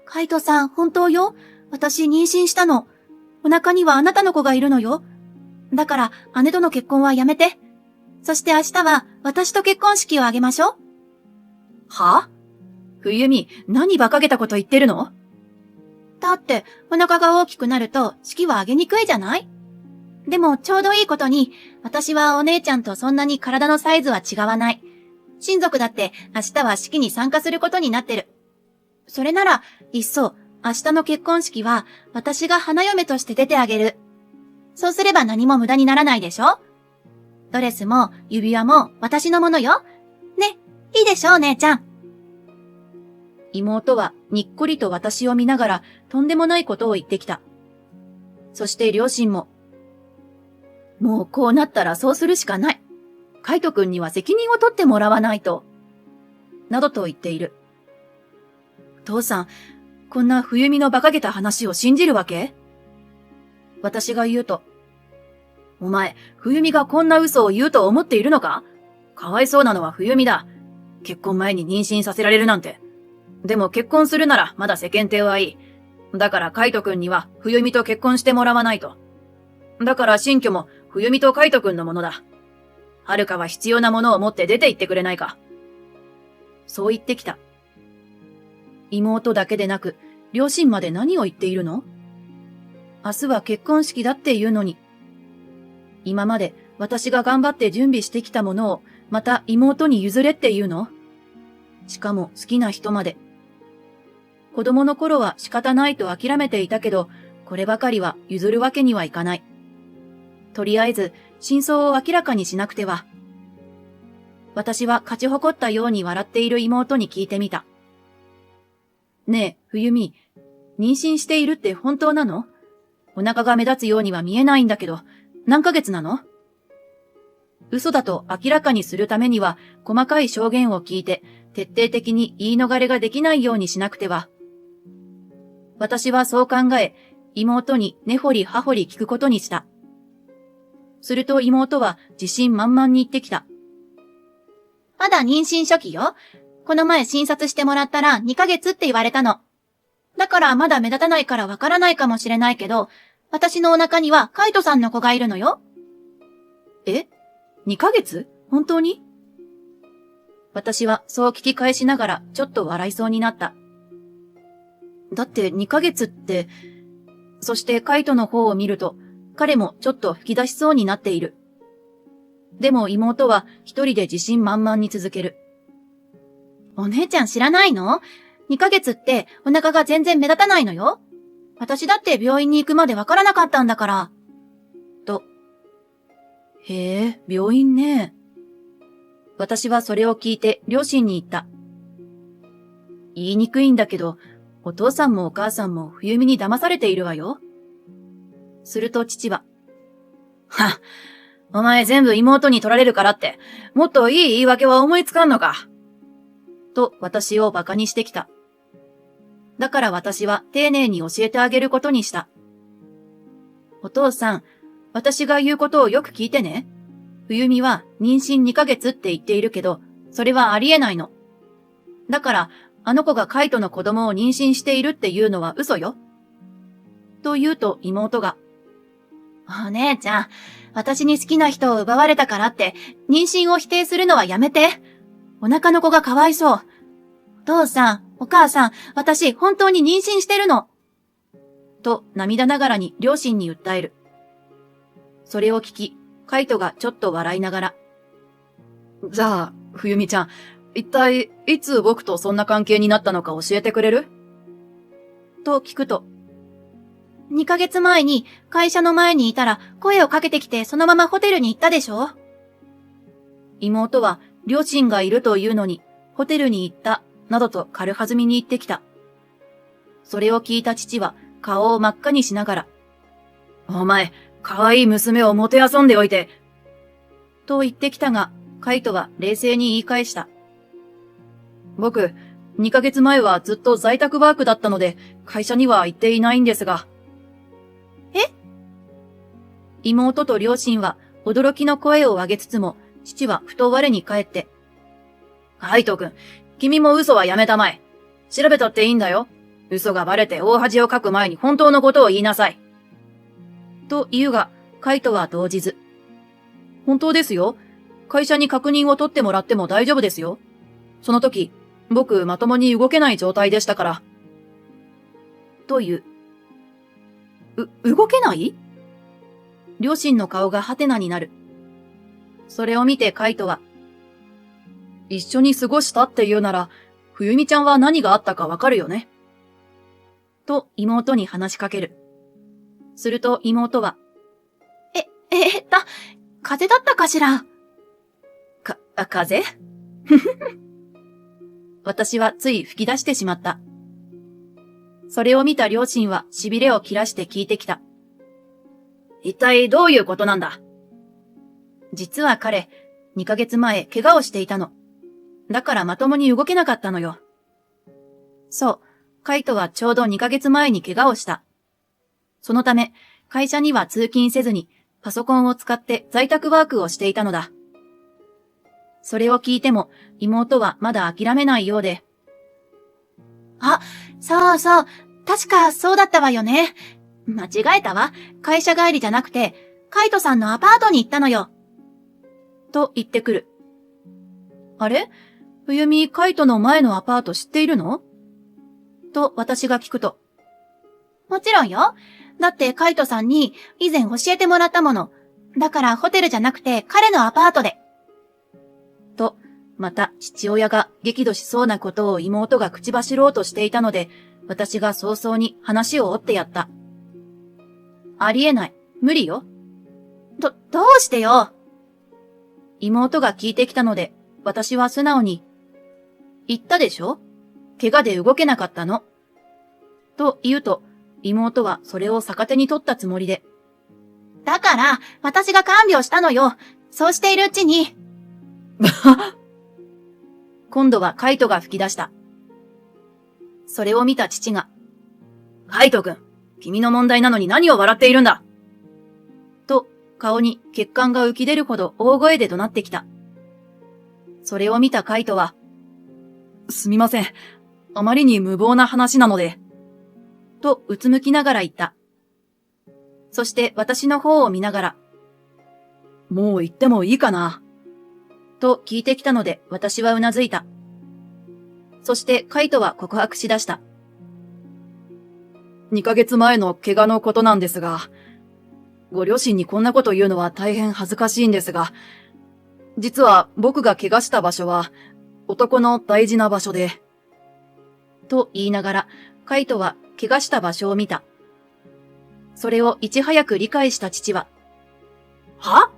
カイトさん、本当よ。私妊娠したの。お腹にはあなたの子がいるのよ。だから姉との結婚はやめて。そして明日は私と結婚式を挙げましょう。は？冬美、何馬鹿げたこと言ってるの？だって、お腹が大きくなると式は挙げにくいじゃない？でもちょうどいいことに、私はお姉ちゃんとそんなに体のサイズは違わない。親族だって明日は式に参加することになってる。それなら、いっそ、明日の結婚式は私が花嫁として出てあげる。そうすれば何も無駄にならないでしょ？ドレスも指輪も私のものよ。ね、いいでしょ、姉ちゃん。妹はにっこりと私を見ながらとんでもないことを言ってきた。そして両親も、もうこうなったらそうするしかない。カイト君には責任を取ってもらわないと。などと言っている。父さん、こんな冬美の馬鹿げた話を信じるわけ？私が言うと、お前、冬美がこんな嘘を言うと思っているのか？かわいそうなのは冬美だ。結婚前に妊娠させられるなんて。でも結婚するならまだ世間体はいい。だからカイト君には冬美と結婚してもらわないと。だから新居も冬美とカイト君のものだ。はるかは必要なものを持って出て行ってくれないか。そう言ってきた。妹だけでなく、両親まで何を言っているの？明日は結婚式だっていうのに。今まで私が頑張って準備してきたものをまた妹に譲れっていうの？しかも好きな人まで。子供の頃は仕方ないと諦めていたけど、こればかりは譲るわけにはいかない。とりあえず真相を明らかにしなくては。私は勝ち誇ったように笑っている妹に聞いてみた。ねえ、冬美、妊娠しているって本当なの？お腹が目立つようには見えないんだけど、何ヶ月なの？嘘だと明らかにするためには、細かい証言を聞いて、徹底的に言い逃れができないようにしなくては。私はそう考え、妹に根掘り葉掘り聞くことにした。すると妹は自信満々に言ってきた。まだ妊娠初期よ。この前診察してもらったら2ヶ月って言われたの。だからまだ目立たないからわからないかもしれないけど、私のお腹にはカイトさんの子がいるのよ。え？ 2 ヶ月？本当に？私はそう聞き返しながらちょっと笑いそうになった。だって2ヶ月って、そしてカイトの方を見ると、彼もちょっと吹き出しそうになっている。でも妹は一人で自信満々に続ける。お姉ちゃん知らないの？ 2 ヶ月ってお腹が全然目立たないのよ。私だって病院に行くまでわからなかったんだから。と。へえ、病院ね。私はそれを聞いて両親に言った。言いにくいんだけど、お父さんもお母さんも冬美に騙されているわよ。すると父は、は、お前全部妹に取られるからって、もっといい言い訳は思いつかんのか。と私を馬鹿にしてきた。だから私は丁寧に教えてあげることにした。お父さん、私が言うことをよく聞いてね。冬美は妊娠2ヶ月って言っているけど、それはありえないの。だから、あの子がカイトの子供を妊娠しているっていうのは嘘よ。と言うと妹が、お姉ちゃん、私に好きな人を奪われたからって、妊娠を否定するのはやめて。お腹の子がかわいそう。お父さん、お母さん、私本当に妊娠してるの。と涙ながらに両親に訴える。それを聞き、カイトがちょっと笑いながら。じゃあ、冬美ちゃん、一体いつ僕とそんな関係になったのか教えてくれる？と聞くと、2ヶ月前に会社の前にいたら声をかけてきてそのままホテルに行ったでしょ？妹は両親がいるというのに、ホテルに行った、などと軽はずみに言ってきた。それを聞いた父は顔を真っ赤にしながら、お前、可愛い娘をもてあそんでおいて、と言ってきたが、カイトは冷静に言い返した。僕、2ヶ月前はずっと在宅ワークだったので、会社には行っていないんですが。え？妹と両親は驚きの声を上げつつも、父はふと我に返って。カイト君、君も嘘はやめたまえ。調べたっていいんだよ。嘘がバレて大恥をかく前に本当のことを言いなさい。と言うが、カイトは動じず。本当ですよ。会社に確認を取ってもらっても大丈夫ですよ。その時、僕まともに動けない状態でしたから。という。動けない？両親の顔がハテナになる。それを見てカイトは、一緒に過ごしたって言うなら、冬美ちゃんは何があったかわかるよね。と妹に話しかける。すると妹は、風邪だったかしら？風邪？私はつい吹き出してしまった。それを見た両親は痺れを切らして聞いてきた。一体どういうことなんだ？実は彼、2ヶ月前怪我をしていたの。だからまともに動けなかったのよ。そう、カイトはちょうど2ヶ月前に怪我をした。そのため、会社には通勤せずに、パソコンを使って在宅ワークをしていたのだ。それを聞いても、妹はまだ諦めないようで。そうそう。確かそうだったわよね。間違えたわ。会社帰りじゃなくて、カイトさんのアパートに行ったのよ。と言ってくる。あれ？冬美、カイトの前のアパート知っているの？と私が聞くと。もちろんよ。だってカイトさんに以前教えてもらったもの。だからホテルじゃなくて彼のアパートで。と、また父親が激怒しそうなことを妹が口走ろうとしていたので、私が早々に話を折ってやった。ありえない。無理よ。どうしてよ。妹が聞いてきたので、私は素直に、言ったでしょ？怪我で動けなかったの。と言うと、妹はそれを逆手に取ったつもりで。だから、私が看病したのよ。そうしているうちに。今度はカイトが吹き出した。それを見た父が、カイト君、君の問題なのに何を笑っているんだ。と、顔に血管が浮き出るほど大声で怒鳴ってきた。それを見たカイトは、すみません。あまりに無謀な話なので。と、うつむきながら言った。そして私の方を見ながら、もう言ってもいいかな。と聞いてきたので私はうなずいた。そしてカイトは告白しだした。2ヶ月前の怪我のことなんですが、ご両親にこんなこと言うのは大変恥ずかしいんですが、実は僕が怪我した場所は男の大事な場所で、と言いながらカイトは怪我した場所を見た。それをいち早く理解した父は、は？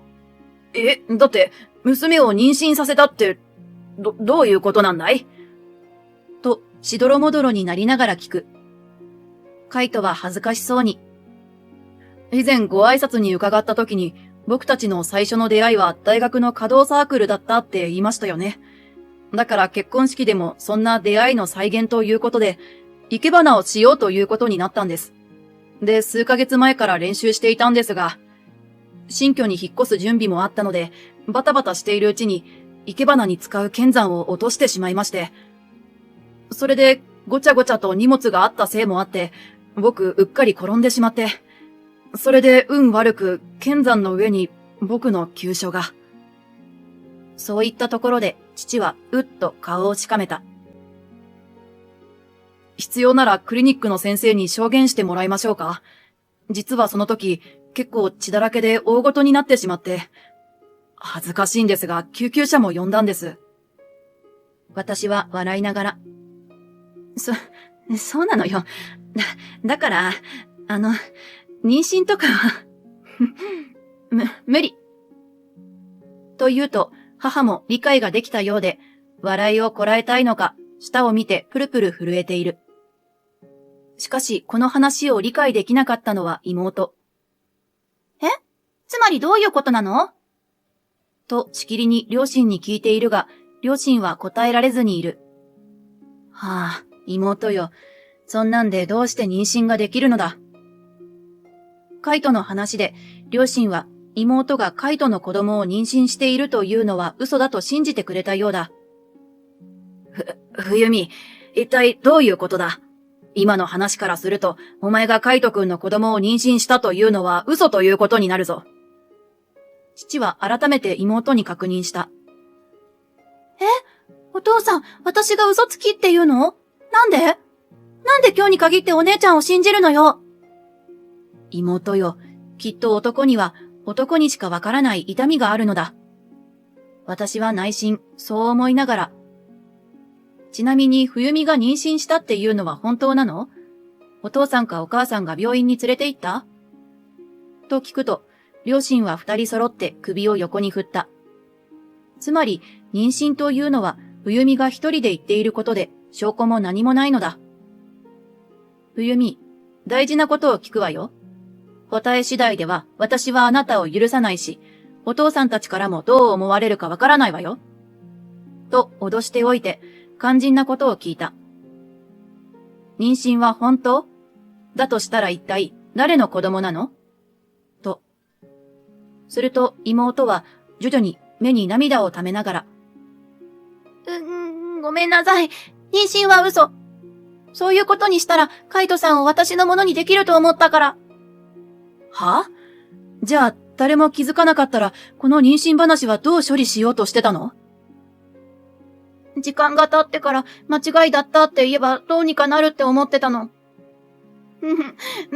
だって、娘を妊娠させたって、どういうことなんだい？と、しどろもどろになりながら聞く。カイトは恥ずかしそうに。以前ご挨拶に伺った時に、僕たちの最初の出会いは大学の稼働サークルだったって言いましたよね。だから結婚式でもそんな出会いの再現ということで、生け花をしようということになったんです。で、数ヶ月前から練習していたんですが、新居に引っ越す準備もあったので、バタバタしているうちに、生け花に使う剣山を落としてしまいまして、それでごちゃごちゃと荷物があったせいもあって、僕うっかり転んでしまって、それで運悪く剣山の上に僕の急所が。そういったところで父はうっと顔をしかめた。必要ならクリニックの先生に証言してもらいましょうか。実はその時結構血だらけで大ごとになってしまって、恥ずかしいんですが救急車も呼んだんです。私は笑いながら。そうなのよ。だから、妊娠とかは無理。と言うと、母も理解ができたようで、笑いをこらえたいのか、舌を見てプルプル震えている。しかし、この話を理解できなかったのは妹。つまりどういうことなの？と、しきりに両親に聞いているが、両親は答えられずにいる。はあ、妹よ。そんなんでどうして妊娠ができるのだ。カイトの話で、両親は妹がカイトの子供を妊娠しているというのは嘘だと信じてくれたようだ。冬美、一体どういうことだ？今の話からすると、お前がカイトくんの子供を妊娠したというのは嘘ということになるぞ。父は改めて妹に確認した。お父さん、私が嘘つきっていうの？なんで今日に限ってお姉ちゃんを信じるのよ？妹よ、きっと男には男にしかわからない痛みがあるのだ。私は内心、そう思いながら。ちなみに冬美が妊娠したっていうのは本当なの？お父さんかお母さんが病院に連れて行った？と聞くと、両親は二人揃って首を横に振った。つまり、妊娠というのは冬美が一人で言っていることで、証拠も何もないのだ。冬美、大事なことを聞くわよ。答え次第では私はあなたを許さないし、お父さんたちからもどう思われるかわからないわよ。と脅しておいて、肝心なことを聞いた。妊娠は本当？だとしたら一体誰の子供なの？と。すると妹は徐々に目に涙をためながら。ごめんなさい。妊娠は嘘。そういうことにしたら、カイトさんを私のものにできると思ったから。は？じゃあ誰も気づかなかったら、この妊娠話はどう処理しようとしてたの？時間が経ってから間違いだったって言えばどうにかなるって思ってたの。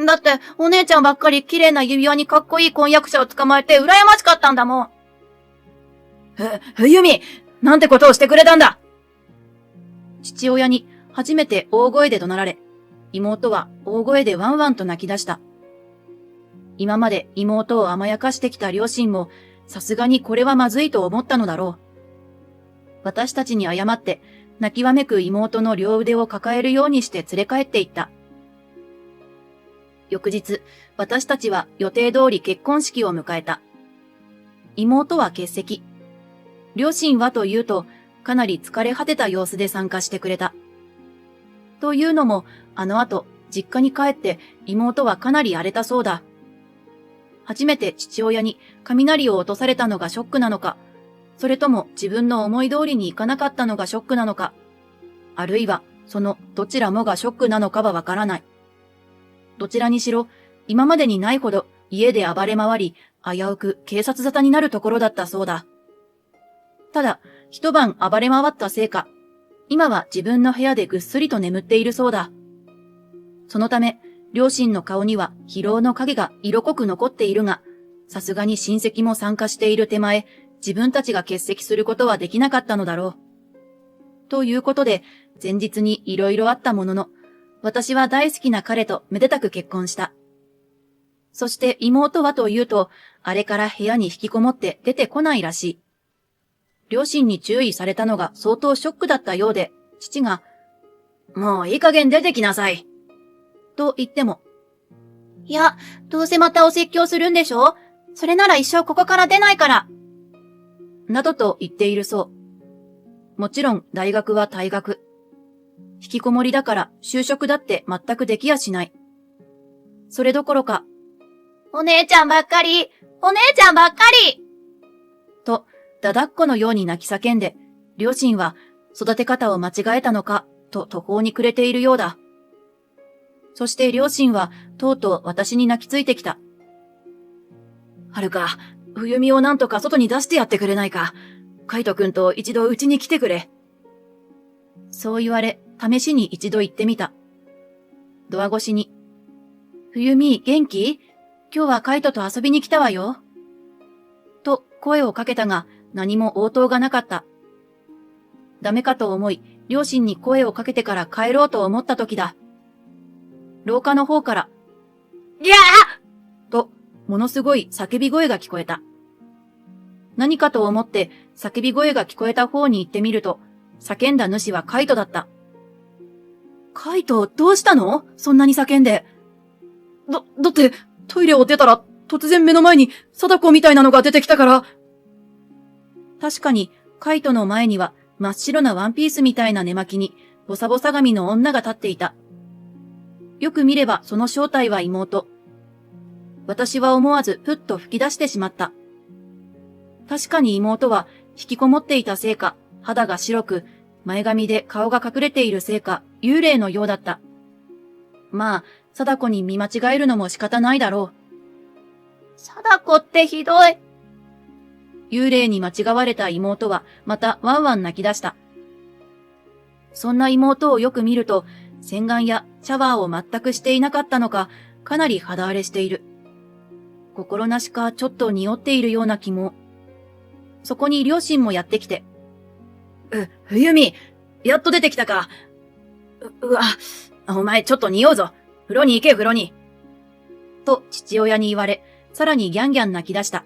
だってお姉ちゃんばっかり綺麗な指輪にかっこいい婚約者を捕まえて羨ましかったんだもん。冬美、なんてことをしてくれたんだ！父親に初めて大声で怒鳴られ、妹は大声でワンワンと泣き出した。今まで妹を甘やかしてきた両親も、さすがにこれはまずいと思ったのだろう。私たちに謝って、泣きわめく妹の両腕を抱えるようにして連れ帰っていった。翌日、私たちは予定通り結婚式を迎えた。妹は欠席。両親はというと、かなり疲れ果てた様子で参加してくれた。というのも、あの後、実家に帰って妹はかなり荒れたそうだ。初めて父親に雷を落とされたのがショックなのか、それとも自分の思い通りにいかなかったのがショックなのか、あるいはそのどちらもがショックなのかはわからない。どちらにしろ、今までにないほど家で暴れ回り、危うく警察沙汰になるところだったそうだ。ただ、一晩暴れ回ったせいか、今は自分の部屋でぐっすりと眠っているそうだ。そのため、両親の顔には疲労の影が色濃く残っているが、さすがに親戚も参加している手前、自分たちが欠席することはできなかったのだろう。ということで、前日にいろいろあったものの、私は大好きな彼とめでたく結婚した。そして妹はというと、あれから部屋に引きこもって出てこないらしい。両親に注意されたのが相当ショックだったようで、父が、もういい加減出てきなさい。と言っても、いや、どうせまたお説教するんでしょ？それなら一生ここから出ないから。などと言っているそう。もちろん大学は退学。引きこもりだから就職だって全くできやしない。それどころか、お姉ちゃんばっかり！お姉ちゃんばっかり！と、だだっこのように泣き叫んで、両親は育て方を間違えたのか、と途方に暮れているようだ。そして両親はとうとう私に泣きついてきた。はるか、冬美をなんとか外に出してやってくれないか。カイトくんと一度うちに来てくれ。そう言われ、試しに一度行ってみた。ドア越しに、冬美元気？今日はカイトと遊びに来たわよ。と声をかけたが、何も応答がなかった。ダメかと思い、両親に声をかけてから帰ろうと思った時だ。廊下の方から、ぎゃーと、ものすごい叫び声が聞こえた。何かと思って叫び声が聞こえた方に行ってみると、叫んだ主はカイトだった。カイト、どうしたの？そんなに叫んで。だってトイレを出たら突然目の前に貞子みたいなのが出てきたから。確かにカイトの前には真っ白なワンピースみたいな寝巻きにボサボサ髪の女が立っていた。よく見ればその正体は妹。私は思わずふっと吹き出してしまった。確かに妹は引きこもっていたせいか、肌が白く、前髪で顔が隠れているせいか、幽霊のようだった。まあ、貞子に見間違えるのも仕方ないだろう。貞子ってひどい。幽霊に間違われた妹はまたワンワン泣き出した。そんな妹をよく見ると、洗顔やシャワーを全くしていなかったのか、かなり肌荒れしている。心なしかちょっと匂っているような気も。そこに両親もやってきて。冬美、やっと出てきたか。うわ、お前ちょっと匂うぞ。風呂に行け、風呂に。と父親に言われ、さらにギャンギャン泣き出した。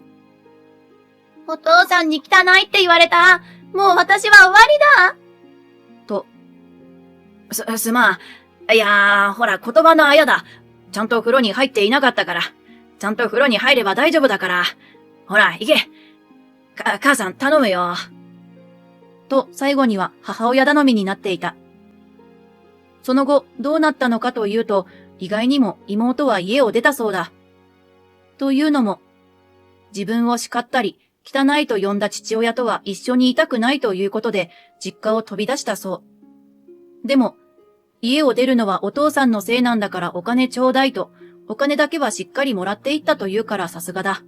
お父さんに汚いって言われた。もう私は終わりだ。と。すまん。いやー、ほら言葉のあやだ。ちゃんと風呂に入っていなかったから。ちゃんと風呂に入れば大丈夫だから。ほら、行け。母さん頼むよ。と、最後には母親頼みになっていた。その後、どうなったのかというと、意外にも妹は家を出たそうだ。というのも、自分を叱ったり、汚いと呼んだ父親とは一緒にいたくないということで、実家を飛び出したそう。でも、家を出るのはお父さんのせいなんだからお金ちょうだいと、お金だけはしっかりもらっていったというからさすがだ。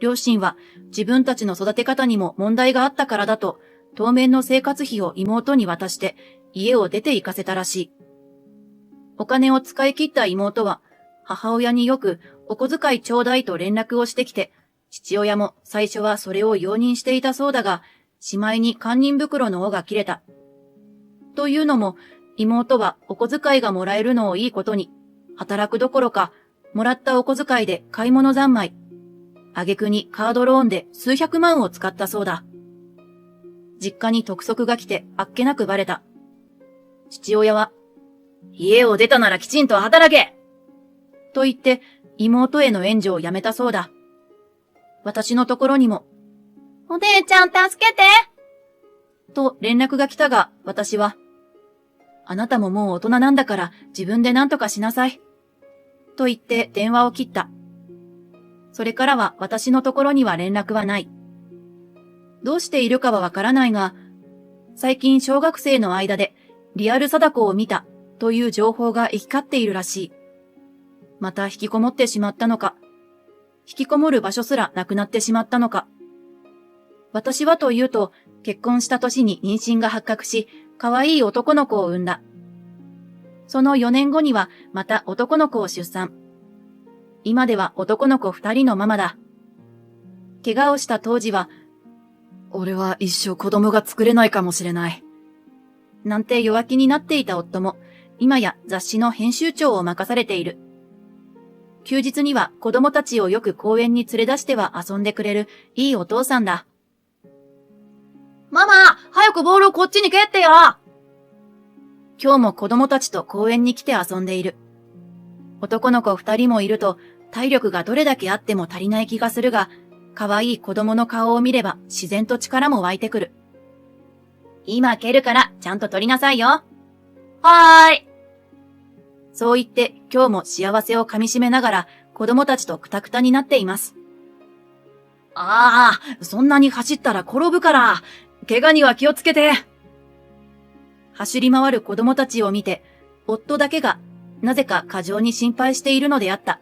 両親は自分たちの育て方にも問題があったからだと、当面の生活費を妹に渡して家を出て行かせたらしい。お金を使い切った妹は母親によくお小遣いちょうだいと連絡をしてきて、父親も最初はそれを容認していたそうだが、しまいに堪忍袋の緒が切れた。というのも、妹はお小遣いがもらえるのをいいことに、働くどころか、もらったお小遣いで買い物三昧。挙句にカードローンで数百万を使ったそうだ。実家に督促が来てあっけなくバレた。父親は、家を出たならきちんと働けと言って妹への援助をやめたそうだ。私のところにも、お姉ちゃん助けてと連絡が来たが、私は、あなたももう大人なんだから自分で何とかしなさい。と言って電話を切った。それからは私のところには連絡はない。どうしているかはわからないが、最近小学生の間でリアル貞子を見たという情報が行き交っているらしい。また引きこもってしまったのか、引きこもる場所すらなくなってしまったのか。私はというと、結婚した年に妊娠が発覚し、可愛い男の子を産んだ。その4年後にはまた男の子を出産。今では男の子2人のママだ。怪我をした当時は、俺は一生子供が作れないかもしれない。なんて弱気になっていた夫も、今や雑誌の編集長を任されている。休日には子供たちをよく公園に連れ出しては遊んでくれるいいお父さんだ。ママ、早くボールをこっちに蹴ってよ。今日も子供たちと公園に来て遊んでいる。男の子2人もいると体力がどれだけあっても足りない気がするが、可愛い子供の顔を見れば自然と力も湧いてくる。今蹴るからちゃんと取りなさいよ。はーい。そう言って今日も幸せを噛み締めながら子供たちとクタクタになっています。ああ、そんなに走ったら転ぶから、怪我には気をつけて。走り回る子供たちを見て、夫だけがなぜか過剰に心配しているのであった。